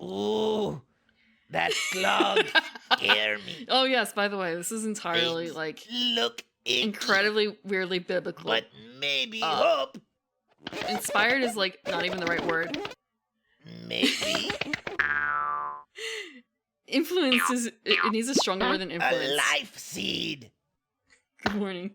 Ooh, that Clog scare me. Oh yes, by the way, this is entirely Things like look icky, incredibly weirdly biblical. but maybe hope. Inspired is like not even the right word. Maybe Influence is it needs a stronger word than a influence. life seed. Good morning.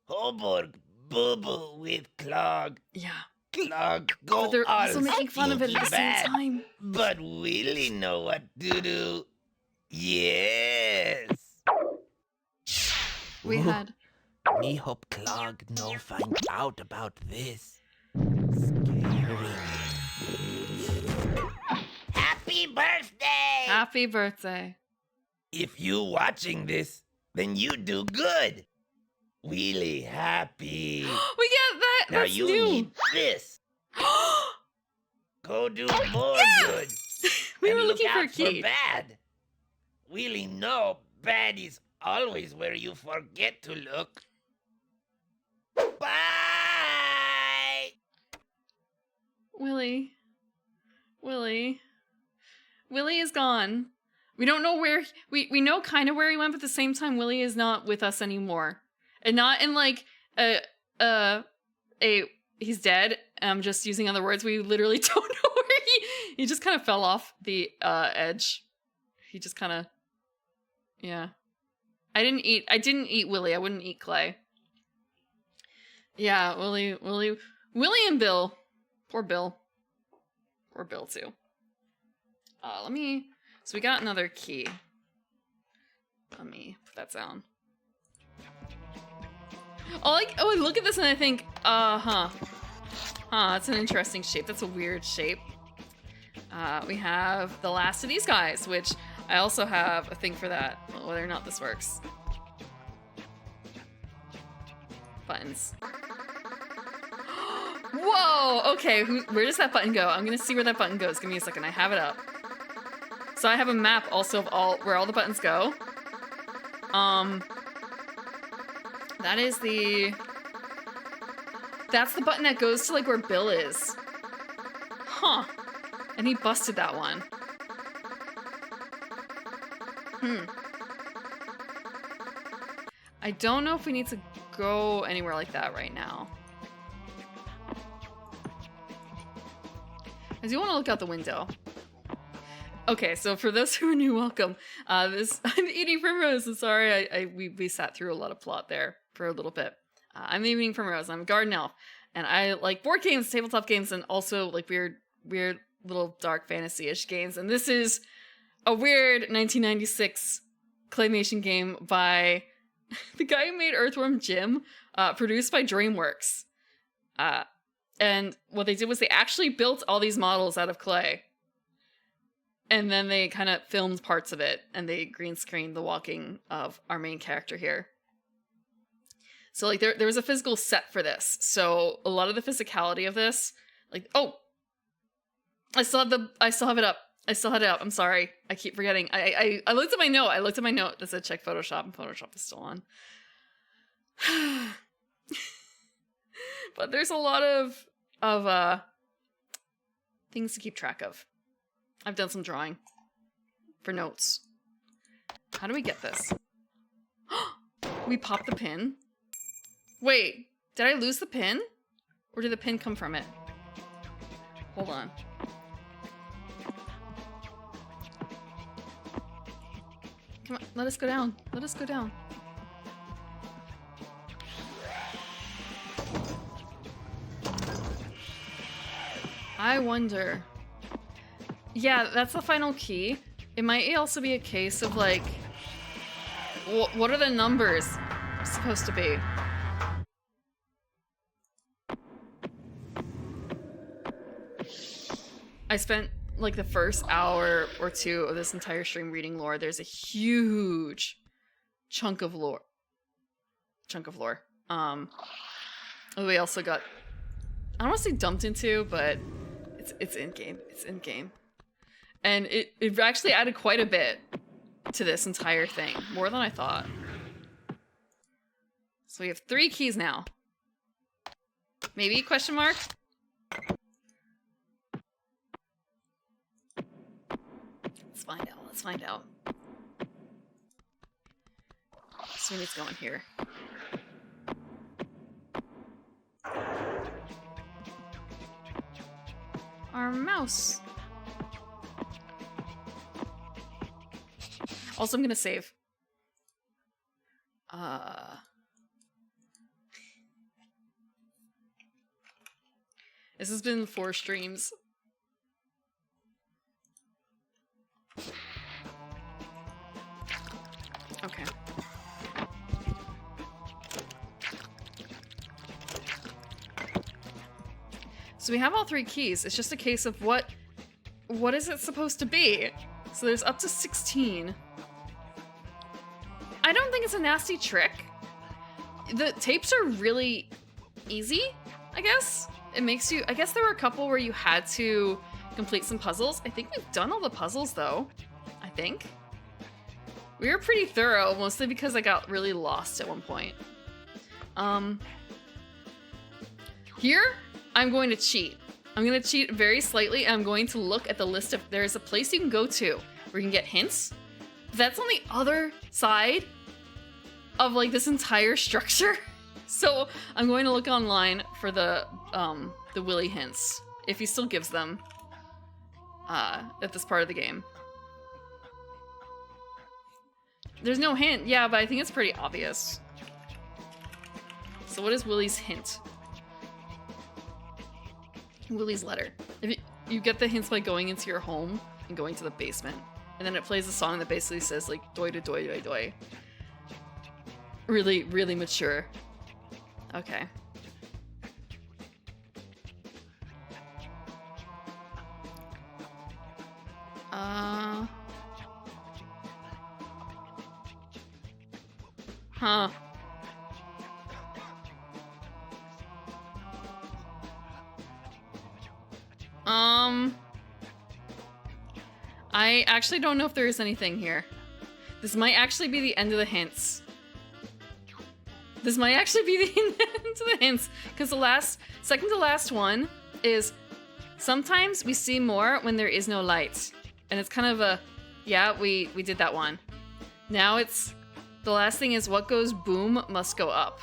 Hoborg boo-boo with Clog. Yeah. Clog go But they're all also making fun of it at the same bad. time. But Willie know what to do. Yes. We had Me hope Clog no find out about this. Scary. Happy birthday! happy birthday. If you watching this, then you do good. Willie happy. We get that. Now That's you new. need this. Go do more good. We and were look looking for a out key. bad. Willie know bad is always where you forget to look. Bye. Willie. Willie is gone. We don't know where we know kind of where he went, but at the same time, Willie is not with us anymore. And not in like he's dead. I'm just using other words. We literally don't know where he just kind of fell off the edge. He just kind of, yeah. I didn't eat Willie. I wouldn't eat Clay. Yeah, Willie and Bill. Poor Bill too. So we got another key. Let me put that down. I look at this and I think, that's an interesting shape. That's a weird shape. We have the last of these guys, which I also have a thing for that, whether or not this works. Buttons. Whoa! Okay, where does that button go? I'm gonna see where that button goes. Give me a second. I have it up. So I have a map also of where all the buttons go. That's the button that goes to like where Bill is. Huh. And he busted that one. I don't know if we need to go anywhere like that right now. I do want to look out the window. Okay, so for those who are new, welcome. This I'm eating primrose. And sorry, we sat through a lot of plot there for a little bit. I'm eating primrose. I'm a garden elf, and I like board games, tabletop games, and also like weird little dark fantasy-ish games. And this is a weird 1996 claymation game by the guy who made Earthworm Jim, produced by DreamWorks. And what they did was they actually built all these models out of clay. And then they kind of filmed parts of it, and they green screened the walking of our main character here. So like there was a physical set for this. So a lot of the physicality of this, like, oh, I still have it up. I still had it up. I'm sorry. I keep forgetting. I looked at my note that said check Photoshop, and Photoshop is still on. But there's a lot of things to keep track of. I've done some drawing for notes. How do we get this? We pop the pin. Wait, did I lose the pin? Or did the pin come from it? Hold on. Come on, let us go down. Let us go down. I wonder. Yeah, that's the final key. It might also be a case of like, what are the numbers supposed to be? I spent like the first hour or two of this entire stream reading lore. There's a huge chunk of lore. We also got, I don't want to say dumped into, but it's in game. It's in game. And it actually added quite a bit to this entire thing. More than I thought. So we have 3 keys now. Maybe? Question mark? Let's find out. Let's find out. So we need to go in here. Our mouse. Also, I'm gonna save. This has been 4 streams. Okay. So we have all 3 keys. It's just a case of what is it supposed to be? So there's up to 16. I don't think it's a nasty trick. The tapes are really easy, I guess. It makes you... I guess there were a couple where you had to complete some puzzles. I think we've done all the puzzles, though. I think. We were pretty thorough, mostly because I got really lost at one point. Here, I'm going to cheat. I'm going to cheat very slightly, and I'm going to look at the list of... There's a place you can go to where you can get hints. That's on the other side of, like, this entire structure. So I'm going to look online for the Willie hints, if he still gives them at this part of the game. There's no hint. Yeah, but I think it's pretty obvious. So what is Willie's hint? Willie's letter. If you get the hints by going into your home and going to the basement. And then it plays a song that basically says, like, doi to doi doi doi. Really, really mature. Okay. Huh. I actually don't know if there is anything here. This might actually be the end of the hints. This might actually be the end of the hints, because the second to last one is sometimes we see more when there is no light. And it's kind of a, yeah, we did that one. Now it's, the last thing is what goes boom must go up.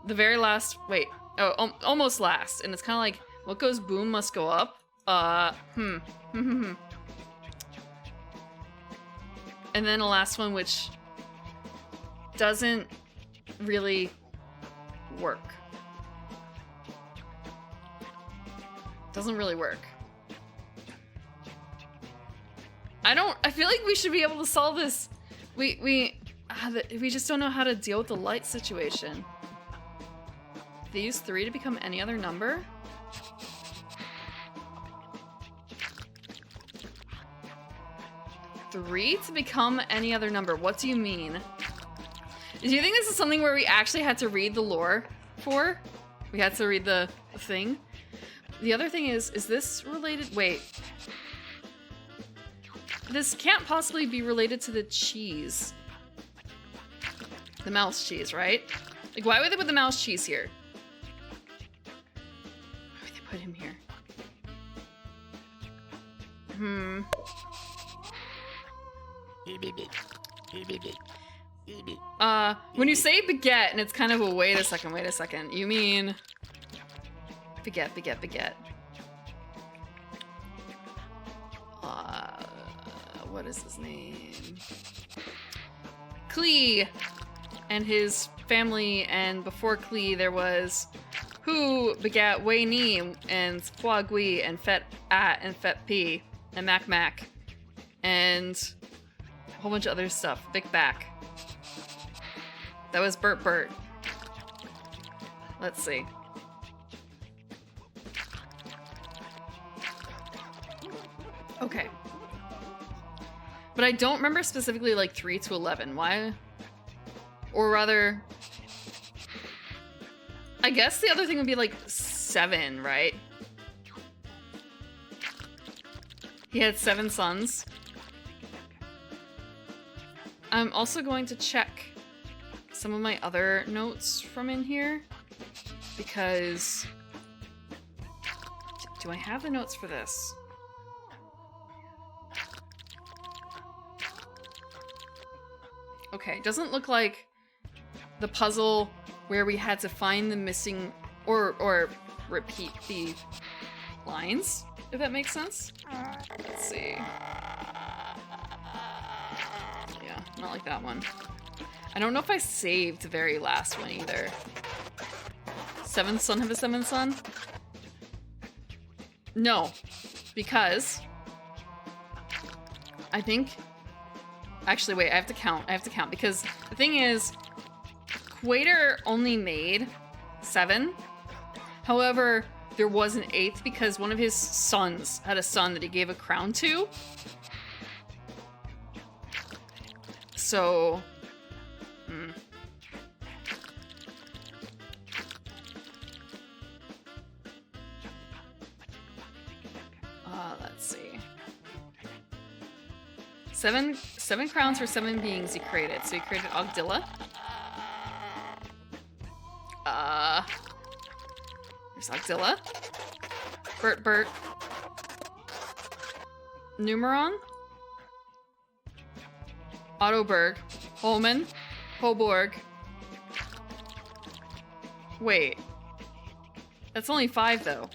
The very last, wait, oh, almost last. And it's kind of like, what goes boom must go up. And then a last one which doesn't really work. Doesn't really work. I feel like we should be able to solve this. We just don't know how to deal with the light situation. They use 3 to become any other number? Three to become any other number. What do you mean? Do you think this is something where we actually had to read the lore for? We had to read the thing? The other thing is this related? Wait. This can't possibly be related to the cheese. The mouse cheese, right? Like, why would they put the mouse cheese here? Why would they put him here? When you say baguette, and it's kind of a wait a second, you mean baguette. What is his name? Klee and his family, and before Klee there was Who begat Wei Ni and Hua Gui and Fet At and Fet P and Mac and a whole bunch of other stuff. Vic Back. That was Bert. Let's see. Okay. But I don't remember specifically like 3 to 11. Why? Or rather, I guess the other thing would be like 7, right? He had 7 sons. I'm also going to check some of my other notes from in here because do I have the notes for this? Okay, doesn't look like the puzzle where we had to find the missing or repeat the lines, if that makes sense. Let's see. Yeah, not like that one. I don't know if I saved the very last one either. 7th son have a 7th son? No, because I think. Actually, wait, I have to count because the thing is, Quater only made 7. However, there was an 8th because one of his sons had a son that he gave a crown to. So, let's see. 7 crowns for 7 beings he created. So he created Ogdilla. There's Ogdilla. Bert. Numeron. Ottoberg. Homen. Hoborg. Wait. That's only 5 though.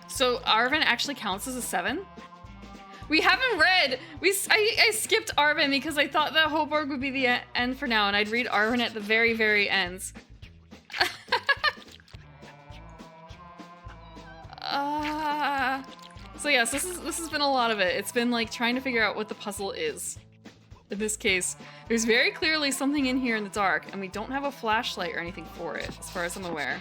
So Arven actually counts as a 7? We haven't read. I skipped Arven because I thought that Hoborg would be the end for now, and I'd read Arven at the very, very ends. So yes, this has been a lot of it. It's been like trying to figure out what the puzzle is. In this case, there's very clearly something in here in the dark, and we don't have a flashlight or anything for it, as far as I'm aware.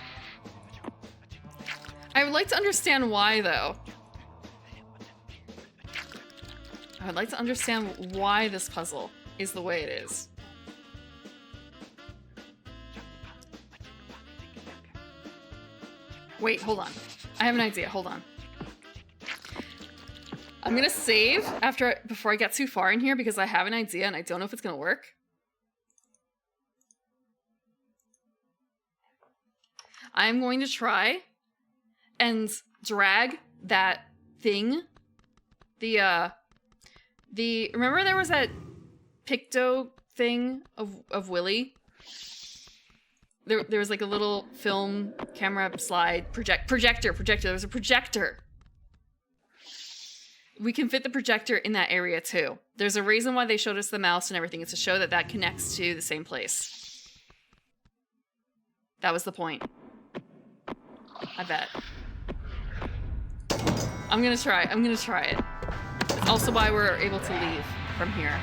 I would like to understand why, though. I would like to understand why this puzzle is the way it is. Wait, hold on. I have an idea. Hold on. I'm gonna save before I get too far in here because I have an idea and I don't know if it's gonna work. I'm going to try and drag that thing. Remember there was that Picto thing of Willie? There was like a little film camera slide projector. There was a projector we can fit the projector in that area too. There's a reason why they showed us the mouse and everything. It's to show that that connects to the same place. That was the point. I bet. I'm gonna try it. It's also why we're able to leave from here.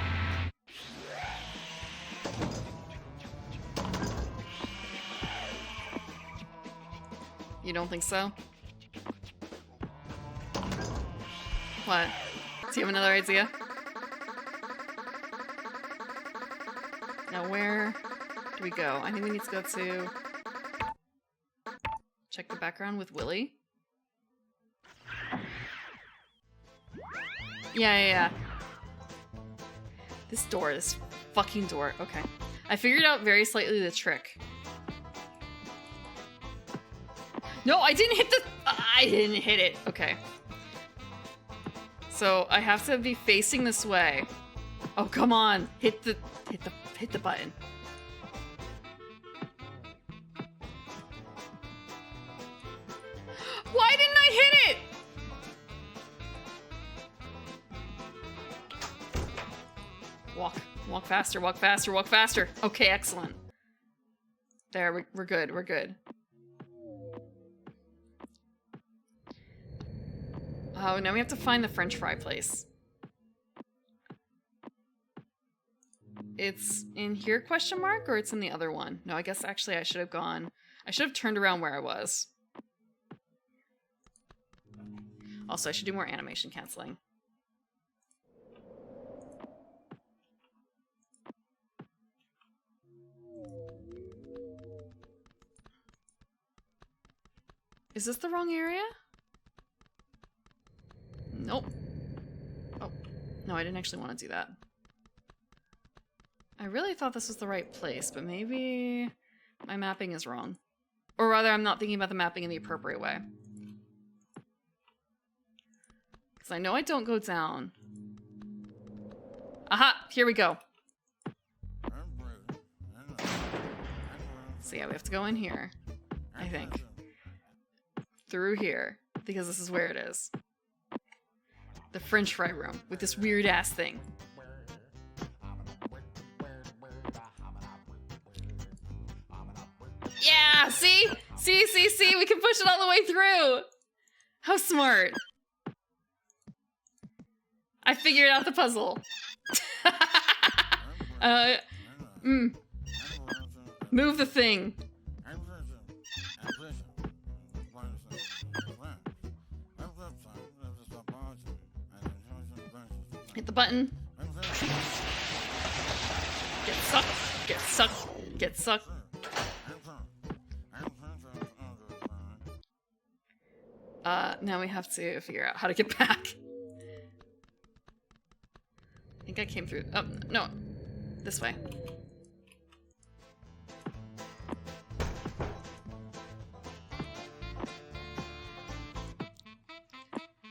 You don't think so? What? Do you have another idea? Now where do we go? I think we need to go to... check the background with Willie. Yeah. This fucking door. Okay. I figured out very slightly the trick. No, I didn't hit I didn't hit it. Okay. So I have to be facing this way. Oh, come on. Hit the button. Why didn't I hit it? Walk faster, walk faster, walk faster. Okay, excellent. There, we're good, we're good. Oh, now we have to find the French fry place. It's in here, question mark, or it's in the other one? No, I guess actually I should have turned around where I was. Also, I should do more animation canceling. Is this the wrong area? Nope. Oh. No, I didn't actually want to do that. I really thought this was the right place, but maybe my mapping is wrong. Or rather, I'm not thinking about the mapping in the appropriate way. Because I know I don't go down. Aha! Here we go. So yeah, we have to go in here. I think. Through here. Because this is where it is. The French fry room. With this weird ass thing. Yeah! See? See? We can push it all the way through! How smart. I figured out the puzzle. Move the thing. Hit the button. Get sucked. Get sucked. Get sucked. Now we have to figure out how to get back. I think I came through. Oh, no. This way.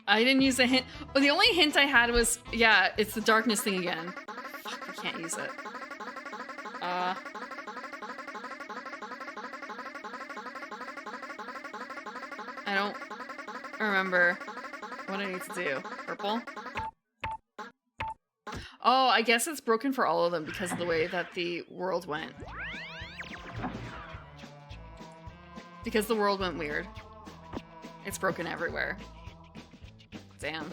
I didn't use a hint. Oh, the only hint I had was, yeah, it's the darkness thing again. Fuck, I can't use it. I don't remember what I need to do. Purple? Oh, I guess it's broken for all of them because of the way that the world went. Because the world went weird. It's broken everywhere. Damn.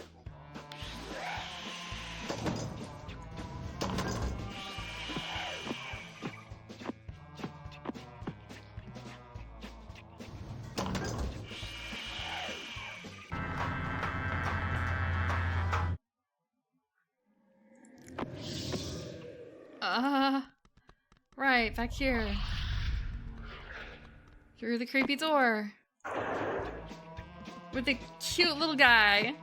Right, back here. Through the creepy door. With the cute little guy.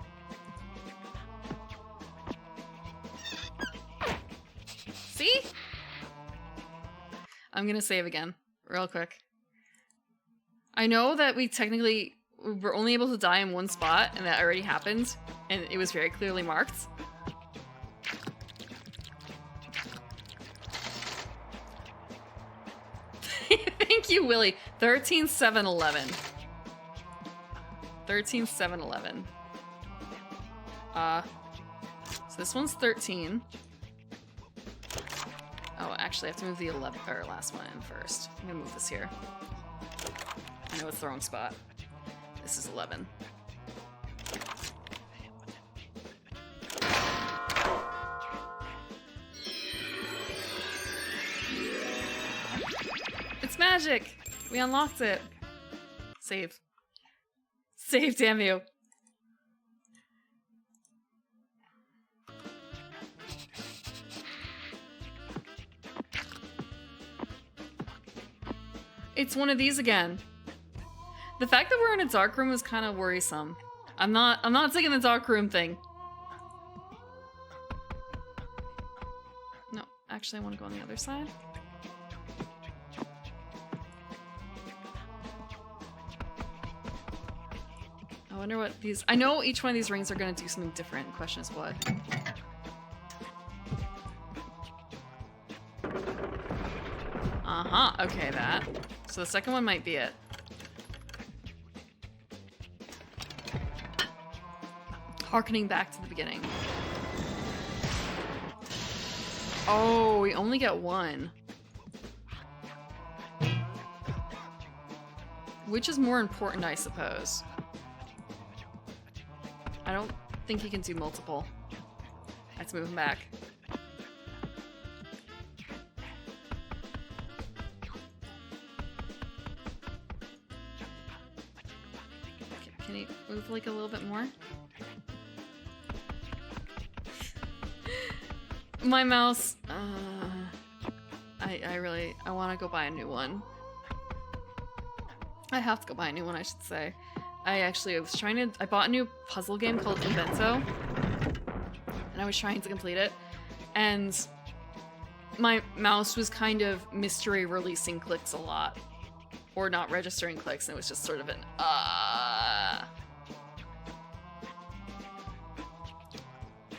See? I'm gonna save again, real quick. I know that we were only able to die in one spot, and that already happened, and it was very clearly marked. Thank you, Willie. 13,711. 13,711. So this one's 13. Oh, actually, I have to move the 11 or last one in first. I'm gonna move this here. I know it's the wrong spot. This is 11. It's magic! We unlocked it. Save. Save, damn you. It's one of these again. The fact that we're in a dark room is kind of worrisome. I'm not taking the dark room thing. No, actually I want to go on the other side. I wonder what these... I know each one of these rings are going to do something different. The question is what. Uh-huh, okay, that. So the second one might be it. Harkening back to the beginning. Oh, we only get one. Which is more important, I suppose. I don't think he can do multiple. Let's move him back. Can he move like a little bit more? My mouse. I want to go buy a new one. I have to go buy a new one, I should say. I bought a new puzzle game called Invento. And I was trying to complete it. And my mouse was kind of mystery releasing clicks a lot. Or not registering clicks, and it was just sort of an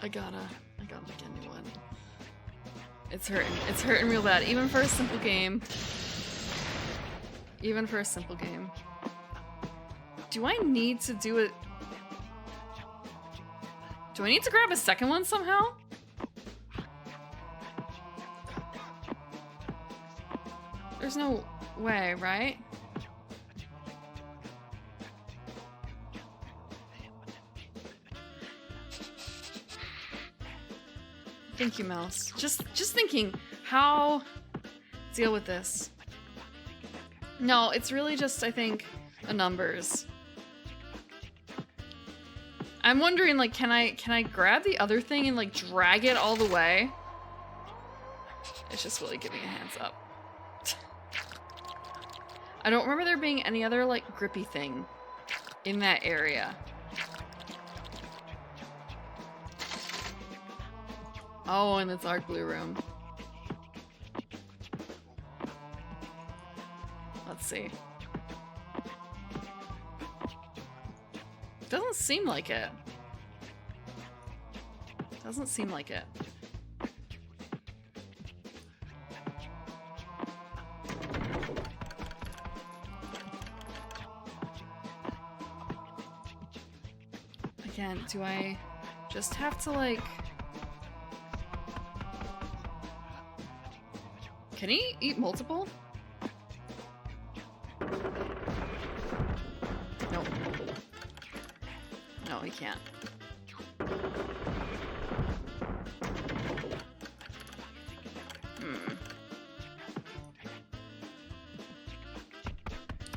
I gotta make a new one. It's hurting real bad. Even for a simple game. Do I need to do it? Do I need to grab a second one somehow? There's no way, right? Thank you, mouse. Just thinking how deal with this. No, it's really just, I think, the numbers. I'm wondering, like, can I grab the other thing and like drag it all the way? It's just Willie giving a hands up. I don't remember there being any other like grippy thing in that area. Oh, in the dark blue room. Let's see. Doesn't seem like it. Doesn't seem like it. Again, do I just have to like... Can he eat multiple? Nope. No, he can't.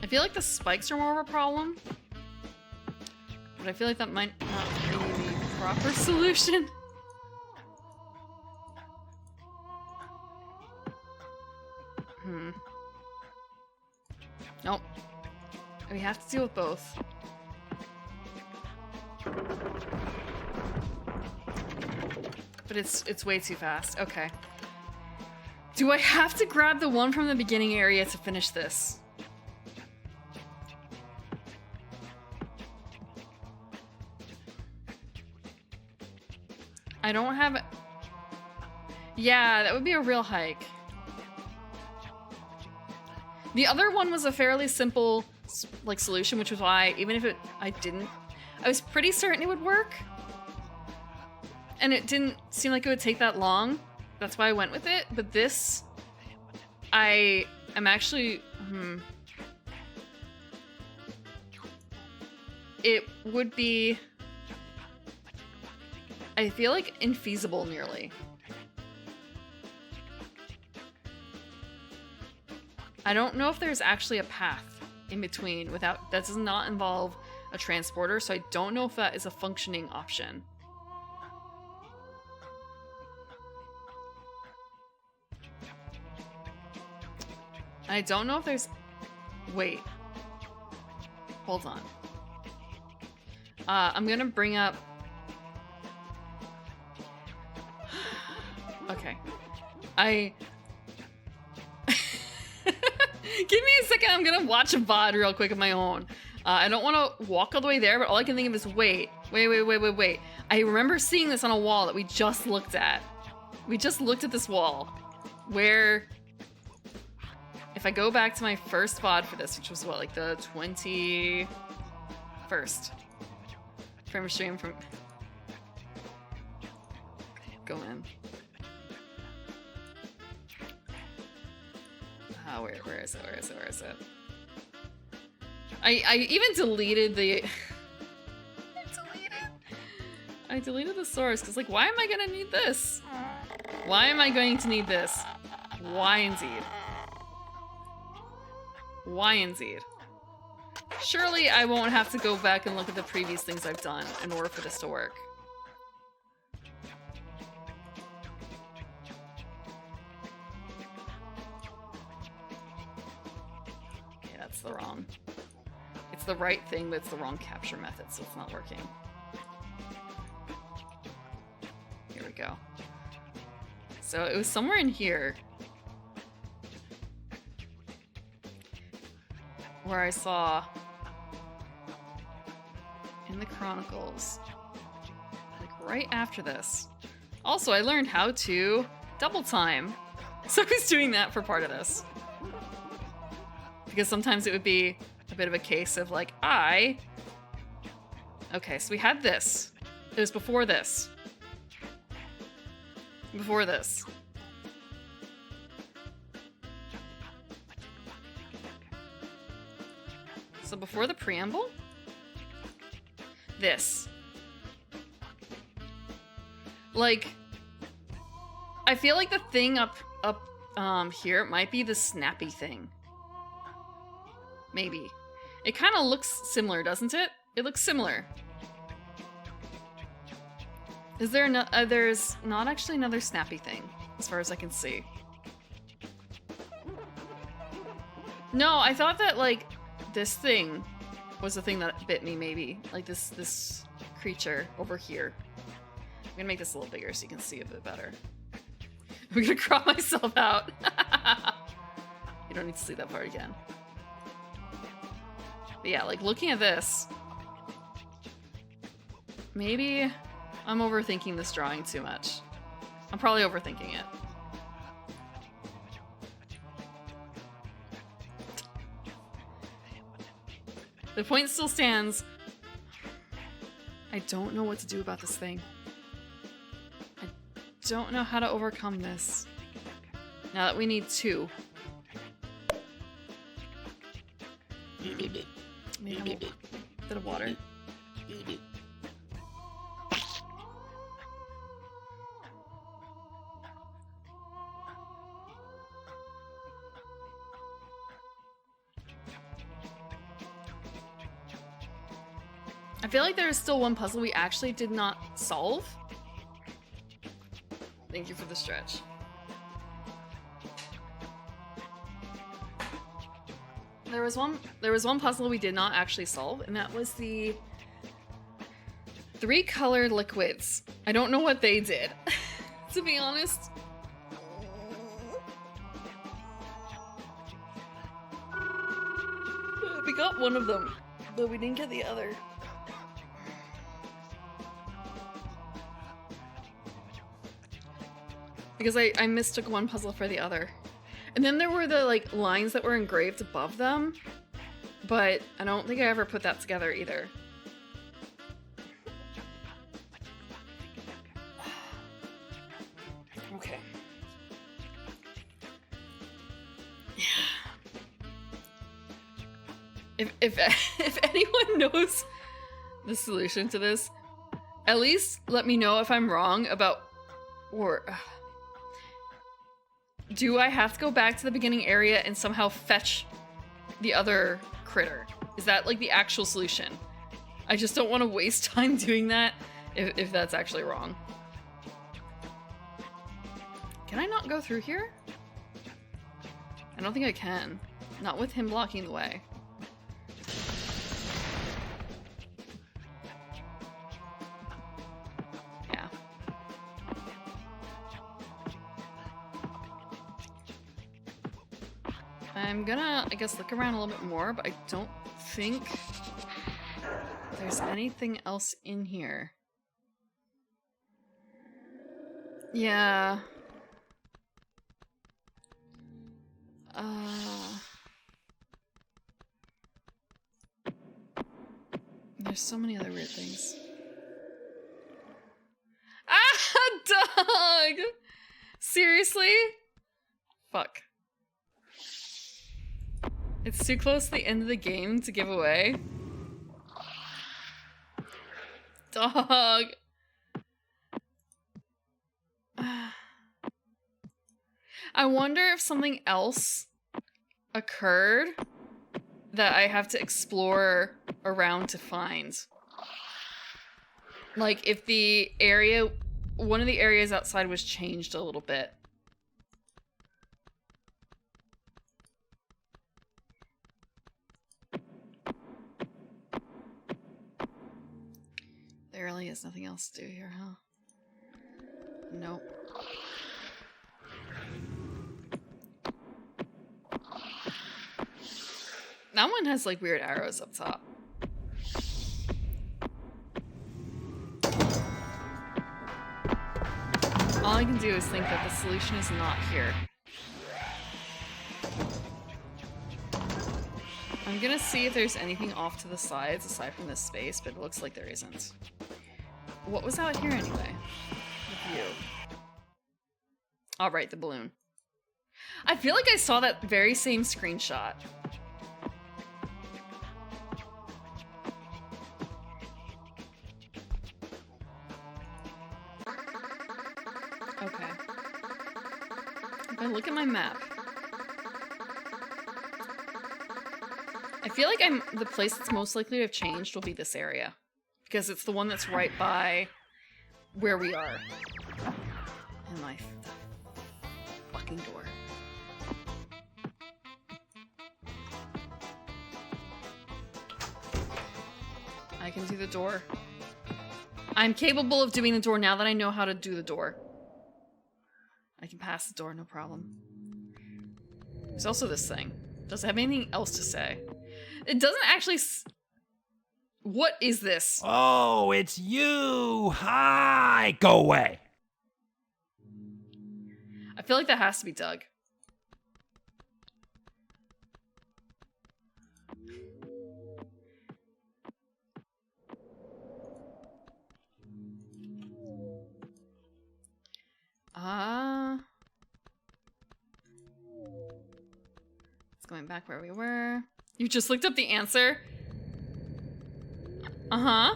I feel like the spikes are more of a problem. But I feel like that might not be the proper solution. Nope. We have to deal with both. But it's way too fast. Okay. Do I have to grab the one from the beginning area to finish this? I don't have... Yeah, that would be a real hike. The other one was a fairly simple, like, solution, which was why, even if I was pretty certain it would work. and it didn't seem like it would take that long. That's why I went with it. But this, I am actually, it would be, I feel like infeasible nearly. I don't know if there's actually a path in between without, that does not involve a transporter, so I don't know if that is a functioning option. I don't know if there's, wait, hold on. I'm gonna bring up, okay, give me a second, I'm gonna watch a VOD real quick of my own. I don't want to walk all the way there, but all I can think of is wait. I remember seeing this on a wall that we just looked at. We just looked at this wall. Where, if I go back to my first VOD for this, which was what, like the 21st frame of stream from... Go in. Where is it? I even deleted the... I deleted the source, because, like, why am I gonna need this? Why am I going to need this? Why indeed? Why indeed? Surely I won't have to go back and look at the previous things I've done in order for this to work. Okay, that's the wrong... It's the right thing, but it's the wrong capture method, so it's not working. Here we go. So it was somewhere in here where I saw in the Chronicles, like right after this. Also, I learned how to double time. So I was doing that for part of this. Because sometimes it would be a bit of a case of like, okay, so we had this. It was before this. Before this. So before the preamble? This. Like, I feel like the thing up here might be the snappy thing. Maybe. It kind of looks similar, doesn't it? It looks similar. Is there no, there's not actually another snappy thing, as far as I can see. No, I thought that, like, this thing was the thing that bit me, maybe. Like, this creature over here. I'm gonna make this a little bigger so you can see a bit better. I'm gonna crop myself out. You don't need to see that part again. But yeah, like, looking at this, maybe I'm overthinking this drawing too much. I'm probably overthinking it. The point still stands. I don't know what to do about this thing. I don't know how to overcome this. Now that we need two. Maybe a little bit of water. I feel like there is still one puzzle we actually did not solve. Thank you for the stretch. There was one puzzle we did not actually solve, and that was the 3 colored liquids. I don't know what they did, to be honest. We got one of them, but we didn't get the other. Because I mistook one puzzle for the other. And then there were the, like, lines that were engraved above them, but I don't think I ever put that together either. If anyone knows the solution to this, at least let me know if I'm wrong about, or do I have to go back to the beginning area and somehow fetch the other critter? Is that like the actual solution? I just don't want to waste time doing that if that's actually wrong. Can I not go through here? I don't think I can. Not with him blocking the way. Yeah. I'm gonna, I guess, look around a little bit more, but I don't think there's anything else in here. Yeah. There's so many other weird things. Ah, dog! Seriously? Fuck. It's too close to the end of the game to give away. Dog. I wonder if something else occurred that I have to explore around to find. Like if the area, one of the areas outside was changed a little bit. There really is nothing else to do here, huh? Nope. That one has like weird arrows up top. All I can do is think that the solution is not here. I'm gonna see if there's anything off to the sides aside from this space, but it looks like there isn't. What was out here anyway? The view. All right, the balloon. I feel like I saw that very same screenshot. Okay. If I look at my map, I feel like the place that's most likely to have changed will be this area. Because it's the one that's right by where we are. And my fucking door. I can do the door. I'm capable of doing the door now that I know how to do the door. I can pass the door, no problem. There's also this thing. Does it have anything else to say? It doesn't actually... What is this? Oh, it's you! Hi! Go away! I feel like that has to be Doug. It's going back where we were. You just looked up the answer? Uh-huh.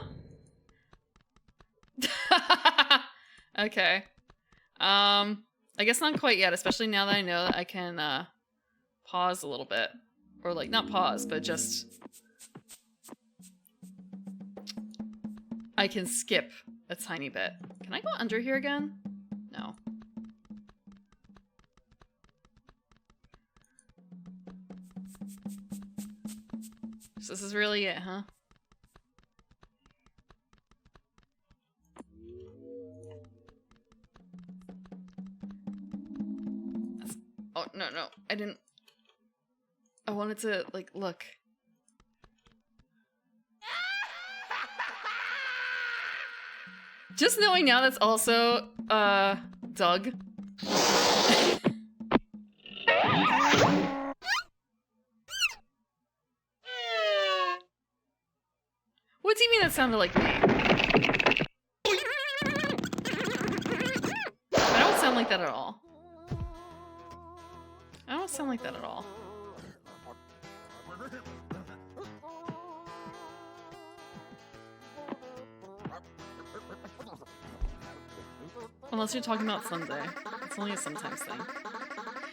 Okay. I guess not quite yet, especially now that I know that I can, pause a little bit. Or, like, not pause, but just... I can skip a tiny bit. Can I go under here again? No. So this is really it, huh? Oh, no, no. I didn't... I wanted to, like, look. Just knowing now that's also, Doug. What do you mean that sounded like me? I don't sound like that at all. I don't sound like that at all. Unless you're talking about Sunday. It's only a sometimes thing.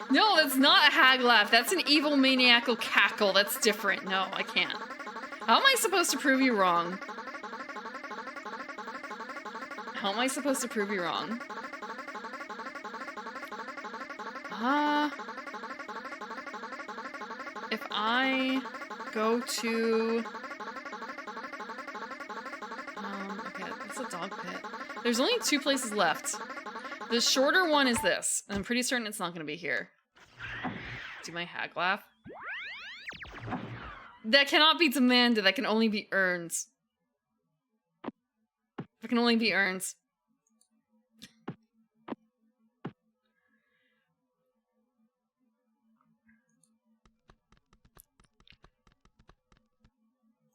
No, that's not a hag laugh. That's an evil maniacal cackle. That's different. No, I can't. How am I supposed to prove you wrong? How am I supposed to prove you wrong? If I go to... okay, that's a dog pit. There's only 2 places left. The shorter one is this. I'm pretty certain it's not going to be here. Do my hag laugh. That cannot be demanded. That can only be earned. That can only be earned.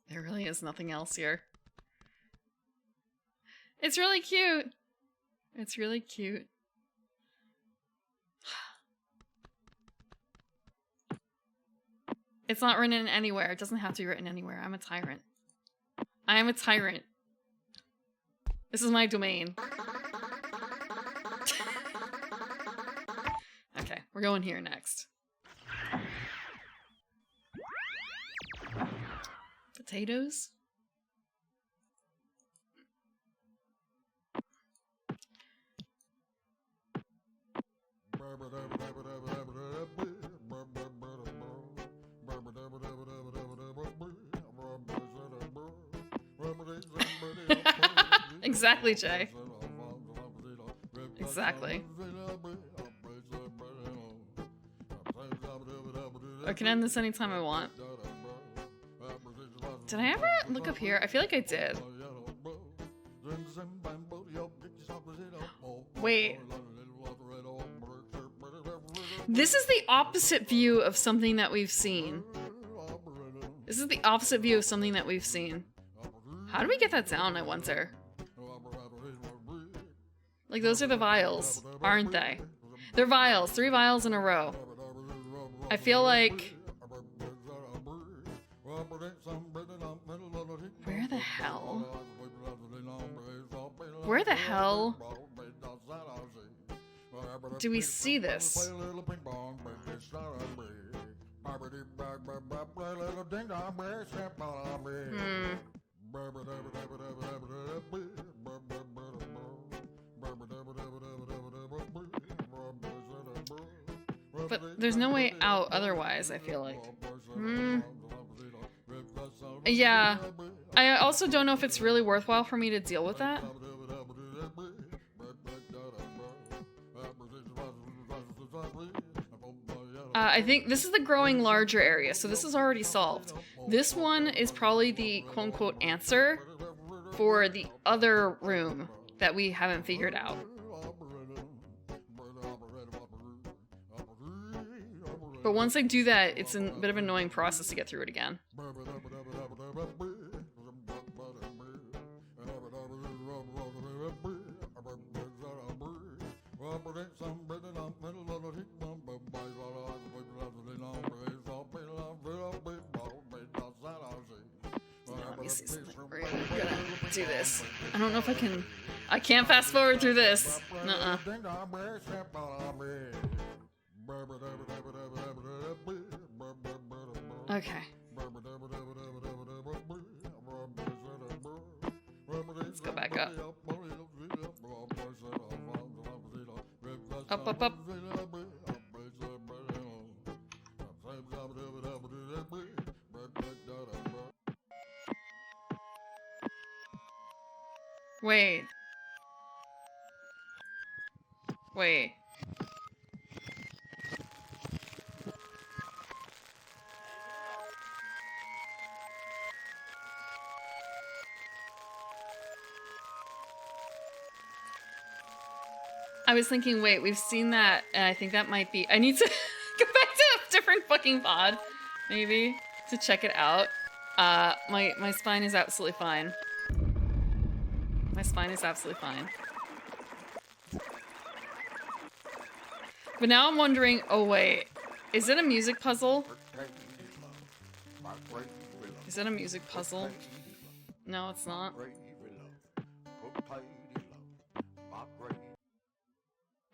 There really is nothing else here. It's really cute. It's really cute. It's not written anywhere. It doesn't have to be written anywhere. I'm a tyrant. I am a tyrant. This is my domain. Okay, we're going here next. Potatoes? Exactly, Jay. Exactly. I can end this anytime I want. Did I ever look up here? I feel like I did. Wait. This is the opposite view of something that we've seen. This is the opposite view of something that we've seen. How do we get that down, I wonder? Like, those are the vials, aren't they? They're vials. 3 vials in a row. I feel like... Where the hell? Where the hell do we see this? But there's no way out otherwise, I feel like. Yeah. I also don't know if it's really worthwhile for me to deal with that. I think this is the growing larger area, so this is already solved. This one is probably the quote-unquote answer for the other room that we haven't figured out. But once I do that, it's a bit of an annoying process to get through it again. Let me see something. We're gonna do this. I don't know if I can... I can't fast forward through this. Nuh-uh. Okay. Let's go back up. Up, up, up. Wait. Wait. I was thinking, wait, we've seen that, and I think that might be... I need to go back to a different fucking pod, maybe, to check it out. My spine is absolutely fine. My spine is absolutely fine. But now I'm wondering, oh wait, Is it a music puzzle? Is it a music puzzle? No, it's not.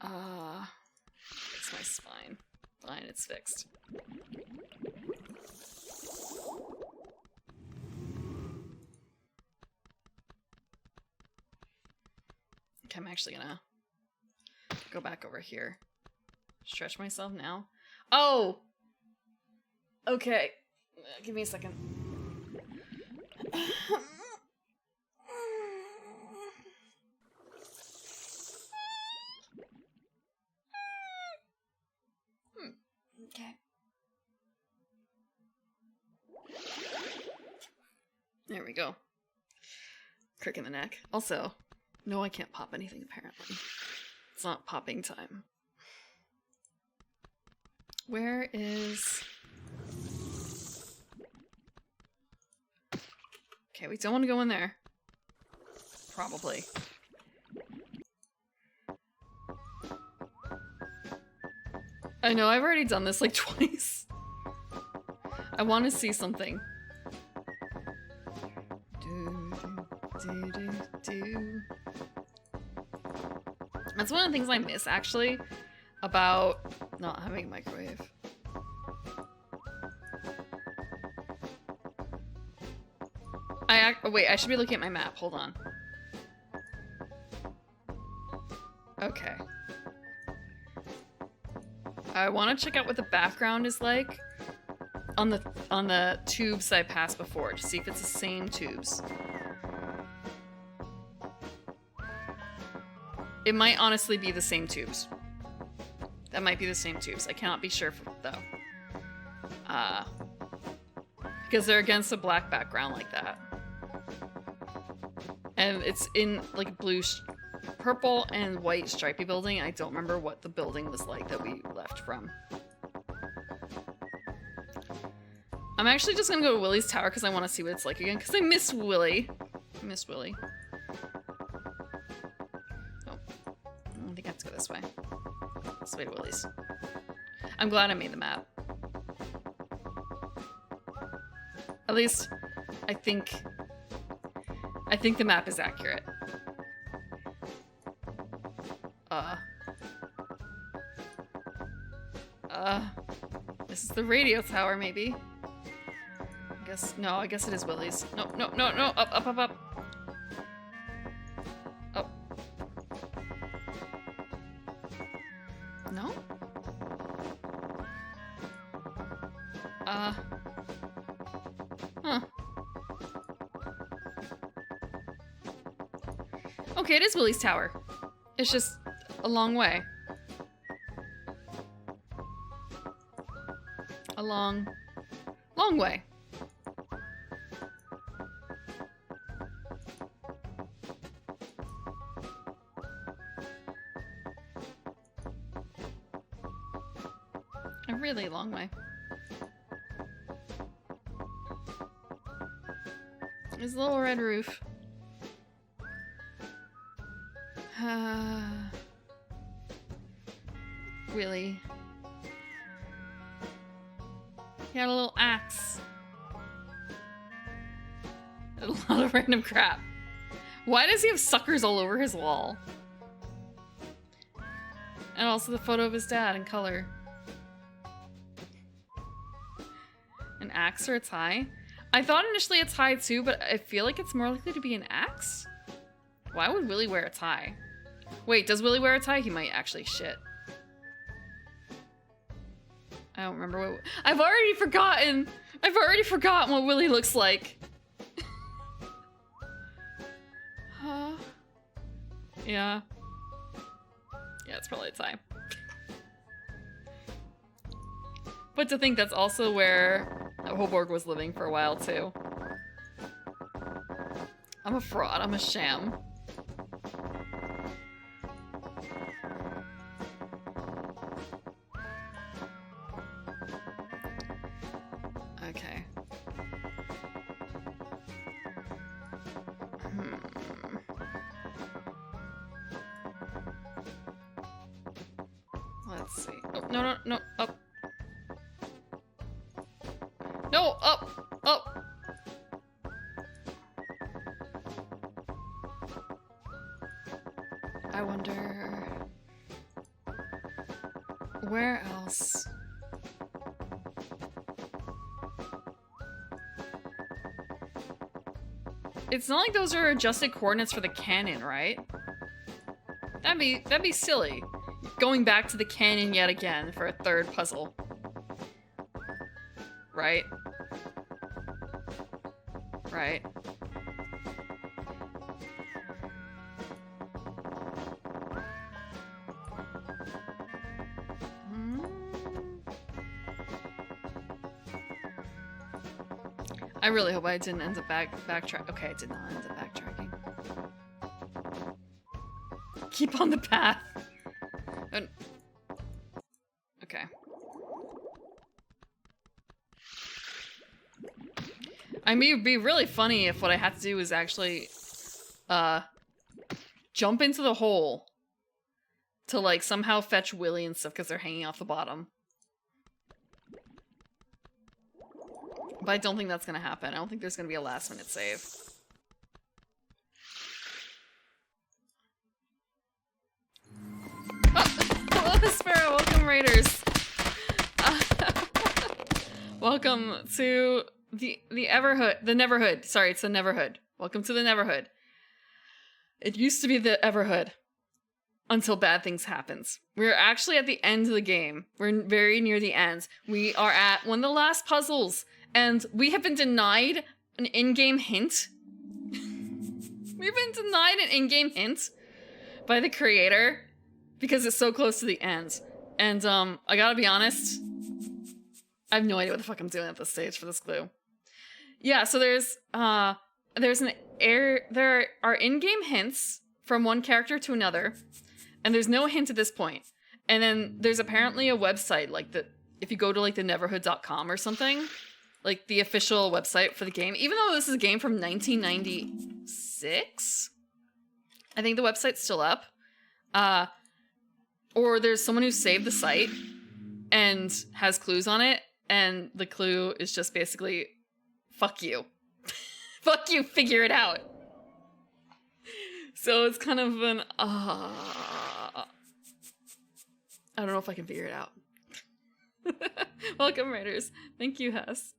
It's my spine. Fine, it's fixed. Okay, I'm actually gonna go back over here. Stretch myself now. Oh! Okay. Give me a second. Okay. There we go. Crick in the neck. Also, no, I can't pop anything apparently. It's not popping time. Where is... Okay, we don't want to go in there. Probably. I know, I've already done this like twice. I want to see something. That's one of the things I miss, actually, about not having a microwave. Wait, I should be looking at my map. Hold on. Okay. I want to check out what the background is like on the tubes I passed before to see if it's the same tubes. It might honestly be the same tubes. That might be the same tubes. I cannot be sure though. Because they're against a black background like that. And it's in like purple and white stripy building. I don't remember what the building was like that we left from. I'm actually just gonna go to Willie's tower because I want to see what it's like again. Because I miss Willie. I miss Willie. Oh. I don't think I have to go this way. This way to Willie's. I'm glad I made the map. At least, I think the map is accurate. This is the radio tower, maybe. I guess it is Willie's. No, up. Up. No? Huh. Okay, it is Willie's tower. It's just a long way. A long way. A really long way. There's a little red roof. Really? He had a little axe. A lot of random crap. Why does he have suckers all over his wall? And also the photo of his dad in color. An axe or a tie? I thought initially a tie too, but I feel like it's more likely to be an axe. Why would Willie wear a tie? Wait, does Willie wear a tie? He might actually. Shit. I don't remember what... I've already forgotten what Willie looks like. Yeah. Yeah, it's probably a tie. But to think that's also where Hoborg was living for a while, too. I'm a fraud. I'm a sham. Okay. Let's see. Oh, no, up. No, up, up. I wonder where else. It's not like those are adjusted coordinates for the cannon, right? That'd be silly. Going back to the cannon yet again for a third puzzle. Right? Right. I really hope I didn't end up backtrack. Okay, I did not end up backtracking. Keep on the path. Okay. I mean, it'd be really funny if what I had to do was actually, jump into the hole to, like, somehow fetch Willie and stuff because they're hanging off the bottom. But I don't think that's gonna happen. I don't think there's gonna be a last-minute save. Oh! Hello, Sparrow! Welcome, Raiders! Welcome to the Neverhood. Sorry, it's the Neverhood. Welcome to the Neverhood. It used to be the Everhood. Until bad things happens. We're actually at the end of the game. We're very near the end. We are at one of the last puzzles. And we have been denied an in-game hint. We've been denied an in-game hint by the creator because it's so close to the end. And I gotta be honest, I have no idea what the fuck I'm doing at this stage for this clue. Yeah, so there are in-game hints from one character to another, and there's no hint at this point. And then there's apparently a website, like if you go to like the neverhood.com or something, like the official website for the game, even though this is a game from 1996, I think the website's still up. Or there's someone who saved the site and has clues on it, and the clue is just basically, fuck you. Fuck you, figure it out. So it's kind of an, I don't know if I can figure it out. Welcome, Raiders. Thank you, Hess.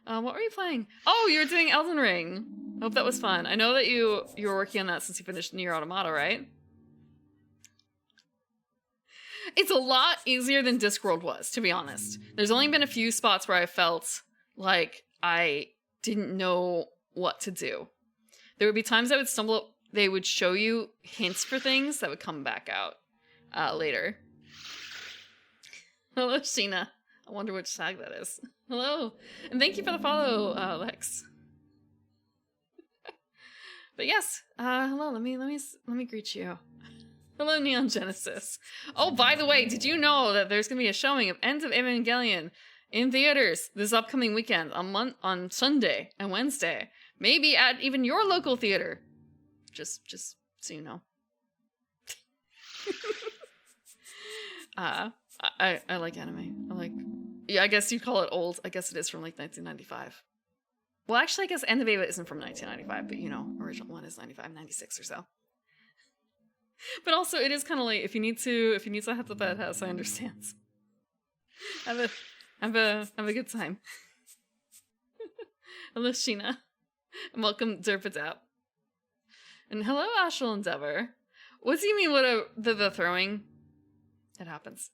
What were you playing? Oh, you were doing Elden Ring. Hope that was fun. I know that you were working on that since you finished Nier Automata, right? It's a lot easier than Discworld was, to be honest. There's only been a few spots where I felt like I didn't know what to do. There would be times I would stumble, they would show you hints for things that would come back out later. Hello, Sheena. I wonder which tag that is. Hello. And thank you for the follow, Lex. But yes, hello, let me greet you. Hello, Neon Genesis. Oh, by the way, did you know that there's going to be a showing of End of Evangelion in theaters this upcoming weekend on Sunday and Wednesday? Maybe at even your local theater. Just so you know. I like anime. Yeah, I guess you'd call it old. I guess it is from like 1995. Well, actually, I guess End of Eva isn't from 1995, but you know, original one is 95, 96 or so. But also, it is kind of late. If you need to head to the bed house, I understand. Have a good time. Hello, Sheena. And welcome, Derpadap. And hello, Ashel Endeavor. What do you mean, the throwing? It happens.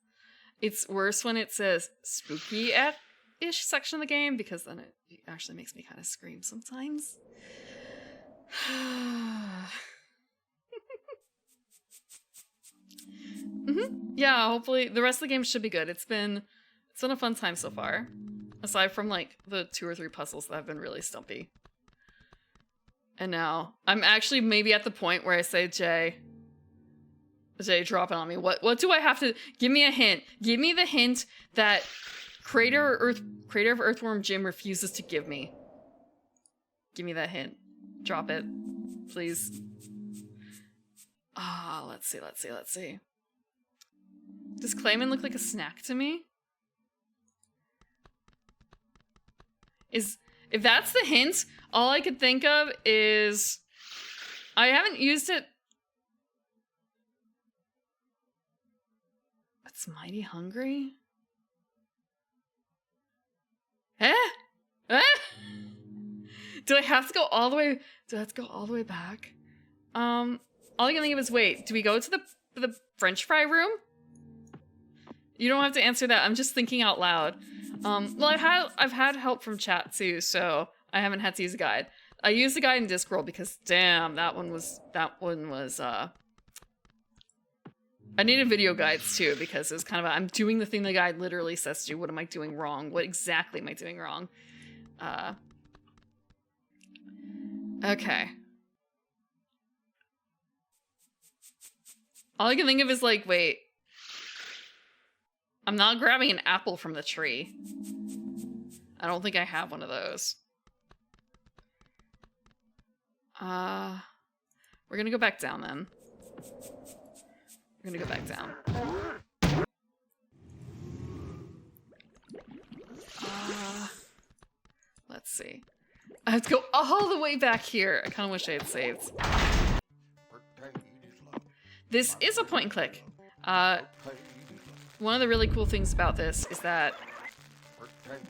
It's worse when it says spooky-ish section of the game, because then it actually makes me kind of scream sometimes. Yeah, hopefully the rest of the game should be good. It's been a fun time so far. Aside from like the 2 or 3 puzzles that have been really stumpy. And now I'm actually maybe at the point where I say, Jay, drop it on me. What do I have to give me a hint? Give me the hint that creator of Earthworm Jim refuses to give me. Give me that hint. Drop it, please. Let's see. Does Clayman look like a snack to me? Is if that's the hint, all I could think of is I haven't used it. It's mighty hungry. Eh? Eh? Do I have to go all the way? Do I have to go all the way back? All I can think of is wait. Do we go to the French fry room? You don't have to answer that. I'm just thinking out loud. Well, I've had help from chat too, so I haven't had to use a guide. I used the guide in Discworld because damn, that one was I needed video guides too because it was kind of I'm doing the thing the guide literally says to do. What am I doing wrong? What exactly am I doing wrong? Okay. All I can think of is like, wait. I'm not grabbing an apple from the tree. I don't think I have one of those. We're gonna go back down then. We're gonna go back down. Let's see. I have to go all the way back here. I kind of wish I had saved. This is a point and click. One of the really cool things about this is that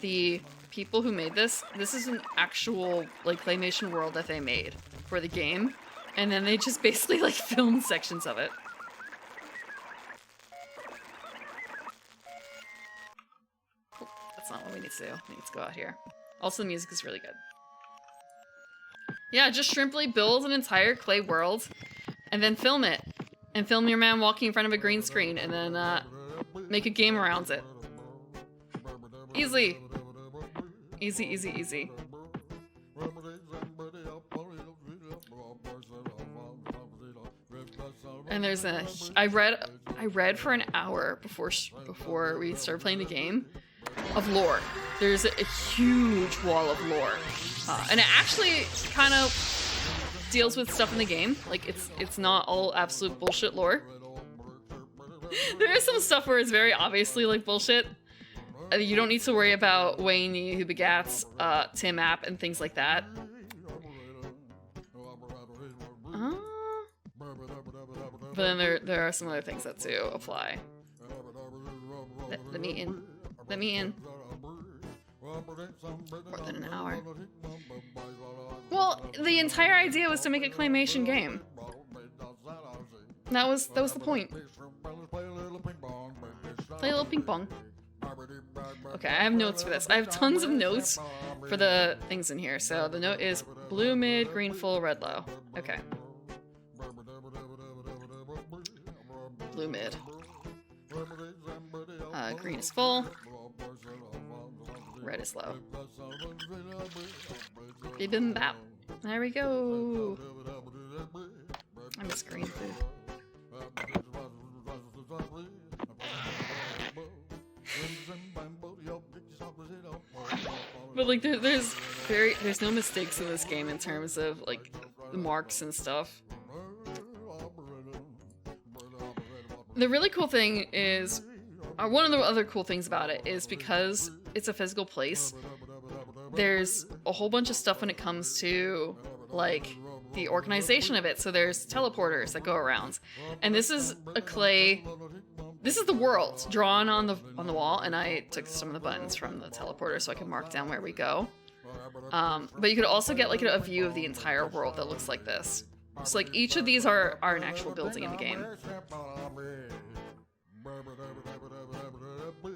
the people who made this is an actual like claymation world that they made for the game, and then they just basically like filmed sections of it. Oh, that's not what we need to do. We need to go out here. Also, the music is really good. Yeah, just simply build an entire clay world and then film it. And film your man walking in front of a green screen and then make a game around it. Easy. Easy, easy, easy. And there's a I read for an hour before we started playing the game of lore. There's a huge wall of lore. And it actually kind of deals with stuff in the game. Like, it's not all absolute bullshit lore. There is some stuff where it's very obviously, like, bullshit. You don't need to worry about Wayne, who begats Tim App and things like that. But then there are some other things that do apply. Let me in. Let me in. More than an hour. Well, the entire idea was to make a claymation game. That was the point. Play a little ping pong. Okay, I have notes for this. I have tons of notes for the things in here. So the note is blue mid, green full, red low. Okay. Blue mid. Green is full. Red is low. Bibimbap. There we go. I miss green food. But like there's no mistakes in this game in terms of like the marks and stuff. The really cool thing is one of the other cool things about it is because it's a physical place, there's a whole bunch of stuff when it comes to like the organization of it. So there's teleporters that go around, and this is the world drawn on the wall, and I took some of the buttons from the teleporter so I can mark down where we go. But you could also get like a view of the entire world that looks like this. So like each of these are an actual building in the game.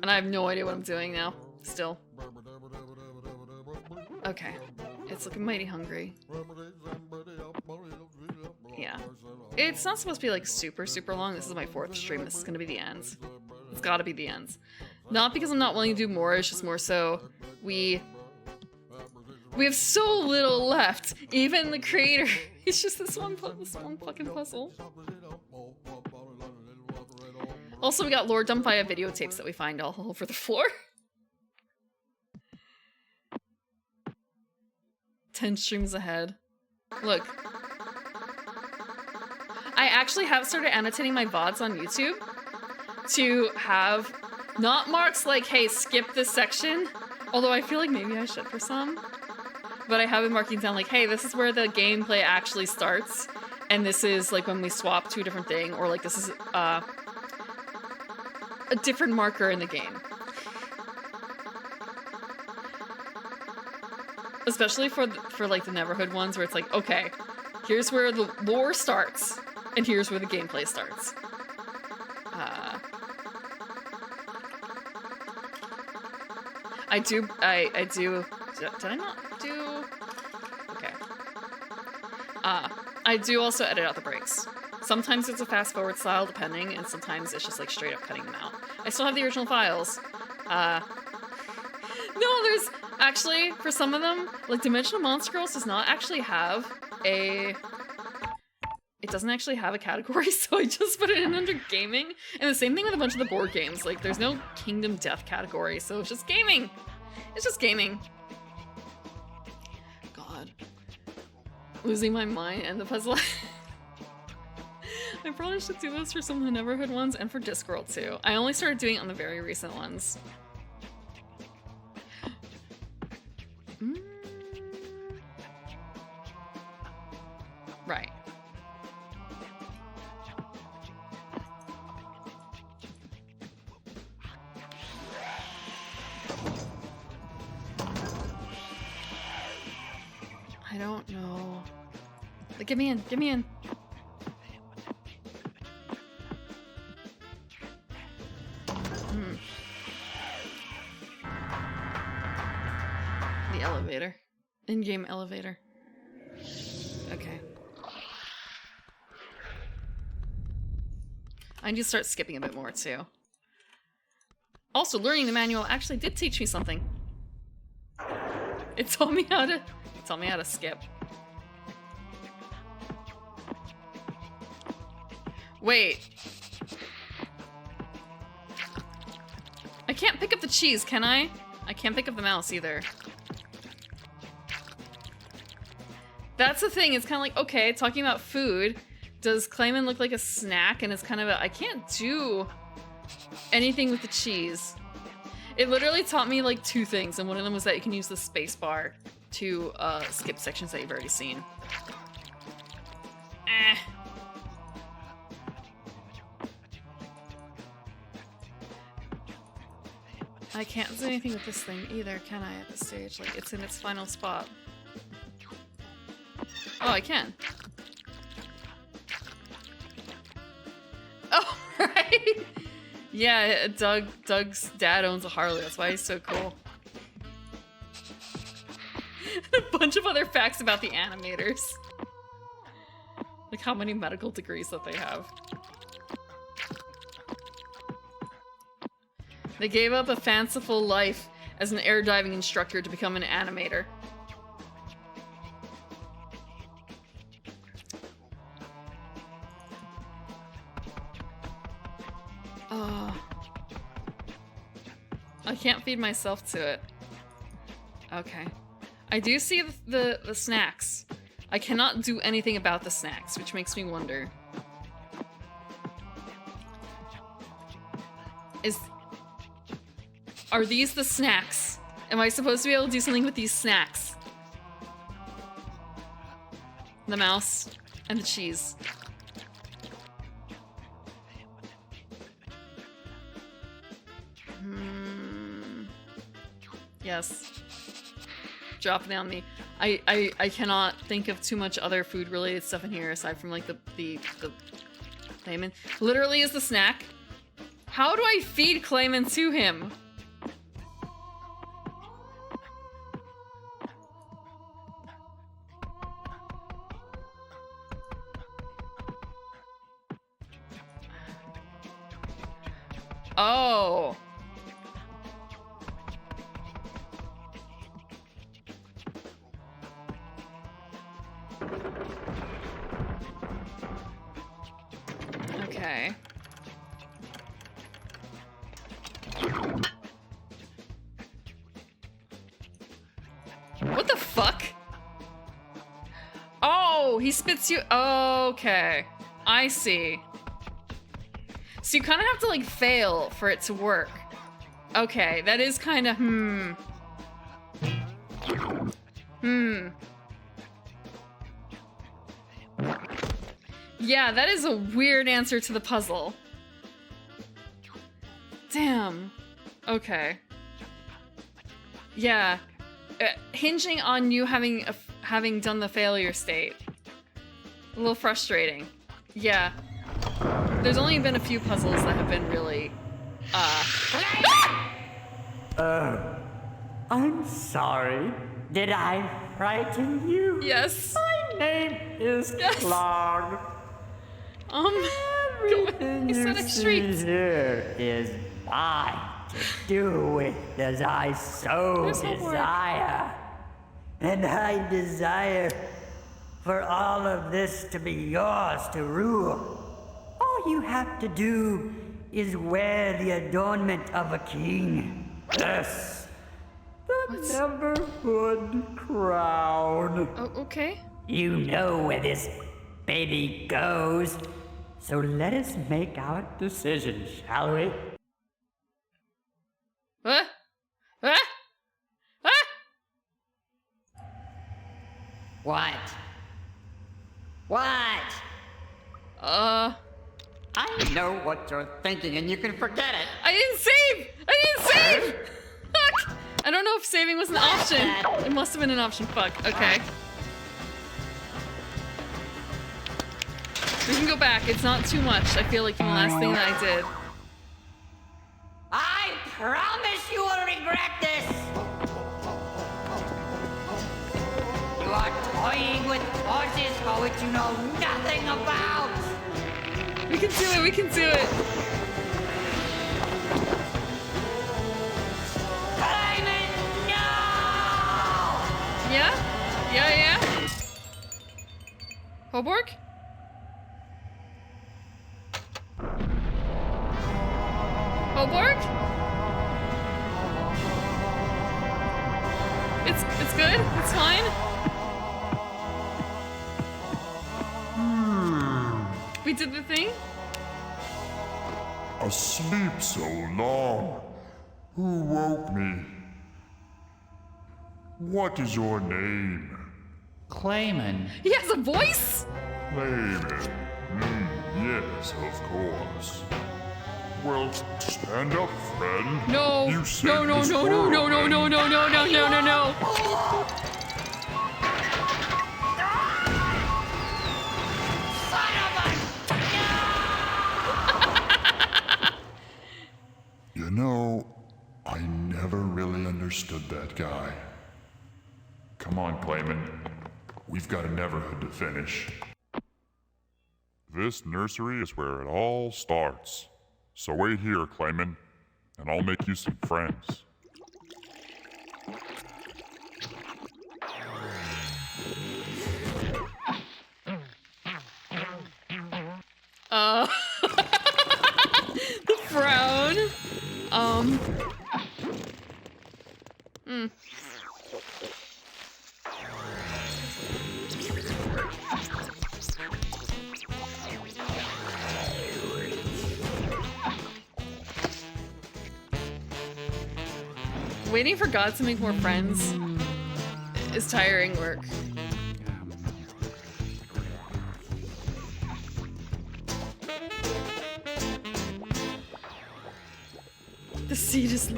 And I have no idea what I'm doing now, still. Okay, it's looking mighty hungry. Yeah. It's not supposed to be like super, super long. This is my 4th stream. This is gonna be the end. It's gotta be the end. Not because I'm not willing to do more, it's just more so we have so little left. Even the creator, it's just this one fucking puzzle. Also, we got lore dumped via videotapes that we find all over the floor. 10 streams ahead. Look. I actually have started annotating my VODs on YouTube to have not marks like, hey, skip this section, Although I feel like maybe I should for some. But I have been marking down like, hey, this is where the gameplay actually starts. And this is like when we swap to a different thing. Or like this is a different marker in the game. Especially for like the Neverhood ones where it's like, okay, here's where the lore starts. And here's where the gameplay starts. I do, did I not do, okay. I do also edit out the breaks. Sometimes it's a fast forward style depending, and sometimes it's just like straight up cutting them out. I still have the original files. No, there's, actually, for some of them, like Dimensional Monster Girls does not actually have it doesn't actually have a category, so I just put it in under gaming. And the same thing with a bunch of the board games. Like, there's no Kingdom Death category, so it's just gaming. It's just gaming. God. Losing my mind and the puzzle. I probably should do this for some of the Neverhood ones and for Discworld too. I only started doing it on the very recent ones. Right. I don't know. Like, get me in, get me in. The elevator. In-game elevator. Okay. I need to start skipping a bit more, too. Also, learning the manual actually did teach me something. It taught me how to skip. Wait. I can't pick up the cheese, can I? I can't pick up the mouse either. That's the thing, it's kind of like, okay, talking about food, does Clayman look like a snack? And it's kind of a, I can't do anything with the cheese. It literally taught me like two things, and one of them was that you can use the space bar to skip sections that you've already seen. I can't do anything with this thing either, can I, at this stage? Like, it's in its final spot. Oh, I can. Oh, right! Yeah, Doug's dad owns a Harley, that's why he's so cool. A bunch of other facts about the animators. Like how many medical degrees that they have. They gave up a fanciful life as an air diving instructor to become an animator. I can't feed myself to it. Okay. I do see the snacks. I cannot do anything about the snacks, which makes me wonder. Are these the snacks? Am I supposed to be able to do something with these snacks? The mouse and the cheese. Yes. Drop it on me. I cannot think of too much other food related stuff in here aside from like the Clayman. Literally is the snack. How do I feed Clayman to him? Oh. Okay. What the fuck? Oh, he spits you. Okay. I see. So you kind of have to like fail for it to work. Okay, that is kind of, Yeah, that is a weird answer to the puzzle. Damn. Okay. Yeah. Hinging on you having done the failure state. A little frustrating. Yeah. There's only been a few puzzles that have been really, I'm sorry. Did I frighten you? Yes. My name is Yes. Clog. he Everything said you I see shrieked. here is mine to do with as I so There's Hoborg. desire. And I desire for all of this to be yours to rule. All you have to do is wear the adornment of a king. Yes. The Neverhood crown. Oh, okay. You know where this baby goes. So let us make our decision, shall we? What? What? What? What? What? I know what you're thinking, and you can forget it. I didn't save! I didn't save! Fuck! I don't know if saving was an option. It must have been an option. Fuck. Okay. We can go back. It's not too much. I feel like from the last thing that I did. I promise you will regret this! You are toying with forces for which you know nothing about! We can do it. We can do it. Clayman, no! Yeah? Yeah? Hoborg? Hoborg? It's good? It's fine? We did the thing? Asleep so long. Who woke me? What is your name? Clayman. He has a voice? Clayman. Yes, of course. Well, stand up, friend. No. You No, saved no, this no, no, world, no, no, and- no, no, no, no, no, no, no. You know, I never really understood that guy. Come on, Clayman. We've got a Neverhood to finish. This nursery is where it all starts. So wait here, Clayman, and I'll make you some friends. The frown. Waiting for God to make more friends is tiring work. The seed is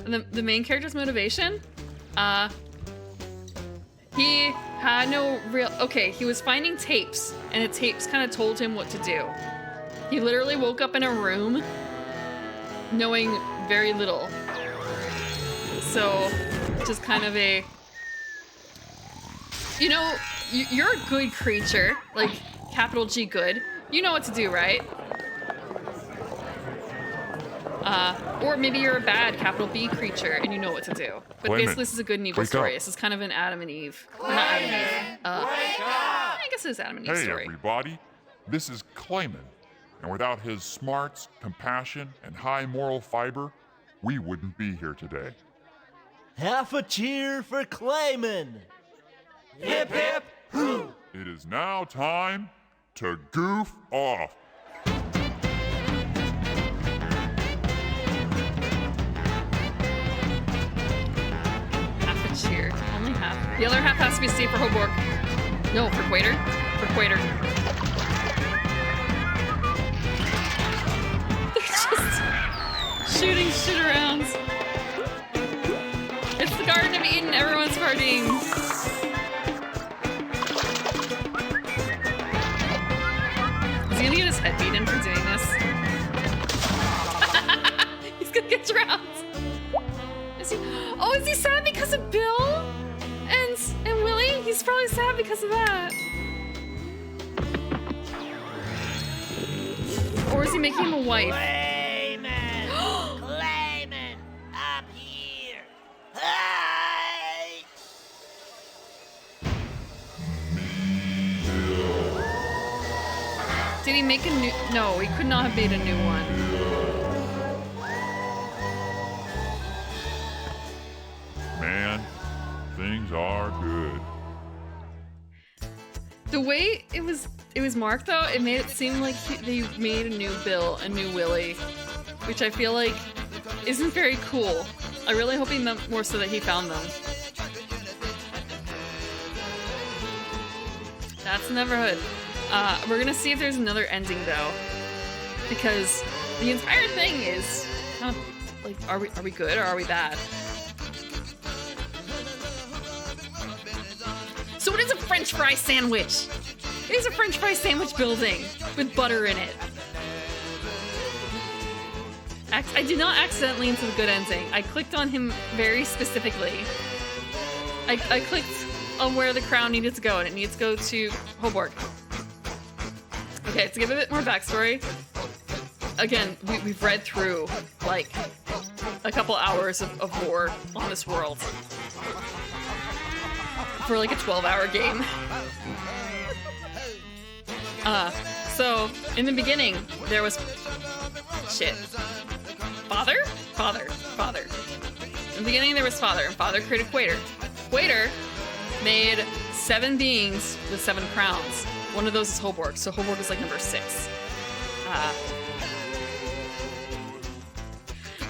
the main character's motivation? He had no real... Okay, he was finding tapes, and the tapes kind of told him what to do. He literally woke up in a room knowing very little. So, just kind of a... You know, you're a good creature, like, capital G good. You know what to do, right? Or maybe you're a bad, capital B creature, and you know what to do. But Clayman, basically, this is a good and evil wake story. up. This is kind of an Adam and Eve. Well, not Adam and Eve. I guess it's Adam and Eve Hey, story. everybody. This is Clayman. And without his smarts, compassion, and high moral fiber, we wouldn't be here today. Half a cheer for Clayman. Hip hip hoo. It is now time to goof off. Half a half. The other half has to be saved for Hoborg. No, for Quater. For Quater. They're just shooting shit around. It's the Garden of Eden. Everyone's partying. Is he gonna get his head beaten for doing this? He's gonna get drowned. Is he sad because of Bill? And Willie? He's probably sad because of that. Or is he making him a wife? Clayman! Clayman! Up here! Hey! Did he make a new... No, he could not have made a new one. Man, things are good. The way it was marked though, it made it seem like they made a new Bill, a new Willie, which I feel like isn't very cool. I really hope he meant more so that he found them. That's Neverhood. We're gonna see if there's another ending though, because the entire thing is kind of like, are we good or are we bad? So what is a French fry sandwich? It is a French fry sandwich building with butter in it. I did not accidentally into the good ending. I clicked on him very specifically. I clicked on where the crown needed to go, and it needs to go to Hoborg. Okay, to give a bit more backstory. Again, we've read through like a couple hours of lore on this world. For like a 12-hour game. So in the beginning there was Father. In the beginning there was Father, and Father created Quater. Quater made 7 beings with 7 crowns. One of those is Hoborg, so Hoborg is like number 6.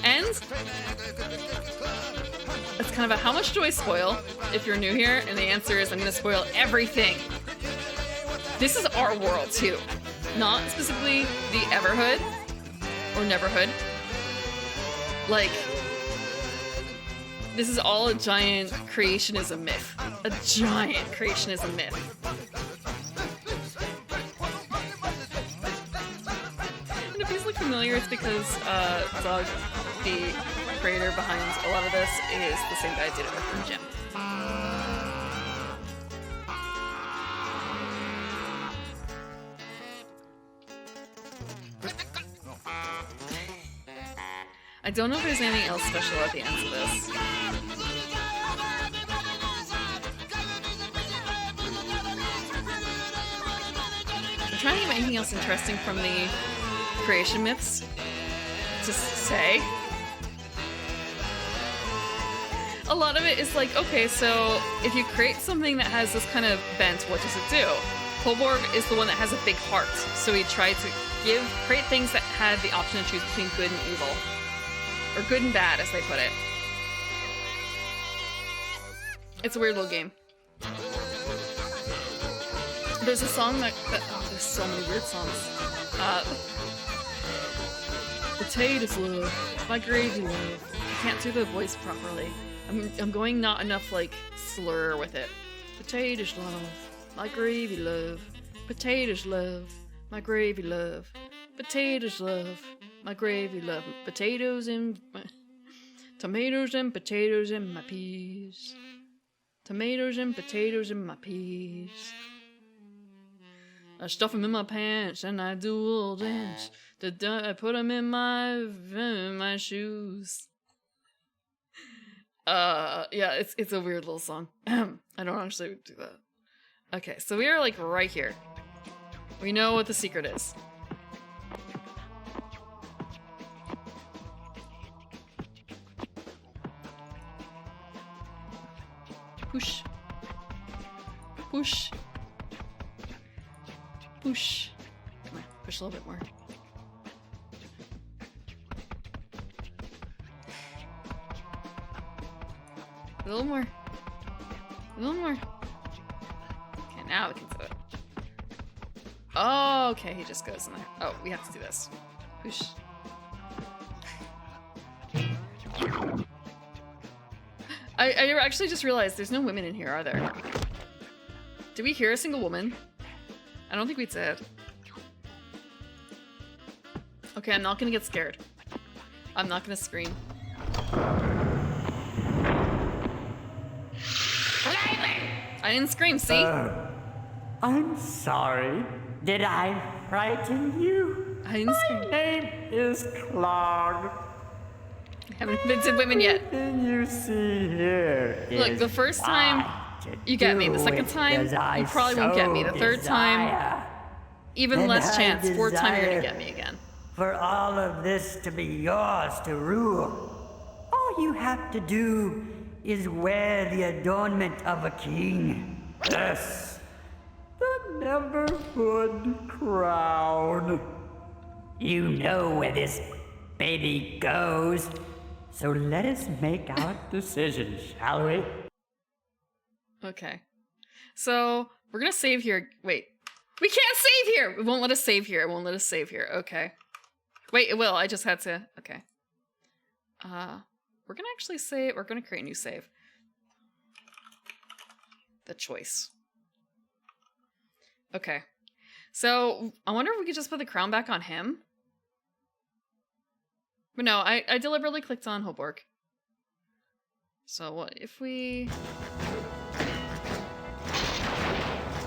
And it's kind of a how much do I spoil if you're new here? And the answer is I'm gonna spoil everything. This is our world too. Not specifically the Everhood or Neverhood. Like, this is all a giant creationism myth. A giant creationism myth. And if these look familiar, it's because Doug, the creator behind a lot of this, is the same guy who did it with Jim. I don't know if there's anything else special at the ends of this. I'm trying to get anything else interesting from the creation myths to say. A lot of it is like, okay, so if you create something that has this kind of bent, what does it do? Hoborg is the one that has a big heart, so he tried to create things that had the option to choose between good and evil. Or good and bad, as they put it. It's a weird little game. There's a song that there's so many weird songs. Potatoes love, my gravy love. I can't do the voice properly. I'm going not enough like slur with it. Potatoes love, my gravy love. Potatoes love, my gravy love. Potatoes love, my gravy love. Potatoes and tomatoes and potatoes and my peas. Tomatoes and potatoes and my peas. I stuff them in my pants and I do a little dance. I put them in my shoes. Yeah, it's a weird little song. I don't actually do that. Okay, so we are like right here. We know what the secret is. Push. Push. Push. Come on, push a little bit more. A little more. A little more. Okay, now we can do it. Oh, okay, he just goes in there. Oh, we have to do this. Whoosh. I actually just realized there's no women in here, are there? Did we hear a single woman? I don't think we did. Okay, I'm not gonna get scared. I'm not gonna scream. I didn't scream, see? I'm sorry. Did I frighten you? I didn't scream. My name is Clog. Haven't invented women yet. Everything you see here is Look, the first time what you get me. The to second do time, as I you probably won't get me. The so third time, desire. even And less I chance. Fourth time, you're gonna desire get me again. For all of this to be yours to rule. All you have to do is wear the adornment of a king. Yes, the Neverhood crown. You know where this baby goes, so let us make our decision, shall we? Okay. So, we're gonna save here. Wait. We can't save here! It won't let us save here. It won't let us save here. Okay. Wait, it will. I just had to... Okay. We're gonna actually save... We're gonna create a new save. The choice. Okay. So, I wonder if we could just put the crown back on him? But no, I deliberately clicked on Hoborg. So, what if we...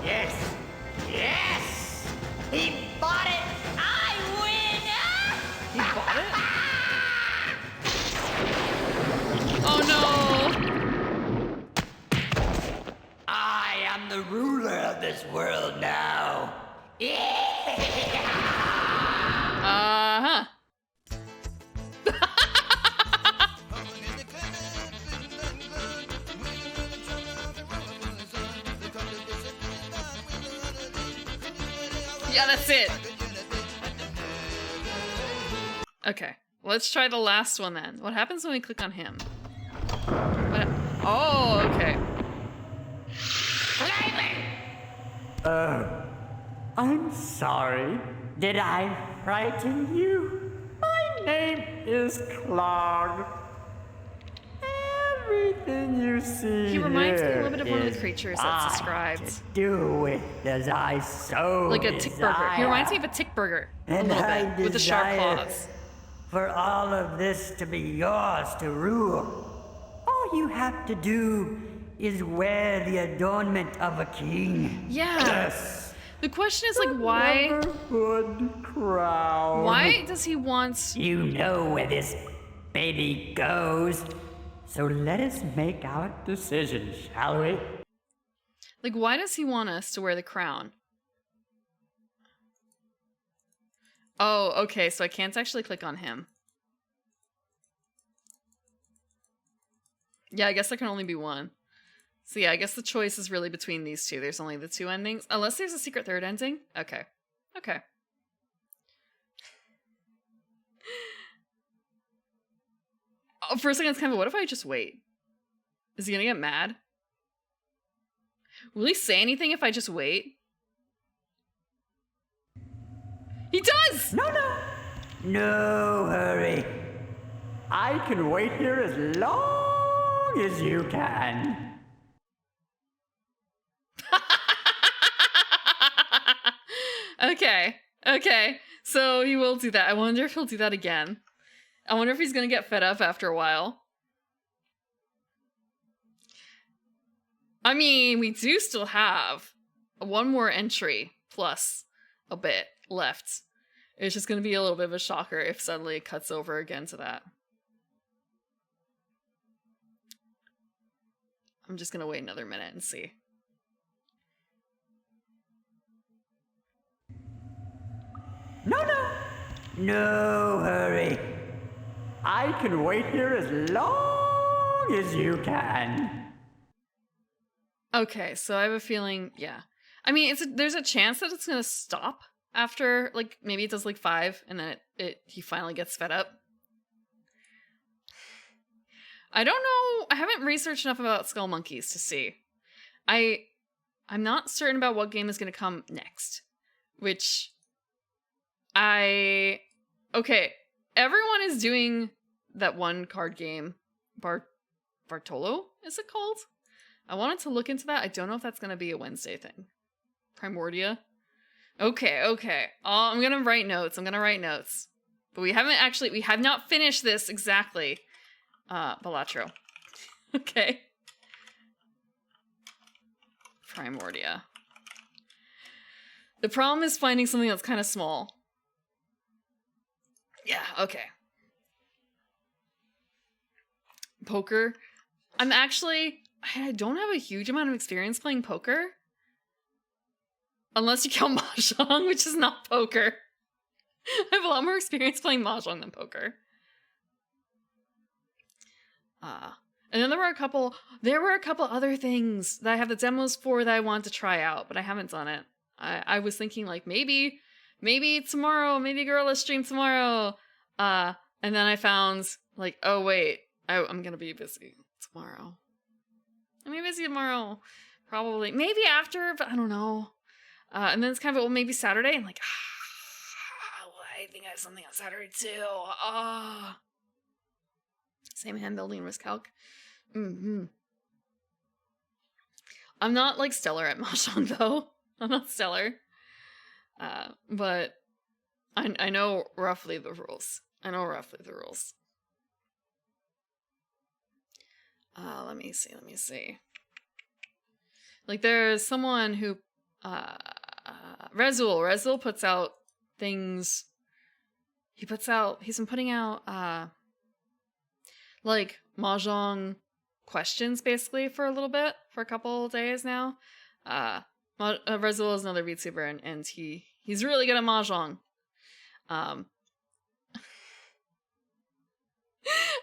Yes! Yes! He bought it! I win! He bought it? Oh no! I am the ruler of this world now. Uh-huh. Yeah, that's it. Okay, let's try the last one then. What happens when we click on him? What? Oh, okay. I'm sorry. Did I frighten you? My name is Clog. Everything you see He reminds me a here little bit of one of the is creatures that's mine described. to do with as I so Like a tick burger. He reminds me of a tick burger. A And little I bit. With the sharp desire claws. for all of this to be yours to rule. All you have to do is wear the adornment of a king. Yeah. Yes. The question is like why Neverhood crown. why does he want You know where this baby goes. So let us make our decision, shall we? like why does he want us to wear the crown? Oh, okay, so I can't actually click on him. Yeah, I guess there can only be one. So yeah, I guess the choice is really between these two. There's only the two endings. Unless there's a secret third ending. Okay. Okay. Oh, for a second, it's kind of, what if I just wait? Is he gonna get mad? Will he say anything if I just wait? He does! No hurry. I can wait here as long as you can. Okay. Okay. So he will do that. I wonder if he'll do that again. I wonder if he's gonna get fed up after a while. I mean, we do still have one more entry plus a bit left. It's just gonna be a little bit of a shocker if suddenly it cuts over again to that. I'm just gonna wait another minute and see. No hurry. I can wait here as long as you can. Okay, so I have a feeling, yeah. I mean, there's a chance that it's gonna stop after, like, maybe it does like 5, and then he finally gets fed up. I don't know. I haven't researched enough about skull monkeys to see. I'm not certain about what game is going to come next, which okay, everyone is doing that one card game, Bartolo, is it called? I wanted to look into that. I don't know if that's going to be a Wednesday thing. Primordia. Okay. I'm going to write notes. But we have not finished this exactly. Balatro. Okay. Primordia. The problem is finding something that's kind of small. Yeah, okay. Poker. I don't have a huge amount of experience playing poker. Unless you count Mahjong, which is not poker. I have a lot more experience playing Mahjong than poker. And then there were a couple other things that I have the demos for that I want to try out, but I haven't done it. I was thinking like maybe tomorrow, maybe Gorilla stream tomorrow. And then I found like, oh wait, I'm gonna be busy tomorrow. I'm gonna be busy tomorrow. Probably. Maybe after, but I don't know. And then it's kind of, well, maybe Saturday. I'm like, I think I have something on Saturday too. Same hand building risk calc. I'm not like stellar at Mahjong though. I'm not stellar. But I know roughly the rules. Let me see. Like there's someone who Rezul puts out things. He's been putting out like Mahjong questions basically for a couple days now. Rezul is another VTuber and he's really good at Mahjong. I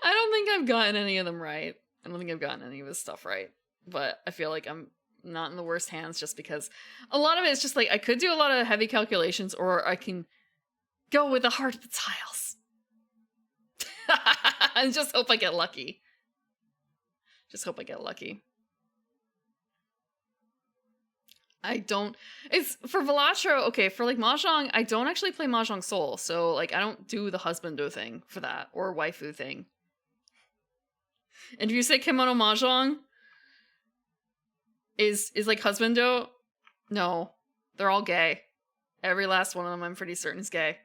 don't think I've gotten any of them right. I don't think I've gotten any of his stuff right. But I feel like I'm not in the worst hands just because a lot of it is just like I could do a lot of heavy calculations or I can go with the heart of the tiles. And just hope I get lucky. It's for Velatro, okay, for like Mahjong, I don't actually play Mahjong Soul, so like I don't do the husbando thing for that, or waifu thing. And if you say Kimono Mahjong is like husbando, no, they're all gay. Every last one of them I'm pretty certain is gay.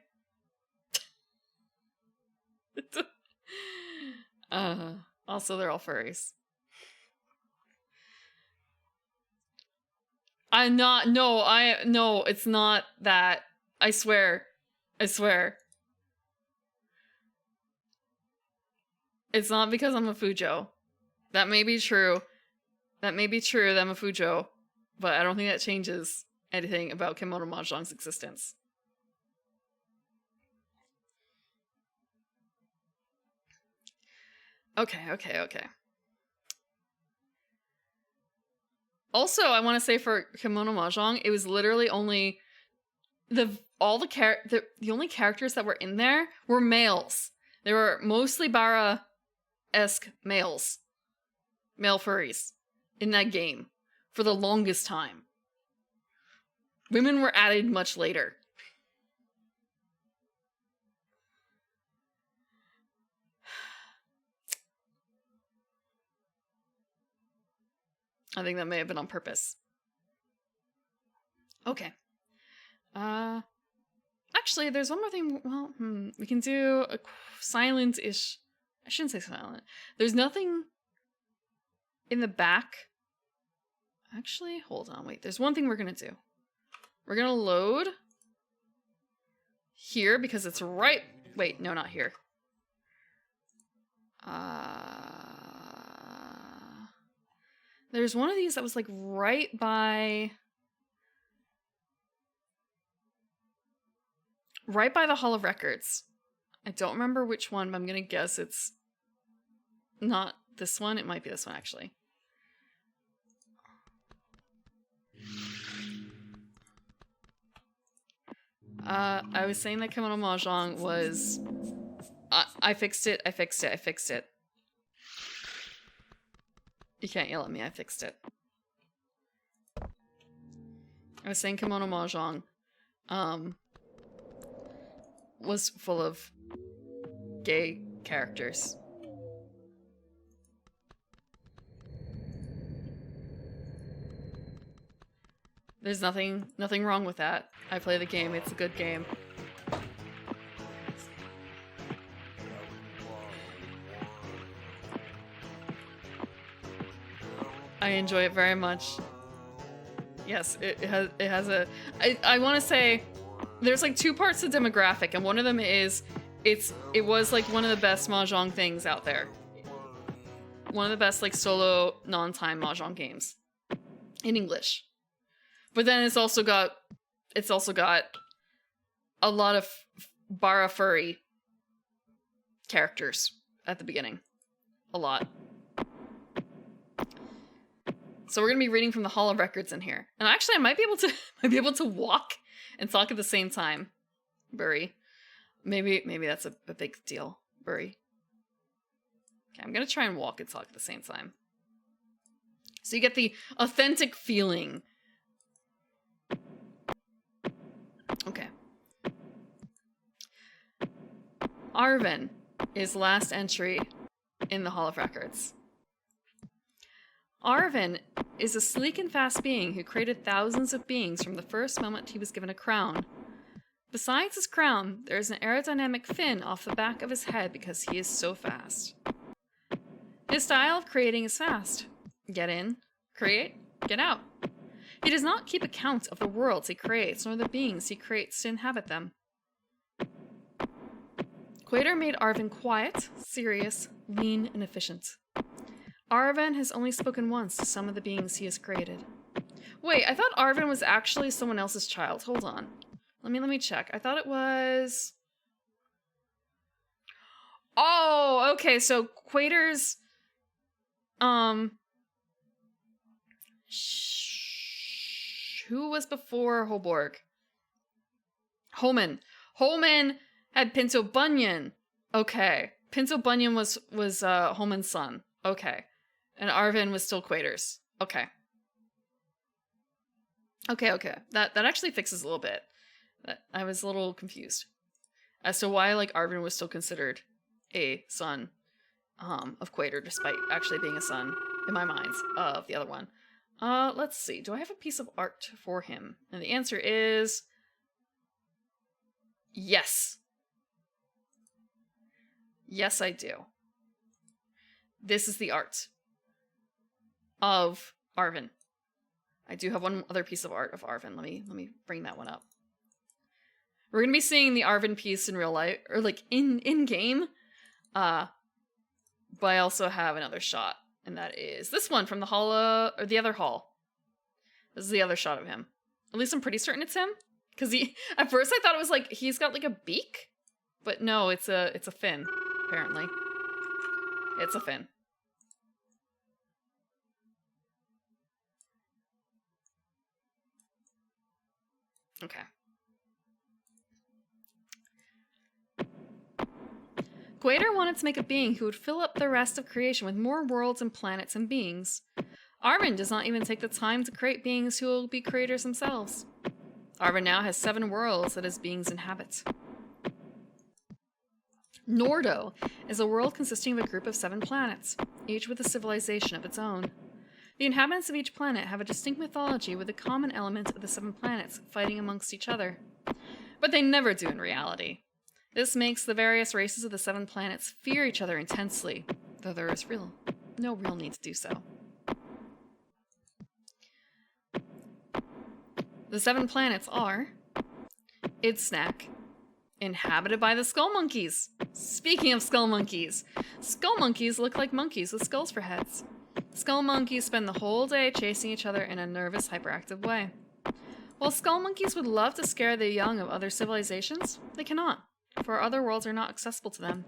Also they're all furries. No, it's not that. I swear. It's not because I'm a Fujo. That may be true that I'm a Fujo, but I don't think that changes anything about Kimono Mahjong's existence. Okay. Also, I want to say for Kimono Mahjong, it was literally only the only characters that were in there were males. They were mostly Bara-esque male furries in that game for the longest time. Women were added much later. I think that may have been on purpose. Okay. Actually, there's one more thing. Well, we can do a silent-ish. I shouldn't say silent. There's nothing in the back. Actually, hold on. Wait, there's one thing we're going to do. We're going to load here because it's right... Wait, no, not here. There's one of these that was like right by the Hall of Records. I don't remember which one, but I'm gonna guess it's not this one. It might be this one, actually. I was saying that Kimono Mahjong was... I fixed it. You can't yell at me, I fixed it. I was saying Kimono Mahjong was full of gay characters. There's nothing wrong with that. I play the game, it's a good game. I enjoy it very much. Yes, it has a... I want to say there's like two parts to demographic, and one of them is it was like one of the best mahjong things out there. One of the best like solo non-time mahjong games in English. But then it's also got a lot of bara furry characters at the beginning. A lot. So we're gonna be reading from the Hall of Records in here. And actually I might be able to walk and talk at the same time. Burry. Maybe that's a big deal. Burry. Okay, I'm gonna try and walk and talk at the same time. So you get the authentic feeling. Okay. Arven is last entry in the Hall of Records. Arven is a sleek and fast being who created thousands of beings from the first moment he was given a crown. Besides his crown, there is an aerodynamic fin off the back of his head because he is so fast. His style of creating is fast. Get in, create, get out. He does not keep account of the worlds he creates, nor the beings he creates to inhabit them. Quater made Arven quiet, serious, lean, and efficient. Arven has only spoken once to some of the beings he has created. Wait, I thought Arven was actually someone else's child. Hold on. Let me check. I thought it was... Oh, okay, so Quater's... Who was before Hoborg? Homen. Homen had Pinto Bunyan. Okay. Pinto Bunyan was Homen's son. Okay. And Arven was still Quater's. Okay. Okay. That actually fixes a little bit. I was a little confused as to why like Arven was still considered a son of Quater, despite actually being a son, in my mind, of the other one. Let's see. Do I have a piece of art for him? And the answer is... yes. Yes, I do. This is the art of Arven. I do have one other piece of art of Arven. Let me bring that one up. We're gonna be seeing the Arven piece in real life, or like in game. But I also have another shot, and that is this one from the hall, or the other hall. This is the other shot of him. At least I'm pretty certain it's him, because at first I thought it was like he's got like a beak, but no, it's a fin. Apparently, it's a fin. Okay. Quater wanted to make a being who would fill up the rest of creation with more worlds and planets and beings. Arven does not even take the time to create beings who will be creators themselves. Arven now has 7 worlds that his beings inhabit. Nordo is a world consisting of a group of 7 planets, each with a civilization of its own. The inhabitants of each planet have a distinct mythology with a common element of the 7 planets fighting amongst each other. But they never do in reality. This makes the various races of the 7 planets fear each other intensely, though there is no real need to do so. The 7 planets are Idsnack, inhabited by the Skull Monkeys. Speaking of Skull Monkeys, Skull Monkeys look like monkeys with skulls for heads. Skull Monkeys spend the whole day chasing each other in a nervous, hyperactive way. While Skull Monkeys would love to scare the young of other civilizations, they cannot, for other worlds are not accessible to them.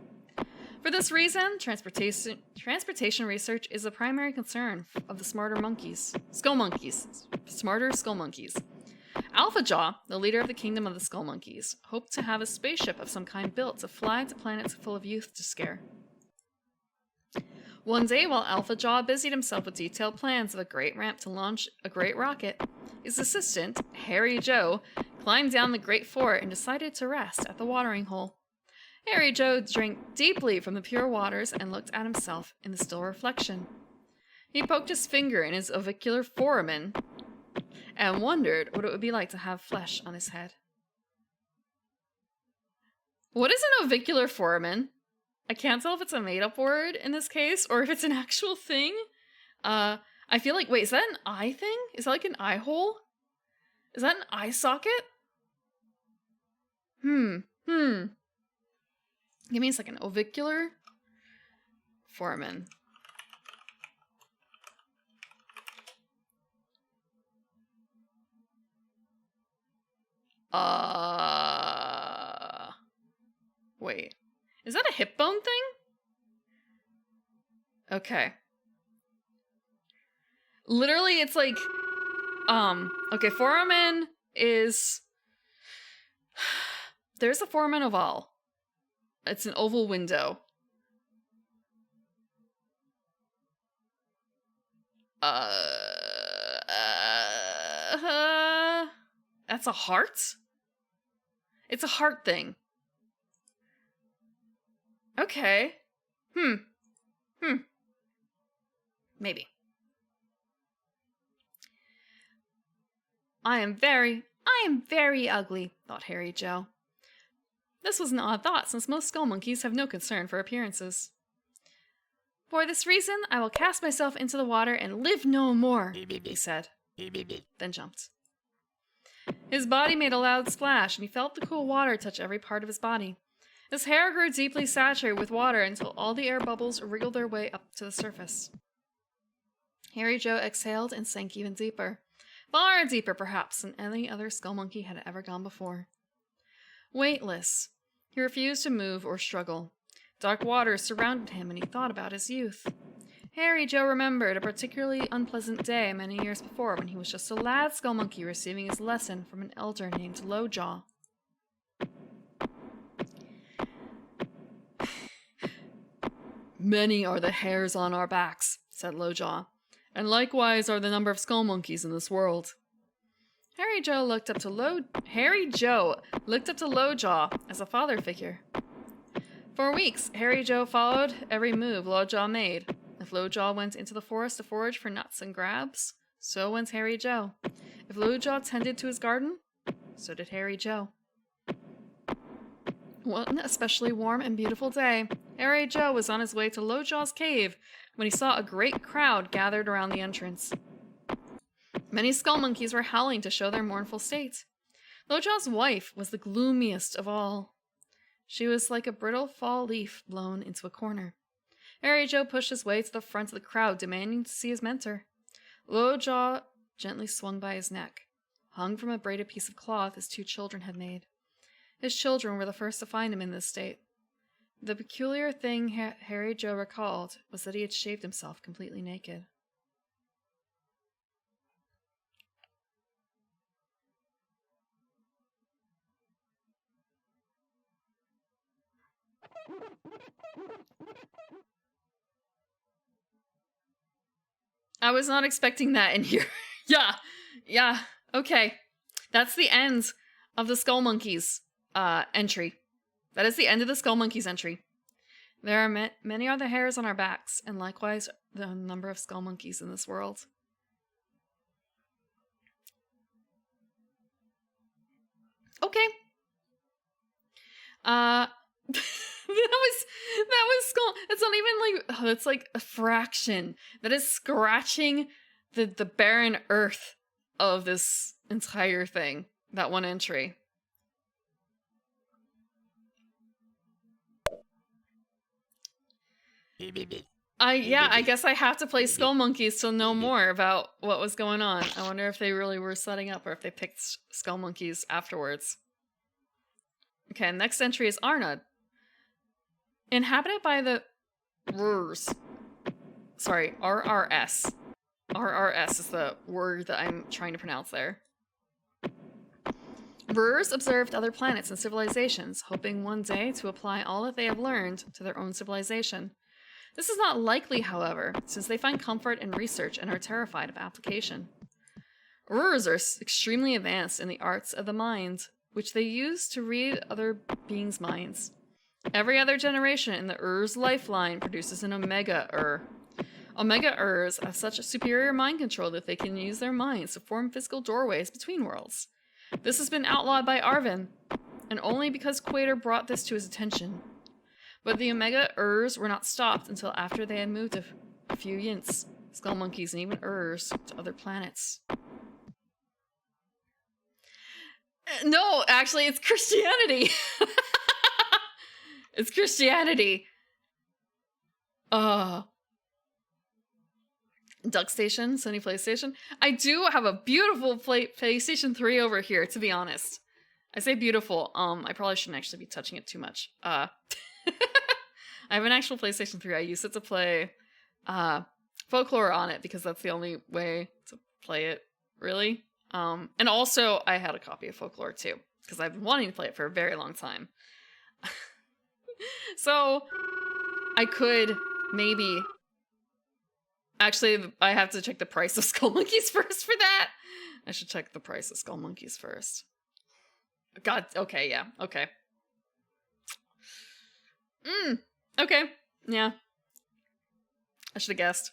For this reason, transportation research is a primary concern of the smarter skull monkeys. Alpha Jaw, the leader of the kingdom of the Skull Monkeys, hoped to have a spaceship of some kind built to fly to planets full of youth to scare. One day, while Alpha Jaw busied himself with detailed plans of a great ramp to launch a great rocket, his assistant, Harry Joe, climbed down the great fort and decided to rest at the watering hole. Harry Joe drank deeply from the pure waters and looked at himself in the still reflection. He poked his finger in his avicular foramen and wondered what it would be like to have flesh on his head. What is an avicular foramen? I can't tell if it's a made-up word in this case or if it's an actual thing. I feel like, wait, is that an eye thing? Is that like an eye hole? Is that an eye socket? Give me a second. Avicular foramen. Wait. Is that a hip bone thing? Okay. Literally, it's like, okay, foramen is, there's a foramen oval. It's an oval window. That's a heart? It's a heart thing. Okay. Maybe. I am very ugly, thought Harry Joe. This was an odd thought, since most skull monkeys have no concern for appearances. For this reason, I will cast myself into the water and live no more, he said, then jumped. His body made a loud splash, and he felt the cool water touch every part of his body. His hair grew deeply saturated with water until all the air bubbles wriggled their way up to the surface. Harry Joe exhaled and sank even deeper. Far deeper, perhaps, than any other skull monkey had ever gone before. Weightless, he refused to move or struggle. Dark waters surrounded him, and he thought about his youth. Harry Joe remembered a particularly unpleasant day many years before when he was just a lad skull monkey receiving his lesson from an elder named Lojaw. Many are the hairs on our backs, said Lojaw, and likewise are the number of skull monkeys in this world. Harry Joe looked up to Lojaw as a father figure. For weeks, Harry Joe followed every move Lojaw made. If Lojaw went into the forest to forage for nuts and grabs, so went Harry Joe. If Lojaw tended to his garden, so did Harry Joe. One especially warm and beautiful day, Harry Joe was on his way to Lojaw's cave when he saw a great crowd gathered around the entrance. Many skull monkeys were howling to show their mournful state. Lojaw's wife was the gloomiest of all. She was like a brittle fall leaf blown into a corner. Harry Joe pushed his way to the front of the crowd, demanding to see his mentor. Lojaw gently swung by his neck, hung from a braided piece of cloth his two children had made. His children were the first to find him in this state. The peculiar thing Harry Joe recalled was that he had shaved himself completely naked. I was not expecting that in here. Yeah, okay. That's the end of the Skull Monkeys entry. That is the end of the Skull Monkeys entry. There are many are the hairs on our backs, and likewise the number of skull monkeys in this world. Okay. that was skull. It's not even like, oh, it's like a fraction. That is scratching the barren earth of this entire thing. That one entry. I guess I have to play Skull Monkeys to know more about what was going on. I wonder if they really were setting up or if they picked Skull Monkeys afterwards. Okay, next entry is Arnud. Inhabited by the RRS. Sorry, RRS. RRS is the word that I'm trying to pronounce there. RRS observed other planets and civilizations, hoping one day to apply all that they have learned to their own civilization. This is not likely, however, since they find comfort in research and are terrified of application. Urrs are extremely advanced in the arts of the mind, which they use to read other beings' minds. Every other generation in the Ur's lifeline produces an Omega Ur. Omega Urs have such a superior mind control that they can use their minds to form physical doorways between worlds. This has been outlawed by Arven, and only because Quater brought this to his attention. But the Omega Urs were not stopped until after they had moved a few Yints, skull monkeys, and even Urs to other planets. No, actually, it's Christianity. It's Christianity. Duck Station, Sony PlayStation. I do have a beautiful PlayStation 3 over here, to be honest. I say beautiful. I probably shouldn't actually be touching it too much. I have an actual PlayStation 3. I use it to play Folklore on it because that's the only way to play it, really. And also, I had a copy of Folklore too, because I've been wanting to play it for a very long time. So, I could maybe... Actually, I have to check the price of Skull Monkeys first for that. I should check the price of Skull Monkeys first. God, okay, yeah, okay. Okay, yeah. I should have guessed.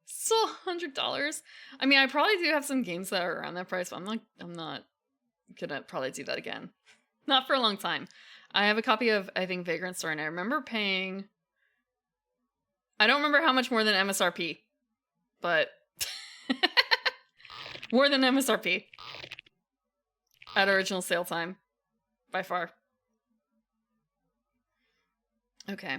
Still $100. I mean, I probably do have some games that are around that price, but I'm not gonna probably do that again. Not for a long time. I have a copy of, I think, Vagrant Story, and I remember paying... I don't remember how much more than MSRP, but... more than MSRP. At original sale time. By far. Okay.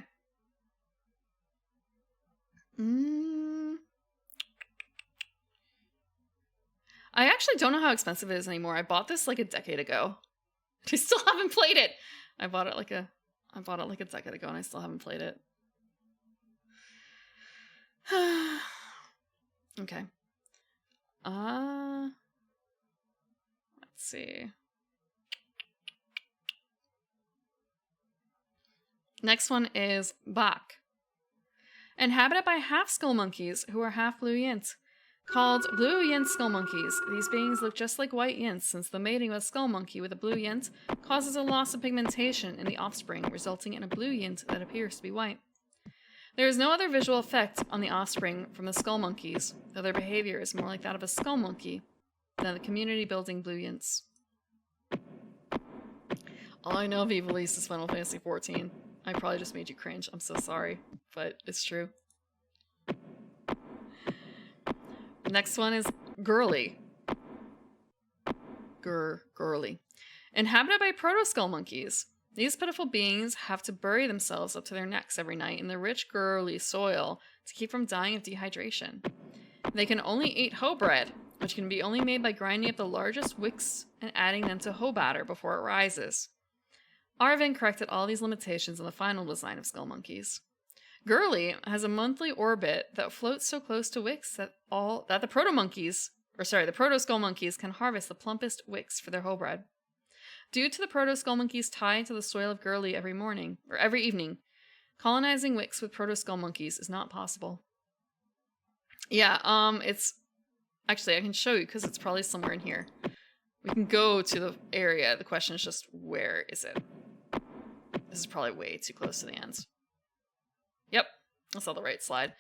I actually don't know how expensive it is anymore. I bought this like a decade ago. I still haven't played it. I bought it like a decade ago and I still haven't played it. Okay. Let's see. Next one is Bach. Inhabited by half skull monkeys who are half blue yint. Called blue yint skull monkeys, these beings look just like white yints since the mating of a skull monkey with a blue yint causes a loss of pigmentation in the offspring, resulting in a blue yint that appears to be white. There is no other visual effect on the offspring from the skull monkeys, though their behavior is more like that of a skull monkey than the community-building blue yints. All I know of Evilise is Final Fantasy XIV. I probably just made you cringe. I'm so sorry, but it's true. Next one is Girly. Girly. Inhabited by proto-skull monkeys. These pitiful beings have to bury themselves up to their necks every night in the rich, girly soil to keep from dying of dehydration. They can only eat hoe bread, which can be only made by grinding up the largest wicks and adding them to hoe batter before it rises. Arven corrected all these limitations in the final design of skull monkeys. Girly has a monthly orbit that floats so close to wicks that the proto-skull monkeys can harvest the plumpest wicks for their hoe bread. Due to the proto-skull monkeys tied to the soil of Girly every evening, colonizing wicks with proto-skull monkeys is not possible. Yeah, it's... Actually, I can show you because it's probably somewhere in here. We can go to the area. The question is just, where is it? This is probably way too close to the end. Yep, that's all the right slide.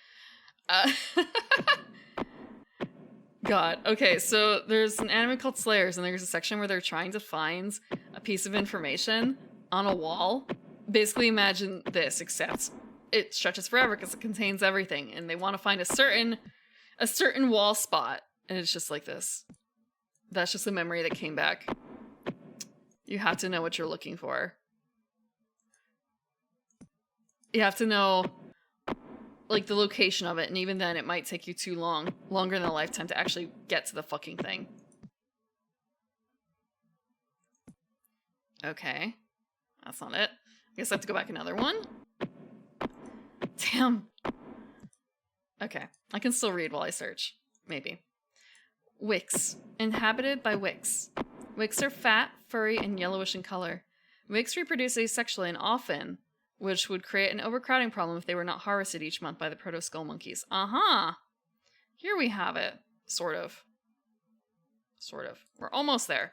God, okay, so there's an anime called Slayers, and there's a section where they're trying to find a piece of information on a wall. Basically, imagine this, except it stretches forever because it contains everything, and they want to find a certain wall spot, and it's just like this. That's just a memory that came back. You have to know what you're looking for. You have to know, like, the location of it, and even then it might take you too long, longer than a lifetime to actually get to the fucking thing. Okay. That's not it. I guess I have to go back another one. Damn. Okay. I can still read while I search. Maybe. Wicks. Inhabited by wicks. Wicks are fat, furry, and yellowish in color. Wicks reproduce asexually and often, which would create an overcrowding problem if they were not harvested each month by the proto-skull monkeys. Uh-huh. Here we have it. Sort of. Sort of. We're almost there.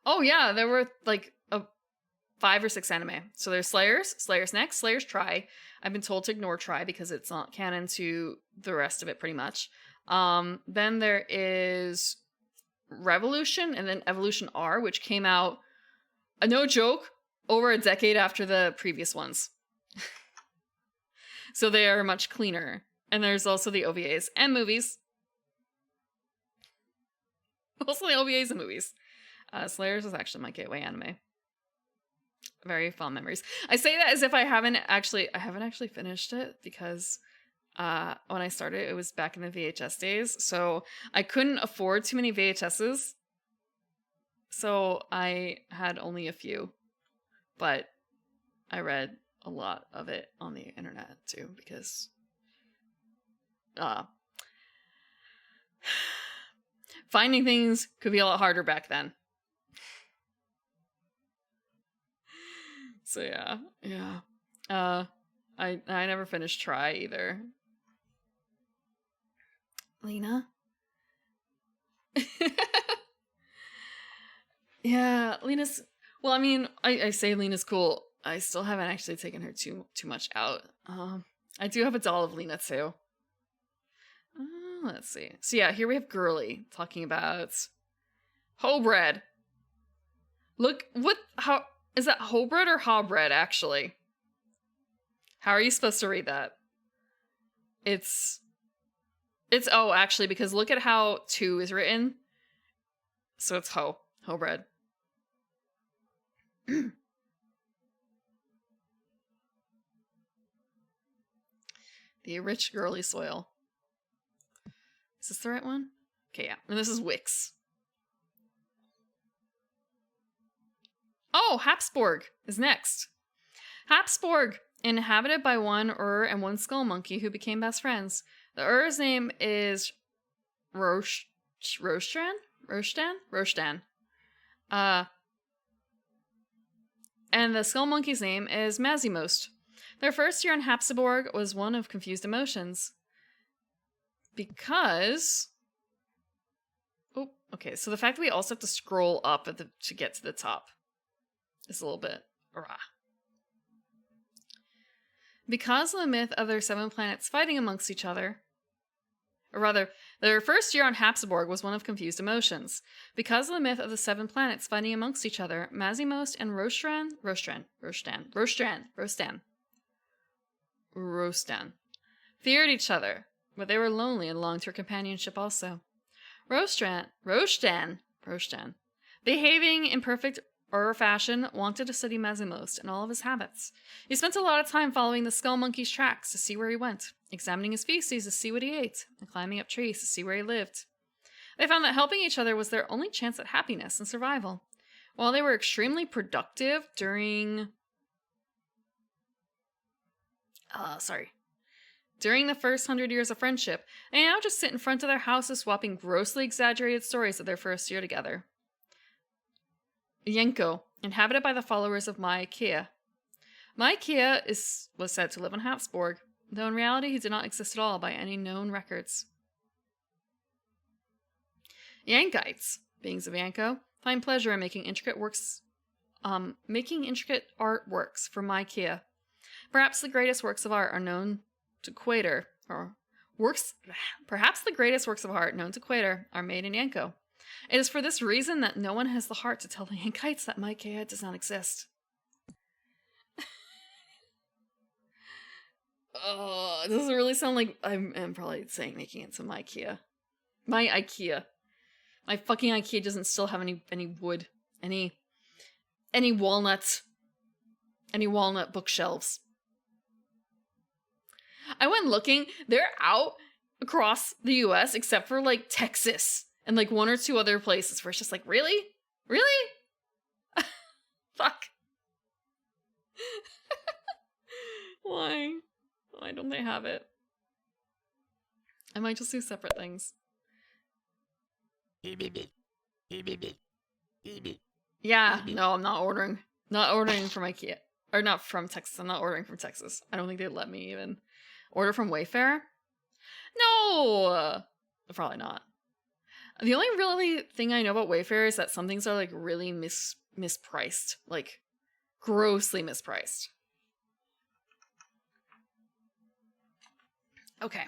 Oh yeah, there were like 5 or 6 anime. So there's Slayers, Slayers next, Slayers Try. I've been told to ignore Try because it's not canon to the rest of it pretty much. Then there is Revolution and then Evolution R, which came out, no joke, over a decade after the previous ones. So they are much cleaner. And there's also the OVAs and movies. Also the OVAs and movies. Slayers is actually my gateway anime. Very fond memories. I say that as if I haven't actually finished it because when I started, it was back in the VHS days. So I couldn't afford too many VHSs. So I had only a few. But I read a lot of it on the internet too because finding things could be a lot harder back then. So yeah. I never finished Try either. Lena? Yeah, Lena's... Well, I mean, I say Lena's cool. I still haven't actually taken her too much out. I do have a doll of Lena, too. Let's see. So yeah, here we have Girly talking about Hobred. Look, how... Is that Hobred or Hobred, actually? How are you supposed to read that? It's oh, actually, because look at how 2 is written. So it's Hobred. The rich girly soil. Is this the right one? Okay, yeah. And this is Wix. Oh, Habsburg is next. Habsburg, inhabited by one and one skull monkey who became best friends. The Ur's name is Rostan. And the skull monkey's name is Mazimost. Their first year on Habsburg was one of confused emotions. Because... Oh, okay. So the fact that we also have to scroll up to get to the top is a little bit... rah. Because of the myth of their 7 planets fighting amongst each other... Or rather, their first year on Habsburg was one of confused emotions. Because of the myth of the 7 planets fighting amongst each other, Mazimost and Rostan feared each other, but they were lonely and longed for companionship also. Rostan, behaving in perfect fashion, wanted to study Mazimost and all of his habits. He spent a lot of time following the skull monkey's tracks to see where he went, examining his feces to see what he ate, and climbing up trees to see where he lived. They found that helping each other was their only chance at happiness and survival. While they were extremely productive during the first 100 years of friendship, they now just sit in front of their houses swapping grossly exaggerated stories of their first year together. Yenko, inhabited by the followers of Maikea. Maikea was said to live on Habsburg, though in reality he did not exist at all by any known records. Yankites, beings of Yanko, find pleasure in making intricate artworks for Maikea. Perhaps the greatest works of art known to Quater are made in Yanko. It is for this reason that no one has the heart to tell the Yankites that Maikea does not exist. Oh, it doesn't really sound like I'm probably making it to Maikea. My IKEA. My fucking IKEA doesn't still have any wood. Any walnut bookshelves. I went looking. They're out across the US except for like Texas and like 1 or 2 other places where it's just like, really? Really? Fuck. Why? Why don't they have it? I might just do separate things. Yeah, no, I'm not ordering. Not ordering from IKEA. Or not from Texas. I'm not ordering from Texas. I don't think they'd let me even order from Wayfair. No! Probably not. The only really thing I know about Wayfair is that some things are like really mispriced. Like, grossly mispriced. Okay.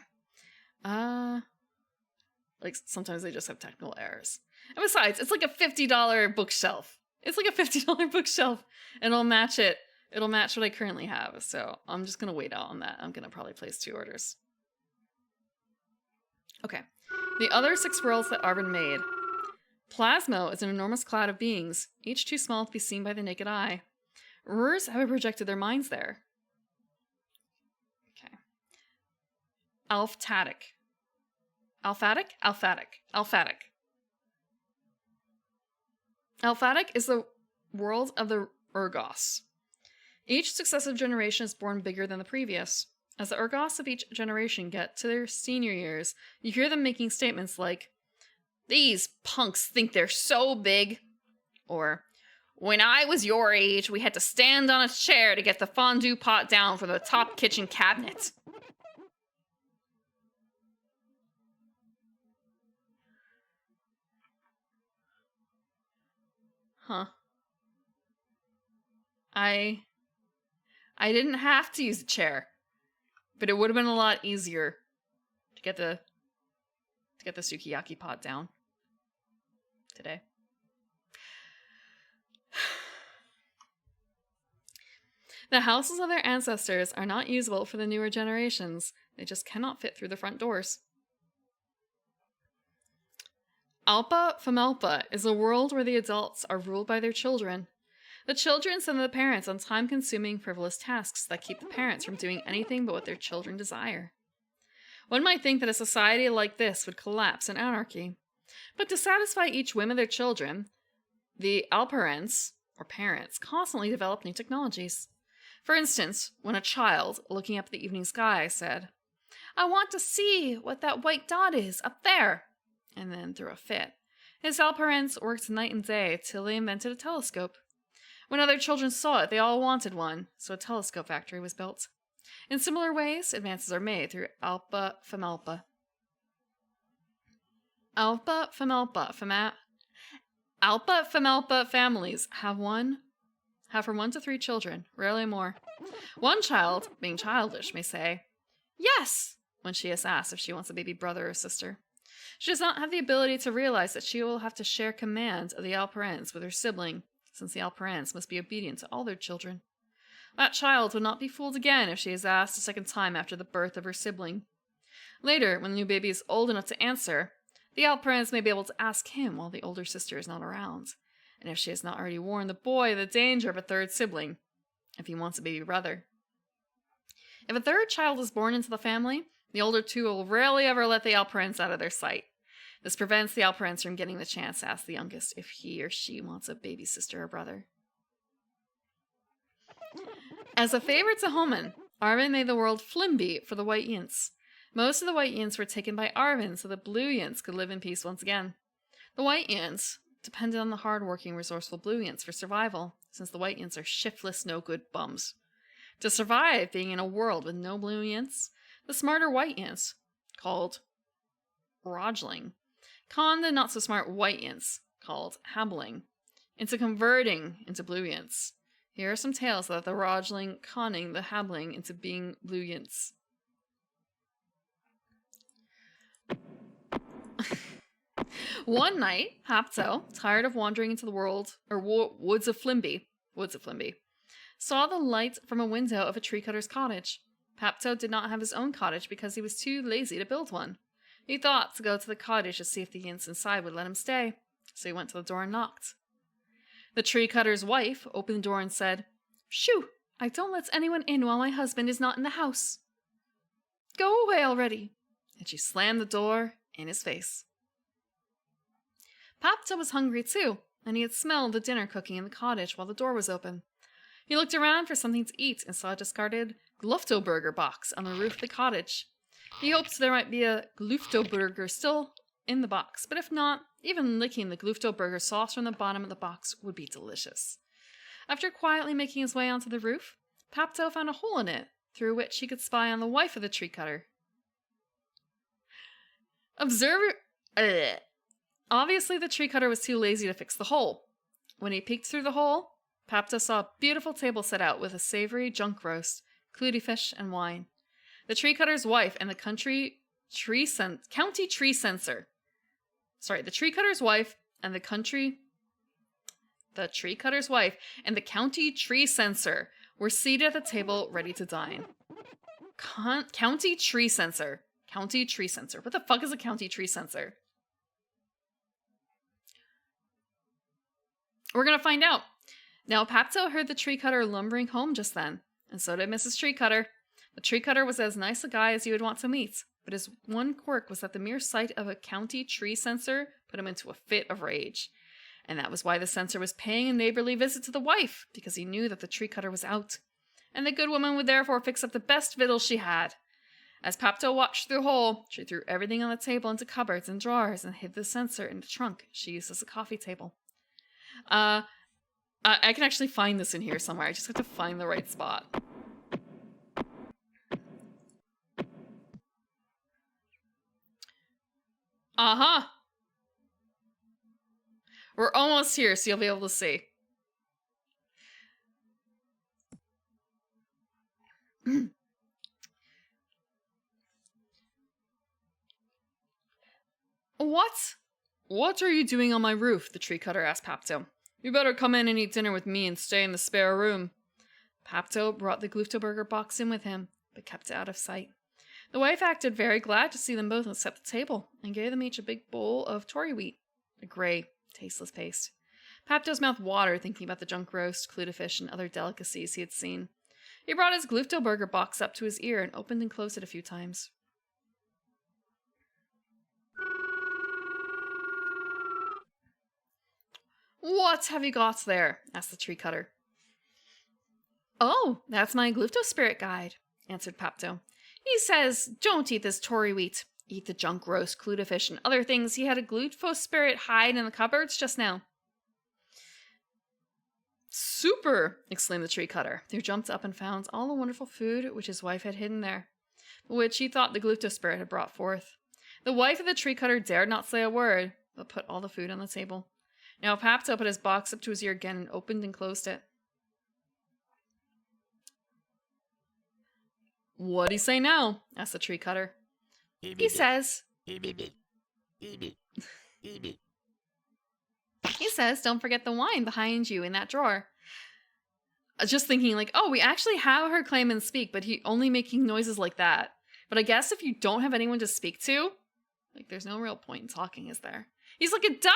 Like, sometimes they just have technical errors. And besides, it's like a $50 bookshelf. It's like a $50 bookshelf. And it'll match it. It'll match what I currently have. So I'm just going to wait out on that. I'm going to probably place 2 orders. Okay. The other 6 worlds that Arven made. Plasmo is an enormous cloud of beings, each too small to be seen by the naked eye. Rurs have projected their minds there. Okay. Alphatic. Alphatic? Alphatic. Alphatic. Alphatic is the world of the Urgos. Each successive generation is born bigger than the previous. As the Urgos of each generation get to their senior years, you hear them making statements like, "These punks think they're so big," or, "When I was your age, we had to stand on a chair to get the fondue pot down from the top kitchen cabinet." Huh. I didn't have to use a chair, but it would have been a lot easier to get the sukiyaki pot down today. The houses of their ancestors are not usable for the newer generations. They just cannot fit through the front doors. Alpa Famelpa is a world where the adults are ruled by their children. The children send the parents on time-consuming, frivolous tasks that keep the parents from doing anything but what their children desire. One might think that a society like this would collapse in anarchy. But to satisfy each whim of their children, the Alparents, or parents, constantly develop new technologies. For instance, when a child, looking up at the evening sky, said, "I want to see what that white dot is up there," and then threw a fit, his Alparents worked night and day till they invented a telescope. When other children saw it, they all wanted one, so a telescope factory was built. In similar ways, advances are made through Alpa Famelpa. Alpa Famelpa families have from 1 to 3 children, rarely more. One child, being childish, may say, "Yes," when she is asked if she wants a baby brother or sister. She does not have the ability to realize that she will have to share command of the Alparents with her sibling, since the Alparents must be obedient to all their children. That child will not be fooled again if she is asked a second time after the birth of her sibling. Later, when the new baby is old enough to answer, the Alparents may be able to ask him while the older sister is not around, and if she has not already warned the boy of the danger of a third sibling, if he wants a baby brother. If a third child is born into the family, the older two will rarely ever let the Alparents out of their sight. This prevents the Alparents from getting the chance to ask the youngest if he or she wants a baby sister or brother. As a favor to Homen, Arven made the world Flimby for the White Yints. Most of the White Yints were taken by Arven so the Blue Yints could live in peace once again. The White Yints depended on the hard-working, resourceful Blue Yints for survival, since the White Yints are shiftless, no-good bums. To survive being in a world with no Blue Yints, the smarter White Yints, called Rojling, conned the not-so-smart White Yints, called Habling, into converting into Blue Yints. Here are some tales about the Rojling conning the Habling into being Blue Yints. One night, Hapto, tired of wandering into the woods of Flimby, saw the light from a window of a tree cutter's cottage. Hapto did not have his own cottage because he was too lazy to build one. He thought to go to the cottage to see if the Yints inside would let him stay, so he went to the door and knocked. The tree cutter's wife opened the door and said, "Shoo! I don't let anyone in while my husband is not in the house. Go away already!" And she slammed the door in his face. Papta was hungry too, and he had smelled the dinner cooking in the cottage while the door was open. He looked around for something to eat and saw a discarded Gluftoburger box on the roof of the cottage. He hoped there might be a Gluftoburger still in the box, but if not, Even licking the Gluftoburger sauce from the bottom of the box would be delicious. After quietly making his way onto the roof, Papto found a hole in it, through which he could spy on the wife of the tree cutter. Obviously, the tree cutter was too lazy to fix the hole. When he peeked through the hole, Papto saw a beautiful table set out with a savory junk roast, clouty fish, and wine. The tree cutter's wife and the county tree censor. The tree cutter's wife and the tree cutter's wife and the county tree censor were seated at the table ready to dine. County tree censor. County tree censor. What the fuck is a county tree censor? We're gonna find out. Now, Papto heard the tree cutter lumbering home just then, and so did Mrs. Tree Cutter. The tree cutter was as nice a guy as you would want to meet, but his one quirk was that the mere sight of a county tree censor put him into a fit of rage. And that was why the censor was paying a neighborly visit to the wife, because he knew that the tree cutter was out. And the good woman would therefore fix up the best victuals she had. As Papto watched through the hole, she threw everything on the table into cupboards and drawers and hid the censor in the trunk she used as a coffee table. I can actually find this in here somewhere. I just have to find the right spot. Uh-huh. We're almost here, so you'll be able to see. What? What are you doing on my roof? The tree cutter asked Papto. You better come in and eat dinner with me and stay in the spare room. Papto brought the Gluftoburger box in with him, but kept it out of sight. The wife acted very glad to see them both and set the table, and gave them each a big bowl of tory wheat, a grey, tasteless paste. Papto's mouth watered thinking about the junk roast, clouty fish, and other delicacies he had seen. He brought his Gluftoburger box up to his ear and opened and closed it a few times. What have you got there? Asked the tree cutter. Oh, that's my Glufto spirit guide, answered Papto. He says, don't eat this tory wheat. Eat the junk roast, clouty fish, and other things he had a Glufto spirit hide in the cupboards just now. Super! Exclaimed the tree cutter, who jumped up and found all the wonderful food which his wife had hidden there, but which he thought the Glufto spirit had brought forth. The wife of the tree cutter dared not say a word, but put all the food on the table. Now Papto put his box up to his ear again and opened and closed it. What'd he say now? Asked the tree cutter. He says... He says, don't forget the wine behind you in that drawer. Just thinking like, oh, we actually have heard Clayman speak, but he only making noises like that. But I guess if you don't have anyone to speak to, like there's no real point in talking, is there? He's like a duck!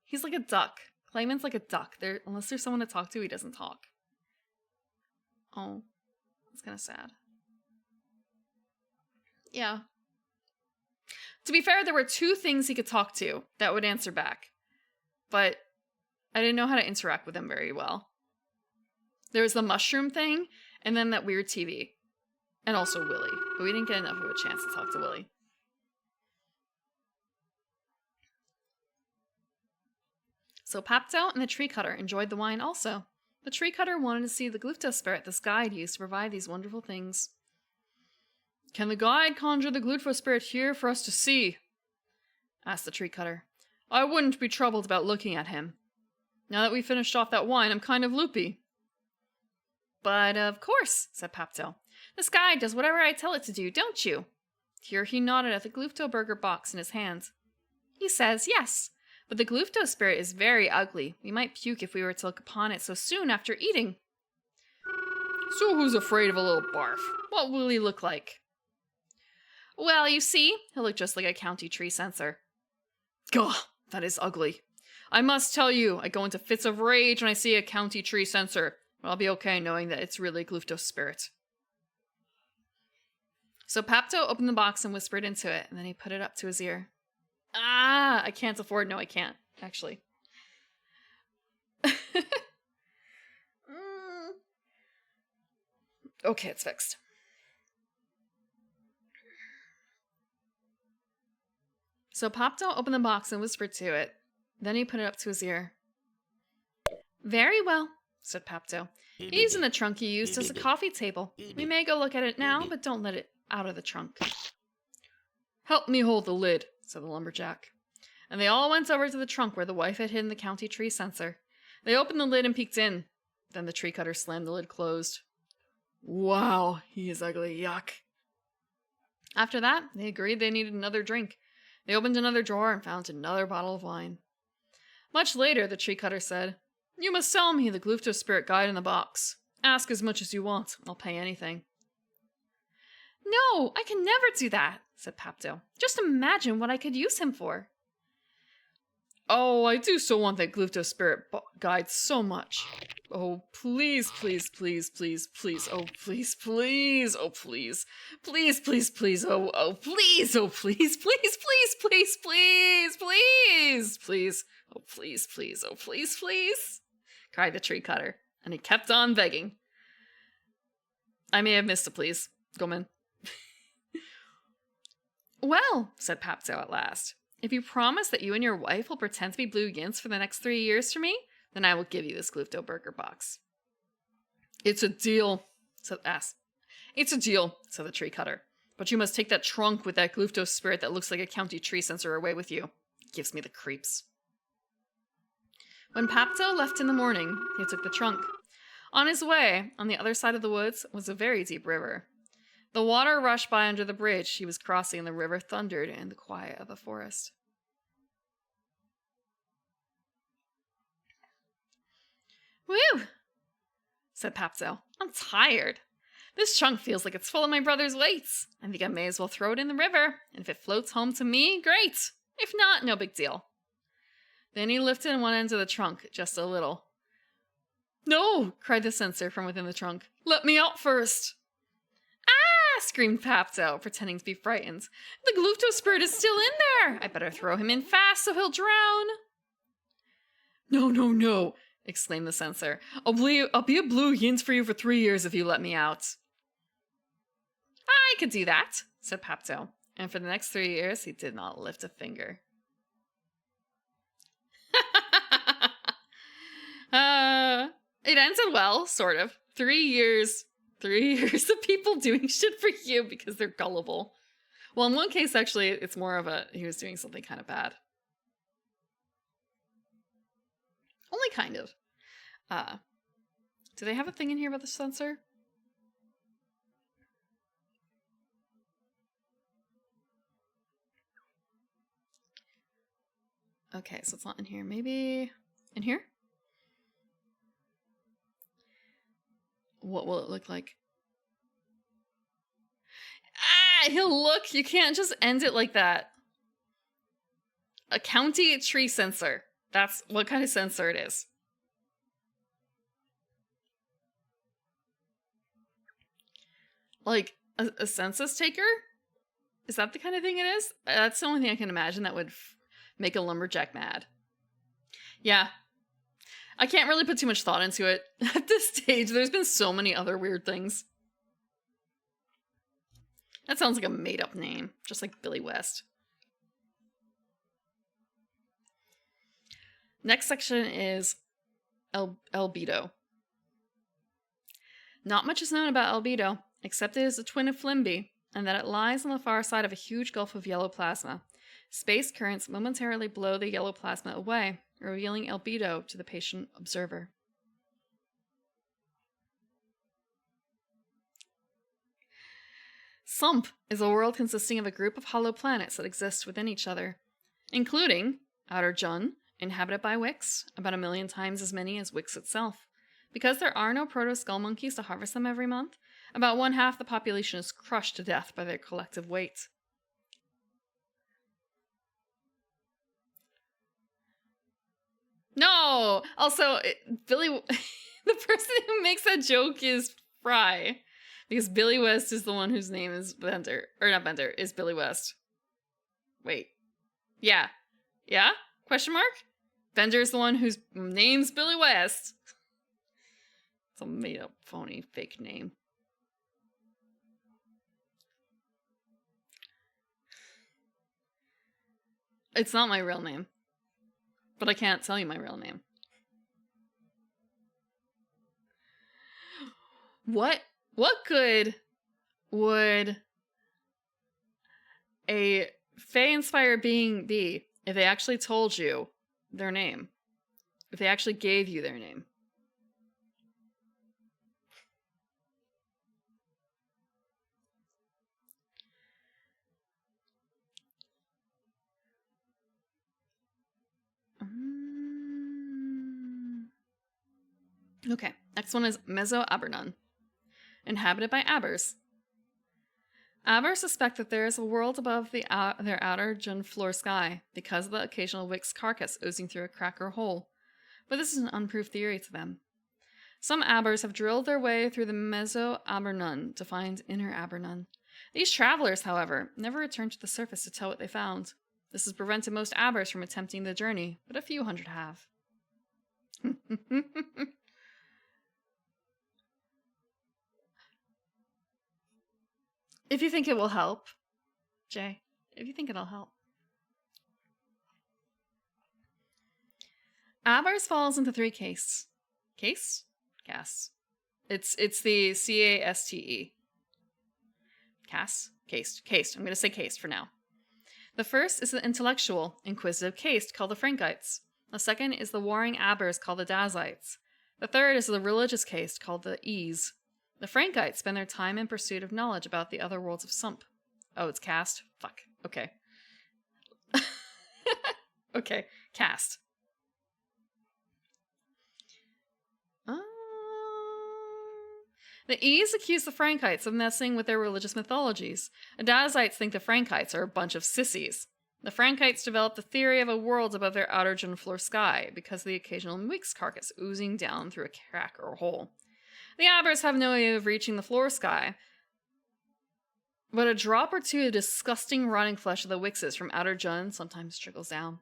He's like a duck. Clayman's like a duck. Unless there's someone to talk to, he doesn't talk. Oh, that's kind of sad. Yeah. To be fair, there were two things he could talk to that would answer back. But I didn't know how to interact with him very well. There was the mushroom thing, and then that weird TV. And also Willie. But we didn't get enough of a chance to talk to Willie. So Papto and the tree cutter enjoyed the wine also. The tree cutter wanted to see the Glufto spirit this guide used to provide these wonderful things. Can the guide conjure the Glufto spirit here for us to see? Asked the tree cutter. I wouldn't be troubled about looking at him. Now that we finished off that wine, I'm kind of loopy. But of course, said Papto. This guide does whatever I tell it to do, don't you? Here he nodded at the Gluftoburger box in his hand. He says, yes, but the Glufto spirit is very ugly. We might puke if we were to look upon it so soon after eating. So who's afraid of a little barf? What will he look like? Well, you see, he'll look just like a county tree censor. Gah, that is ugly. I must tell you, I go into fits of rage when I see a county tree censor, but I'll be okay knowing that it's really Glufto's spirit. So Papto opened the box and whispered into it, and then he put it up to his ear. Ah, I can't afford. No, I can't, actually. Okay, it's fixed. So Popto opened the box and whispered to it. Then he put it up to his ear. Very well, said Popto. He's in the trunk you used as a coffee table. We may go look at it now, but don't let it out of the trunk. Help me hold the lid, said the lumberjack. And they all went over to the trunk where the wife had hidden the county tree censer. They opened the lid and peeked in. Then the tree cutter slammed the lid closed. Wow, he is ugly, yuck. After that, they agreed they needed another drink. They opened another drawer and found another bottle of wine. Much later, the tree cutter said, You must sell me the Glufto Spirit Guide in the box. Ask as much as you want. I'll pay anything. No, I can never do that, said Popto. Just imagine what I could use him for. Oh, I do so want that Glufto Spirit Guide so much. Oh, please, please, please, please, please, oh, please, please, oh, please, please, please, please, oh, please, oh, please, please, please, please, please, please, please, oh, please, please, oh, please, please, cried the tree cutter, and he kept on begging. I may have missed a please. Gomen. Well, said Popto at last, if you promise that you and your wife will pretend to be blue yints for the next 3 years for me, then I will give you this Glufto burger box. It's a deal, said It's a deal, said the tree cutter. But you must take that trunk with that Glufto spirit that looks like a county tree censer away with you. It gives me the creeps. When Popto left in the morning, he took the trunk. On his way, on the other side of the woods, was a very deep river. The water rushed by under the bridge he was crossing, and the river thundered in the quiet of the forest. Whew, said Popto. I'm tired. This trunk feels like it's full of my brother's weights. I think I may as well throw it in the river, and if it floats home to me, great. If not, no big deal. Then he lifted one end of the trunk just a little. No, cried the censer from within the trunk. Let me out first. Ah, screamed Popto, pretending to be frightened. The Glufto spirit is still in there. I better throw him in fast so he'll drown. No, no, no, exclaimed the censer. I'll be a blue yint for you for 3 years if you let me out. I could do that, said Popto, and for the next 3 years he did not lift a finger. It ended well, sort of. 3 years. 3 years of people doing shit for you because they're gullible. Well, in one case, actually, it's more of he was doing something kind of bad. Only kind of. Do they have a thing in here about the censer? Okay, so it's not in here. Maybe in here? What will it look like? Ah, he'll look. You can't just end it like that. A county tree censer. That's what kind of censer it is. Like a census taker? Is that the kind of thing it is? That's the only thing I can imagine that would make a lumberjack mad. Yeah. I can't really put too much thought into it. At this stage, there's been so many other weird things. That sounds like a made-up name, just like Billy West. Next section is albedo. Not much is known about albedo, except it is a twin of Flimby, and that it lies on the far side of a huge gulf of yellow plasma. Space currents momentarily blow the yellow plasma away, revealing albedo to the patient observer. Sump is a world consisting of a group of hollow planets that exist within each other, including Outer Jun, inhabited by Wicks, about 1 million times as many as Wicks itself. Because there are no proto-skull monkeys to harvest them every month, about 1/2 the population is crushed to death by their collective weight. No! Also, Billy... the person who makes that joke is Fry. Because Billy West is the one whose name is Bender. Or not Bender, is Billy West. Wait. Yeah. Yeah? Question mark? Bender is the one whose name's Billy West. It's a made-up, phony, fake name. It's not my real name. But I can't tell you my real name. What good would a Fae-inspired being be if they actually told you their name? If they actually gave you their name? Okay, next one is Meso-Abernon, inhabited by Abbers. Abbers suspect that there is a world above their outer Jun floor sky because of the occasional Wix carcass oozing through a crack or hole, but this is an unproved theory to them. Some Abbers have drilled their way through the Meso-Abernon to find Inner Abernon. These travelers, however, never return to the surface to tell what they found. This has prevented most Abbers from attempting the journey, but a few hundred have. If you think it will help, Jay, if you think it'll help. Abbers falls into three castes. Case? Castes. It's the C-A-S-T-E. Caste? Caste. I'm going to say caste for now. The first is the intellectual, inquisitive caste called the Frankites. The second is the warring Abbers called the Dazites. The third is the religious caste called the Ease. The Frankites spend their time in pursuit of knowledge about the other worlds of Sump. Oh, it's caste? Fuck. Okay. Okay, caste. The Ease accuse the Frankites of messing with their religious mythologies. The Dazites think the Frankites are a bunch of sissies. The Frankites developed the theory of a world above their outer Jun floor sky because of the occasional Wix carcass oozing down through a crack or hole. The Abbers have no way of reaching the floor sky, but a drop or two of disgusting rotting flesh of the Wixes from outer Jun sometimes trickles down.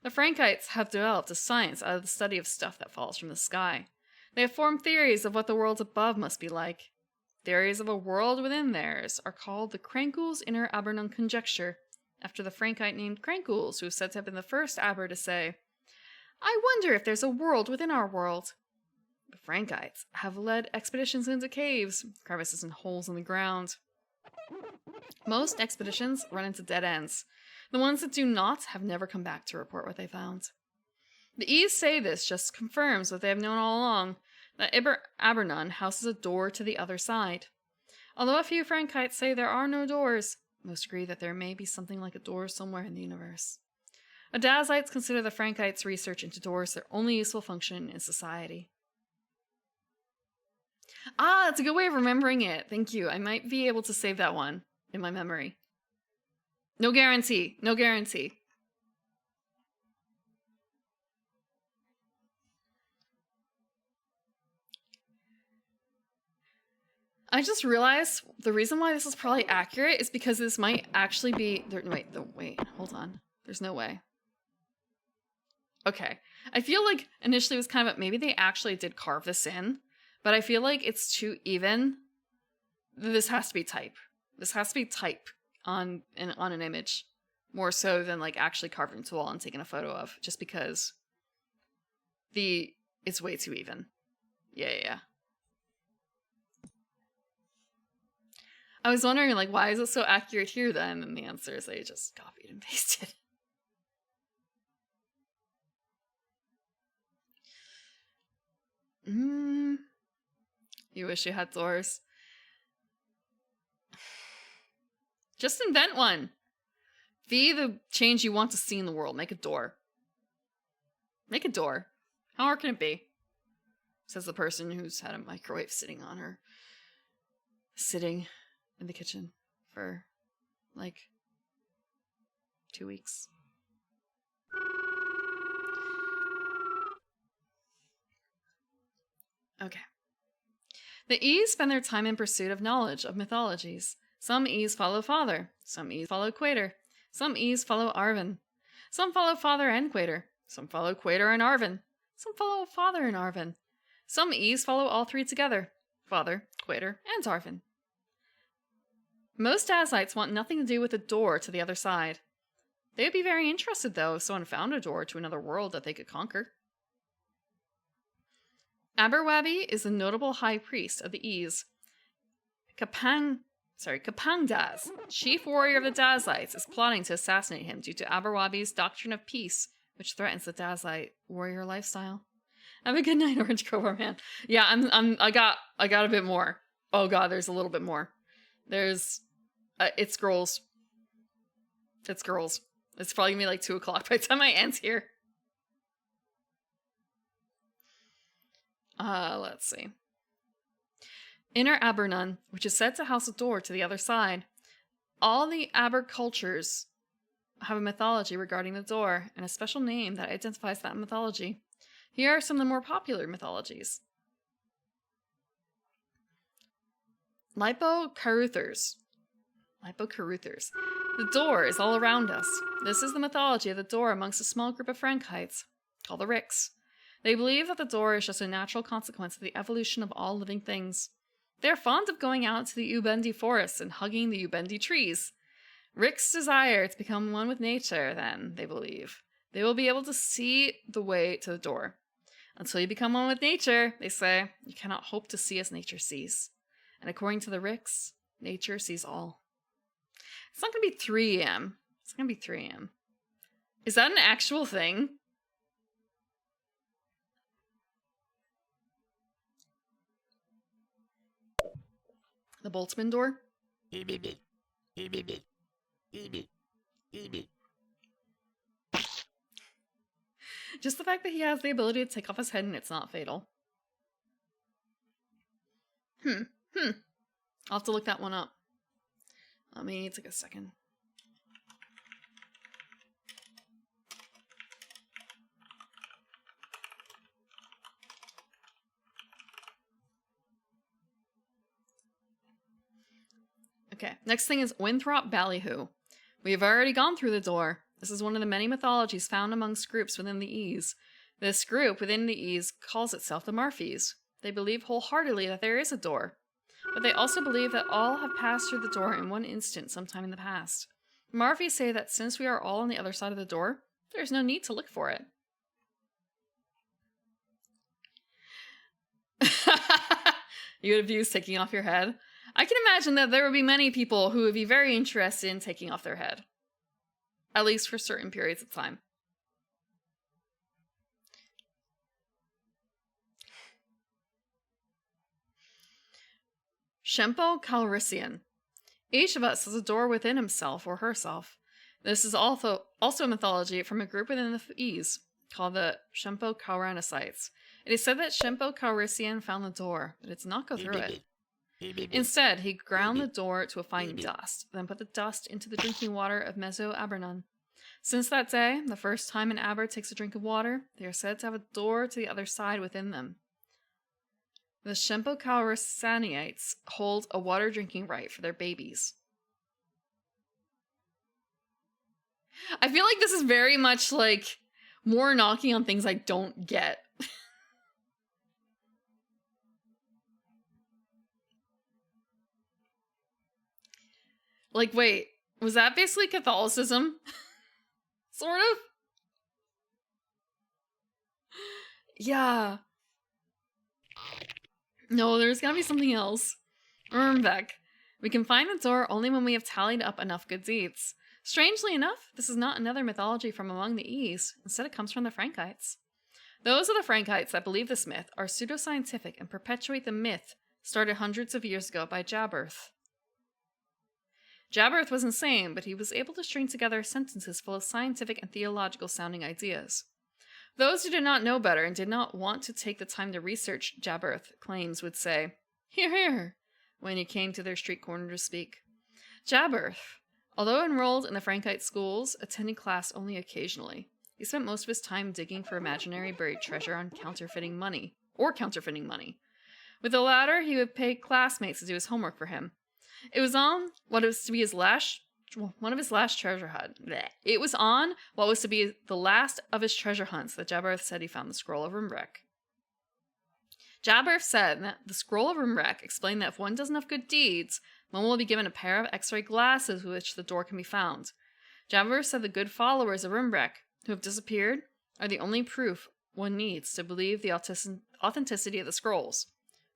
The Frankites have developed a science out of the study of stuff that falls from the sky. They have formed theories of what the worlds above must be like. Theories of a world within theirs are called the Krankul's Inner Abernon Conjecture, after the Frankite named Krankuls, who is said to have been the first Aber to say, "I wonder if there's a world within our world." The Frankites have led expeditions into caves, crevices, and holes in the ground. Most expeditions run into dead ends. The ones that do not have never come back to report what they found. The Ease say this just confirms what they have known all along, that Abernon houses a door to the other side. Although a few Frankites say there are no doors, most agree that there may be something like a door somewhere in the universe. Dazites consider the Frankites' research into doors their only useful function in society. Ah, that's a good way of remembering it. Thank you. I might be able to save that one in my memory. No guarantee. No guarantee. I just realized the reason why this is probably accurate is because this might actually be... Wait, hold on. There's no way. Okay. I feel like initially it was kind of... Maybe they actually did carve this in, but I feel like it's too even. This has to be type. This has to be type on an image. More so than like actually carved into a wall and taken a photo of. Just because it's way too even. Yeah. I was wondering, like, why is it so accurate here then? And the answer is they just copied and pasted. You wish you had doors. Just invent one. Be the change you want to see in the world. Make a door. Make a door. How hard can it be? Says the person who's had a microwave sitting in the kitchen for like 2 weeks. Okay. The Ease spend their time in pursuit of knowledge of mythologies. Some Ease follow Father. Some Ease follow Quater. Some Ease follow Arven. Some follow Father and Quater. Some follow Quater and Arven. Some follow Father and Arven. Some Ease follow all three together. Father, Quater, and Arven. Most Dazites want nothing to do with the door to the other side. They would be very interested, though, if someone found a door to another world that they could conquer. Aberwabi is the notable high priest of the Ease. Kapang Daz, chief warrior of the Dazites, is plotting to assassinate him due to Aberwabi's doctrine of peace, which threatens the Dazite warrior lifestyle. Have a good night, Orange Cobra Man. Yeah, I got a bit more. Oh god, there's a little bit more. There's, it's girls. It's girls. It's probably gonna be like 2 o'clock by the time I end here. Let's see. Inner Abernun, which is said to house a door to the other side. All the Aber cultures have a mythology regarding the door, and a special name that identifies that mythology. Here are some of the more popular mythologies. Lipo-Caruthers. The door is all around us. This is the mythology of the door amongst a small group of Frankites, called the Ricks. They believe that the door is just a natural consequence of the evolution of all living things. They are fond of going out to the Ubendi forests and hugging the Ubendi trees. Ricks desire to become one with nature, then, they believe. They will be able to see the way to the door. Until you become one with nature, they say, you cannot hope to see as nature sees. And according to the Ricks, nature sees all. It's not going to be 3 a.m. It's going to be 3 a.m. Is that an actual thing? The Boltzmann door? Just the fact that he has the ability to take off his head and it's not fatal. I'll have to look that one up. Let me take a second. Okay, next thing is Winthrop Ballyhoo. We have already gone through the door. This is one of the many mythologies found amongst groups within the Ease. This group within the Ease calls itself the Marfies. They believe wholeheartedly that there is a door, but they also believe that all have passed through the door in one instant sometime in the past. The Marfies say that since we are all on the other side of the door, there is no need to look for it. You would abuse taking off your head? I can imagine that there would be many people who would be very interested in taking off their head. At least for certain periods of time. Shempo Calrissian. Each of us has a door within himself or herself. This is also a mythology from a group within the Ease called the Shempo Calranicites. It is said that Shempo Calrissian found the door, but did not go through it. Instead, he ground the door to a fine dust, then put the dust into the drinking water of Meso Abernun. Since that day, the first time an Aber takes a drink of water, they are said to have a door to the other side within them. The Shempo Calrissanites hold a water drinking right for their babies. I feel like this is very much like more knocking on things I don't get. Like, wait, was that basically Catholicism? Sort of? Yeah. No, there's gotta be something else. Ermbeck. We can find the door only when we have tallied up enough good deeds. Strangely enough, this is not another mythology from among the Ease. Instead, it comes from the Frankites. Those of the Frankites that believe this myth are pseudoscientific and perpetuate the myth started hundreds of years ago by Jaberth. Jaberth was insane, but he was able to string together sentences full of scientific and theological sounding ideas. Those who did not know better and did not want to take the time to research Jaberth claims would say, "Hear, hear," when he came to their street corner to speak. Jaberth, although enrolled in the Frankite schools, attended class only occasionally. He spent most of his time digging for imaginary buried treasure on counterfeiting money. With the latter, he would pay classmates to do his homework for him. It was on what was to be one of his last treasure hunts. It was on what was to be the last of his treasure hunts that Jaberth said he found the Scroll of Rumbrek. Jaberth said that the Scroll of Rumbrek explained that if one does enough good deeds, one will be given a pair of X-ray glasses with which the door can be found. Jabber said the good followers of Rimbrek, who have disappeared, are the only proof one needs to believe the authenticity of the scrolls.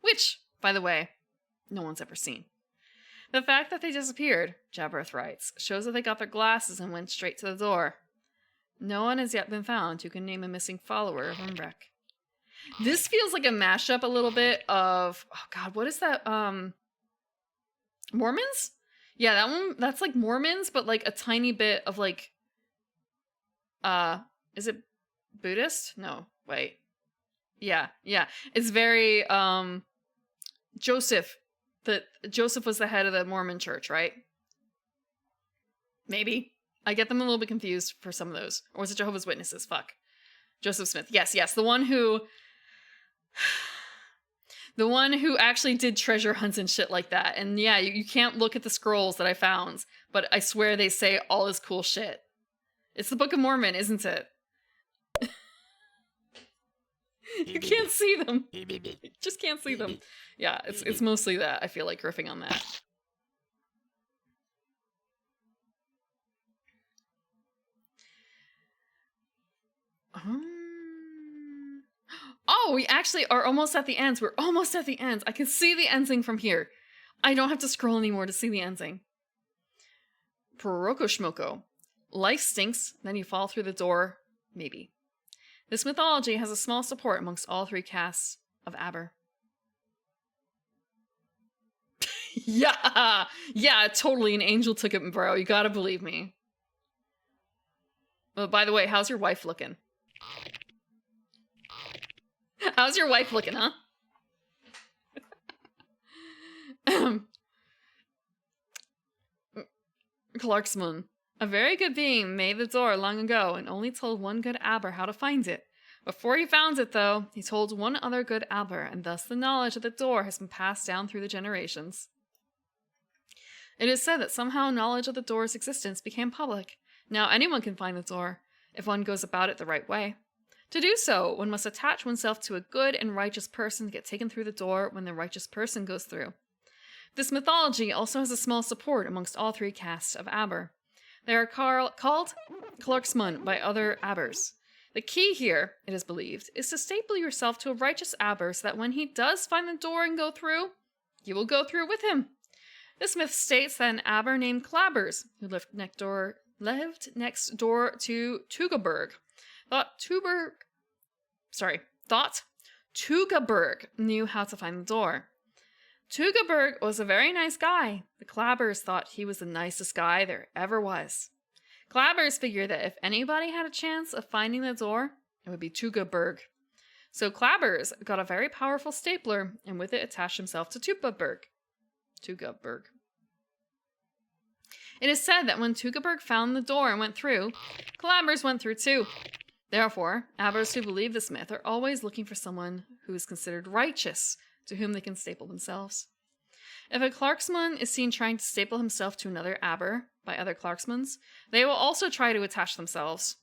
Which, by the way, no one's ever seen. The fact that they disappeared, Jabberth writes, shows that they got their glasses and went straight to the door. No one has yet been found who can name a missing follower of Rimbrek. This feels like a mashup a little bit of, oh god, what is that, Mormons? Yeah, that one, that's like Mormons, but like a tiny bit of like, is it Buddhist? No, wait. Yeah. It's very, Joseph was the head of the Mormon church, right? Maybe. I get them a little bit confused for some of those. Or was it Jehovah's Witnesses? Fuck. Joseph Smith. Yes. The one who actually did treasure hunts and shit like that. And yeah, you can't look at the scrolls that I found, but I swear they say all this cool shit. It's the Book of Mormon, isn't it? You can't see them. You just can't see them. Yeah, it's mostly that. I feel like riffing on that. Oh, we actually are almost at the ends. We're almost at the ends. I can see the ending from here. I don't have to scroll anymore to see the ending. Poroko Shmoko. Life stinks, then you fall through the door. Maybe. This mythology has a small support amongst all three castes of Aber. Yeah, totally an angel took it, bro. You gotta believe me. Well, by the way, how's your wife looking? How's your wife looking, huh? Clarksman. A very good being made the door long ago and only told one good Aber how to find it. Before he found it, though, he told one other good Aber, and thus the knowledge of the door has been passed down through the generations. It is said that somehow knowledge of the door's existence became public. Now anyone can find the door, if one goes about it the right way. To do so, one must attach oneself to a good and righteous person to get taken through the door when the righteous person goes through. This mythology also has a small support amongst all three castes of Aber. They are called Clarksmun by other Abers. The key here, it is believed, is to staple yourself to a righteous Aber so that when he does find the door and go through, you will go through with him. This myth states that an Aber named Clabbers, who lived next door to Tugaberg, thought Tugaberg knew how to find the door. Tugaberg was a very nice guy. The Clabbers thought he was the nicest guy there ever was. Clabbers figured that if anybody had a chance of finding the door, it would be Tugaberg. So Clabbers got a very powerful stapler and with it attached himself to Tugaberg. It is said that when Tugaberg found the door and went through, Clabbers went through too. Therefore, Abers who believe this myth are always looking for someone who is considered righteous, to whom they can staple themselves. If a Clarksman is seen trying to staple himself to another Aber by other Clarksmans, they will also try to attach themselves.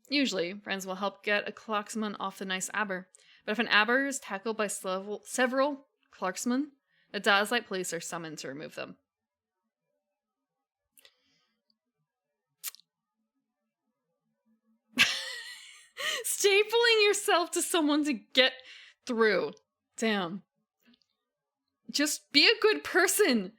Usually, friends will help get a Clarksman off the nice Aber, but if an Aber is tackled by several Clarksmen, the Dazlight police are summoned to remove them. Stapling yourself to someone to get through. Damn. Just be a good person.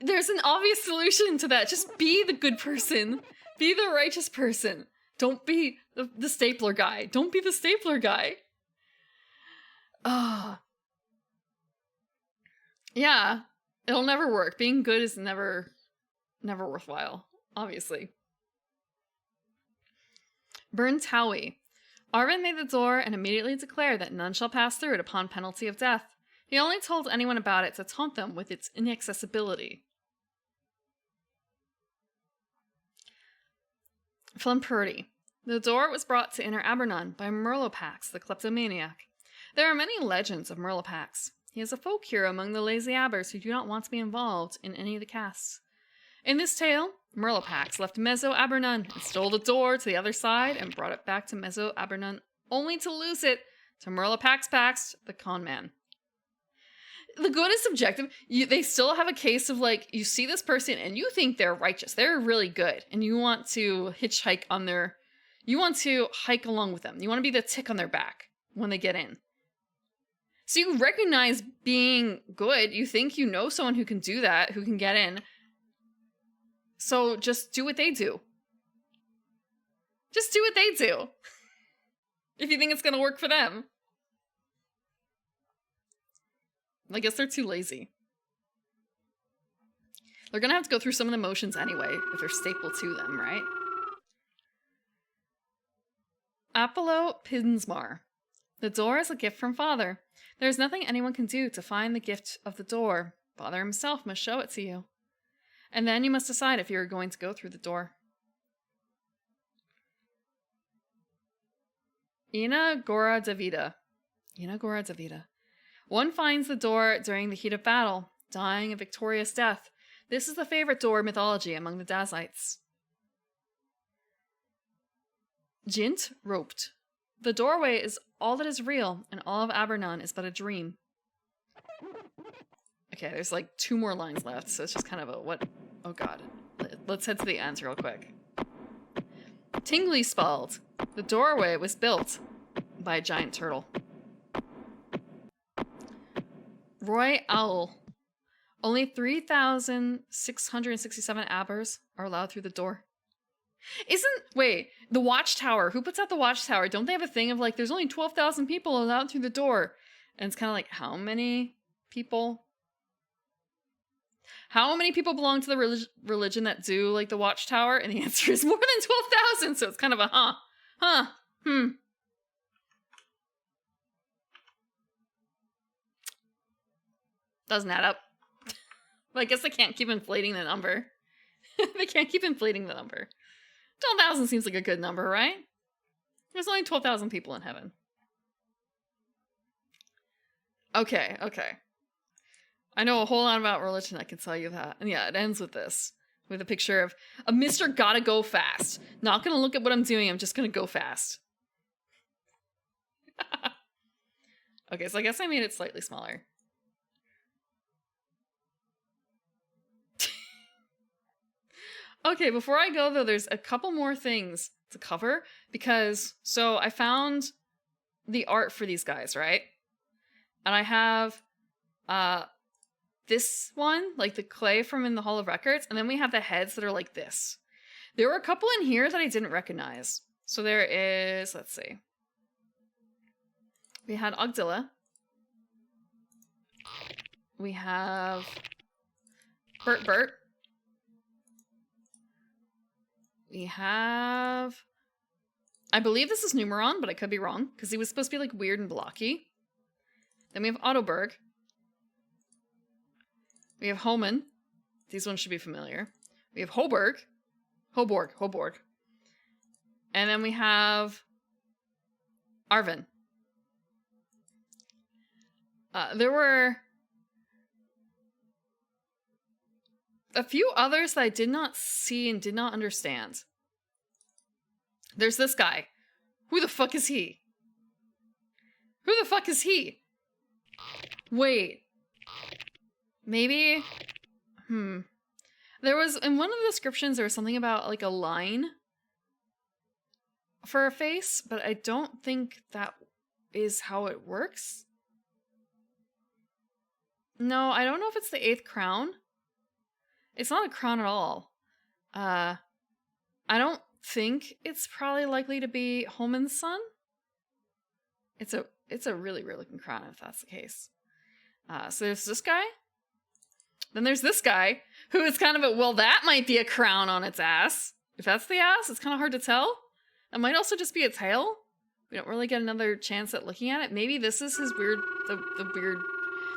There's an obvious solution to that. Just be the good person. Be the righteous person. Don't be the stapler guy. Don't be the stapler guy. Yeah. It'll never work. Being good is never worthwhile, obviously. Burn Towie. Arven made the door and immediately declared that none shall pass through it upon penalty of death. He only told anyone about it to taunt them with its inaccessibility. Flampurdy. The door was brought to Inner Abernon by Merlopax, the kleptomaniac. There are many legends of Merlopax. He is a folk hero among the lazy Abers who do not want to be involved in any of the castes. In this tale, Merlopax left Mezzo Abernon and stole the door to the other side and brought it back to Mezzo Abernon, only to lose it to Merlopax Pax, the con man. the good is subjective. They still have a case of like, you see this person and you think they're righteous. They're really good. And you want to hitchhike on their, you want to hike along with them. You want to be the tick on their back when they get in. So you recognize being good. You think you know someone who can do that, who can get in. So just do what they do. Just do what they do. If you think it's going to work for them. I guess they're too lazy. They're going to have to go through some of the motions anyway, if they're stapled to them, right? Apollo Pinsmar. The door is a gift from Father. There is nothing anyone can do to find the gift of the door. Father himself must show it to you. And then you must decide if you are going to go through the door. Ina Gora Davida. Ina Gora Davida. One finds the door during the heat of battle, dying a victorious death. This is the favorite door mythology among the Dazites. Jint roped. The doorway is all that is real, and all of Abernon is but a dream. Okay, there's like 2 more lines left, so it's just kind of a what? Oh god. Let's head to the end real quick. Tingly Spald. The doorway was built by a giant turtle. Roy Owl. Only 3,667 Abers are allowed through the door. Wait, the Watchtower. Who puts out the Watchtower? Don't they have a thing of like, there's only 12,000 people allowed through the door? And it's kind of like, how many people? How many people belong to the religion that do like the Watchtower? And the answer is more than 12,000. So it's kind of a Doesn't add up. But I guess they can't keep inflating the number. They can't keep inflating the number. 12,000 seems like a good number, right? There's only 12,000 people in heaven. Okay. I know a whole lot about religion, I can tell you that. And yeah, it ends with this. With a picture of a Mr. Gotta Go Fast. Not gonna look at what I'm doing, I'm just gonna go fast. Okay, so I guess I made it slightly smaller. Okay, before I go though, there's a couple more things to cover because, so I found the art for these guys, right? And I have this one, like the clay from in the Hall of Records, and then we have the heads that are like this. There were a couple in here that I didn't recognize. So there is, let's see. We had Ogdilla. We have Bert. We have, I believe this is Numeron, but I could be wrong, because he was supposed to be like weird and blocky. Then we have Ottoberg. We have Homen. These ones should be familiar. We have Hoborg. And then we have Arven. There were a few others that I did not see and did not understand. There's this guy. Who the fuck is he? Who the fuck is he? Wait. Maybe? There was, in one of the descriptions, there was something about like a line for a face, but I don't think that is how it works. No, I don't know if it's the 8th crown. It's not a crown at all. I don't think it's probably likely to be Homen's son. It's a really weird looking crown if that's the case. So there's this guy. Then there's this guy who is kind of well, that might be a crown on its ass. If that's the ass, it's kind of hard to tell. It might also just be a tail. We don't really get another chance at looking at it. Maybe this is his weird, the weird,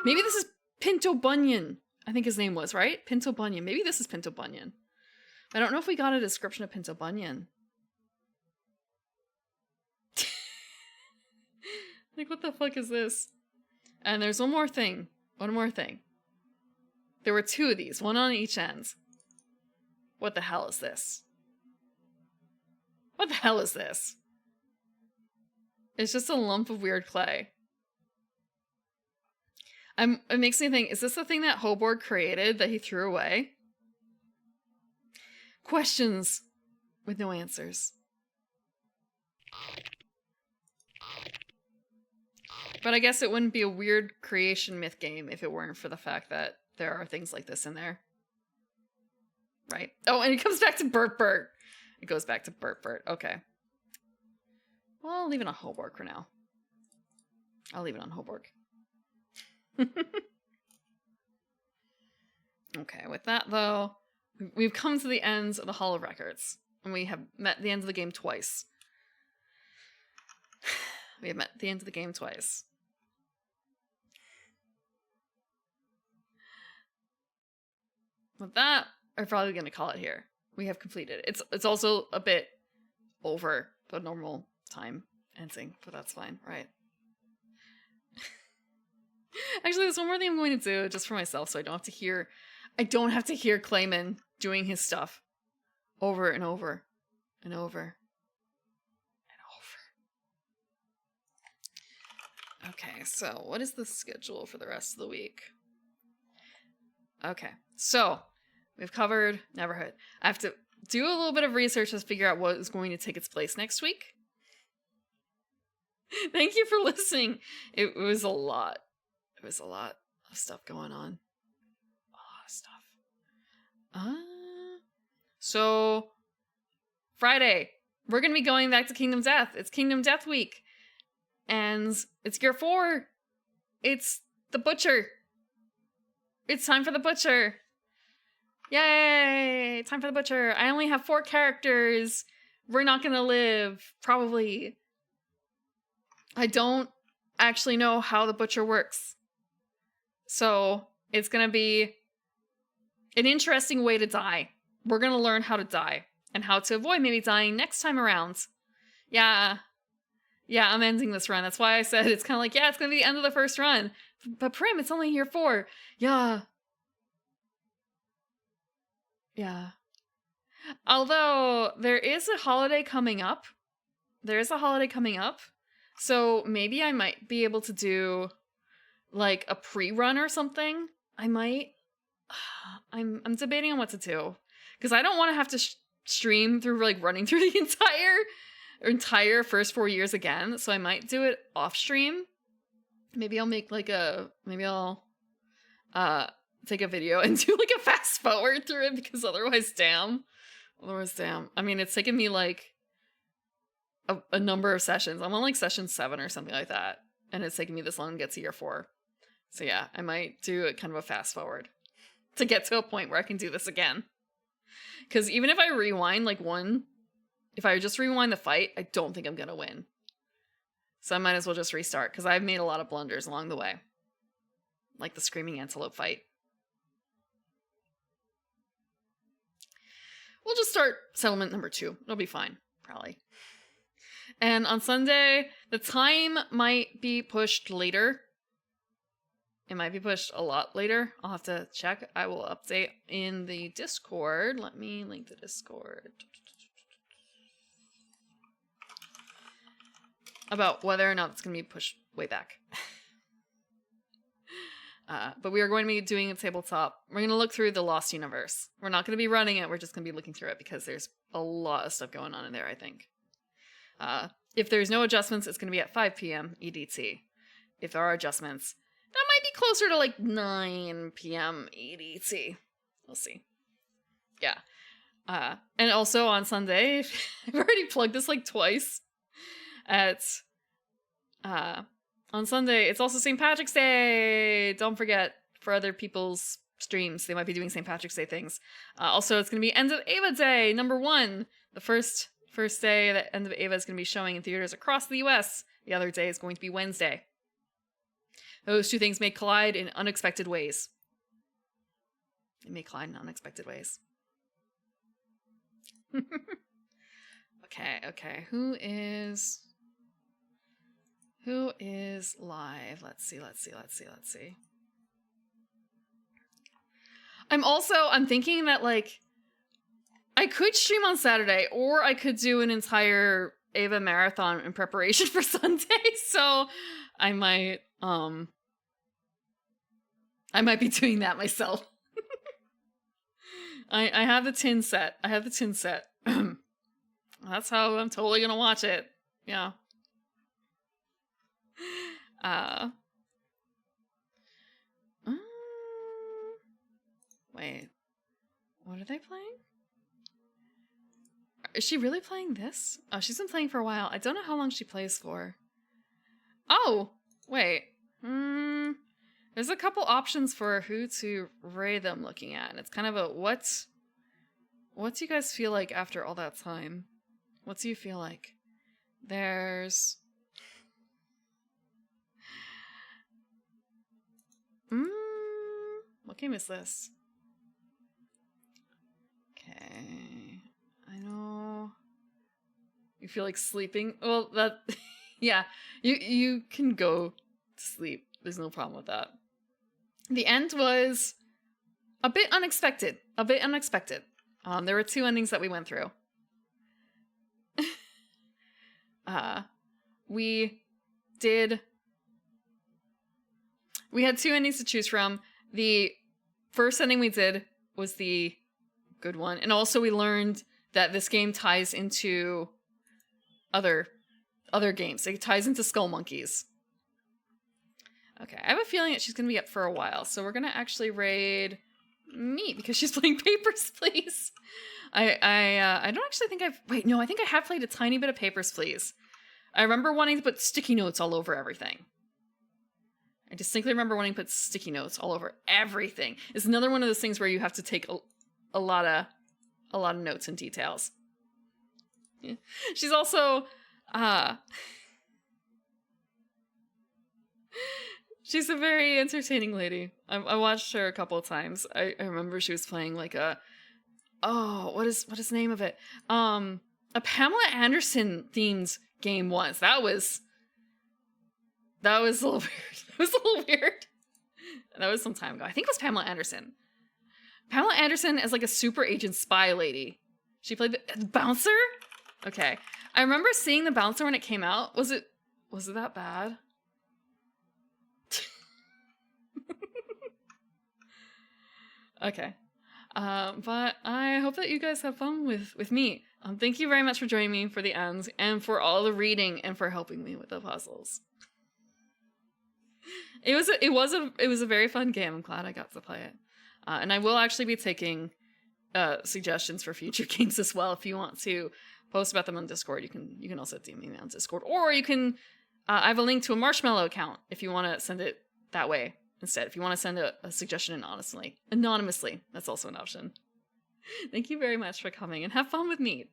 maybe this is Pinto Bunyan. I think his name was, right? Pinto Bunyan. Maybe this is Pinto Bunyan. I don't know if we got a description of Pinto Bunyan. Like, what the fuck is this? And there's one more thing. There were 2 of these, one on each end. What the hell is this? What the hell is this? It's just a lump of weird clay. It makes me think, is this the thing that Hoborg created that he threw away? Questions with no answers. But I guess it wouldn't be a weird creation myth game if it weren't for the fact that there are things like this in there. Right. Oh, and it comes back to Burt. It goes back to Burt. Okay. Well, I'll leave it on Hoborg for now. I'll leave it on Hoborg. Okay, with that though, we've come to the ends of the Hall of Records. And we have met the end of the game twice. We have met the end of the game twice. With that, we're probably going to call it here. We have completed. It's also a bit over the normal time ending, but that's fine, right? Actually, there's one more thing I'm going to do just for myself, so I don't have to hear Clayman doing his stuff over and over and over and over. Okay, so what is the schedule for the rest of the week? Okay, so we've covered Neverhood. I have to do a little bit of research to figure out what is going to take its place next week. Thank you for listening. It was a lot. It was a lot of stuff going on. A lot of stuff. So Friday, we're going to be going back to Kingdom Death. It's Kingdom Death week. And it's Gear 4. It's the Butcher. It's time for the Butcher. Yay! Time for the Butcher. I only have 4 characters. We're not going to live. Probably. I don't actually know how the Butcher works. So it's going to be an interesting way to die. We're going to learn how to die. And how to avoid maybe dying next time around. Yeah, I'm ending this run. That's why I said it's kind of like, yeah, it's going to be the end of the first run. But Prim, it's only Year 4. Yeah. Although, there is a holiday coming up. So maybe I might be able to do, like, a pre-run or something. I might. I'm debating on what to do. Because I don't want to have to stream through, like, running through the entire first 4 years again. So I might do it off stream. Maybe I'll make like take a video and do like a fast forward through it, because otherwise damn. I mean, it's taken me like a number of sessions. I'm on like session 7 or something like that. And it's taken me this long to get to Year 4. So yeah, I might do kind of a fast forward to get to a point where I can do this again. Because even if I rewind if I just rewind the fight, I don't think I'm going to win. So I might as well just restart, because I've made a lot of blunders along the way. Like the Screaming Antelope fight. We'll just start settlement number 2. It'll be fine, probably. And on Sunday, the time might be pushed later. It might be pushed a lot later. I'll have to check. I will update in the Discord. Let me link the Discord. About whether or not it's going to be pushed way back. But we are going to be doing a tabletop. We're going to look through the Lost Universe. We're not going to be running it. We're just going to be looking through it, because there's a lot of stuff going on in there, I think. If there's no adjustments, it's going to be at 5 p.m. EDT. If there are adjustments, that might be closer to like 9 p.m. EDT. We'll see. Yeah. And also on Sunday, I've already plugged this like twice. On Sunday, it's also St. Patrick's Day. Don't forget, for other people's streams, they might be doing St. Patrick's Day things. Also, it's going to be End of Ava Day, number 1. The first day that End of Ava is going to be showing in theaters across the US. The other day is going to be Wednesday. Those 2 things may collide in unexpected ways. Okay. Who is live? Let's see. I'm thinking that, like, I could stream on Saturday, or I could do an entire Ava marathon in preparation for Sunday, so I might I might be doing that myself. I have the tin set. That's how I'm totally gonna watch it. Yeah. Wait. What are they playing? Is she really playing this? Oh, she's been playing for a while. I don't know how long she plays for. Oh! Wait. There's a couple options for who to raid I'm looking at. And it's kind of a, what do you guys feel like after all that time? What do you feel like? There's... What game is this? Okay. I know... You feel like sleeping? Well, that... yeah. You can go to sleep. There's no problem with that. The end was a bit unexpected. There were two endings that we went through. We had two endings to choose from. The first ending we did was the good one. And also we learned that this game ties into other games. It ties into Skull Monkeys. Okay, I have a feeling that she's going to be up for a while. So we're going to actually raid me because she's playing Papers, Please. I don't actually think wait, no, I think I have played a tiny bit of Papers, Please. I remember wanting to put sticky notes all over everything. I distinctly remember wanting to put sticky notes all over everything. It's another one of those things where you have to take a lot of notes and details. Yeah. She's also she's a very entertaining lady. I watched her a couple of times. I remember she was playing like what is the name of it? A Pamela Anderson themed game once. That was a little weird. That was some time ago. I think it was Pamela Anderson. Pamela Anderson as like a super agent spy lady. She played the bouncer? Okay. I remember seeing the bouncer when it came out. Was it that bad? Okay. But I hope that you guys have fun with me. Thank you very much for joining me for the ends and for all the reading and for helping me with the puzzles. It was a very fun game. I'm glad I got to play it. And I will actually be taking suggestions for future games as well. If you want to post about them on Discord, you can also DM me on Discord, or you can. I have a link to a Marshmallow account if you want to send it that way instead. If you want to send a suggestion anonymously, that's also an option. Thank you very much for coming and have fun with me.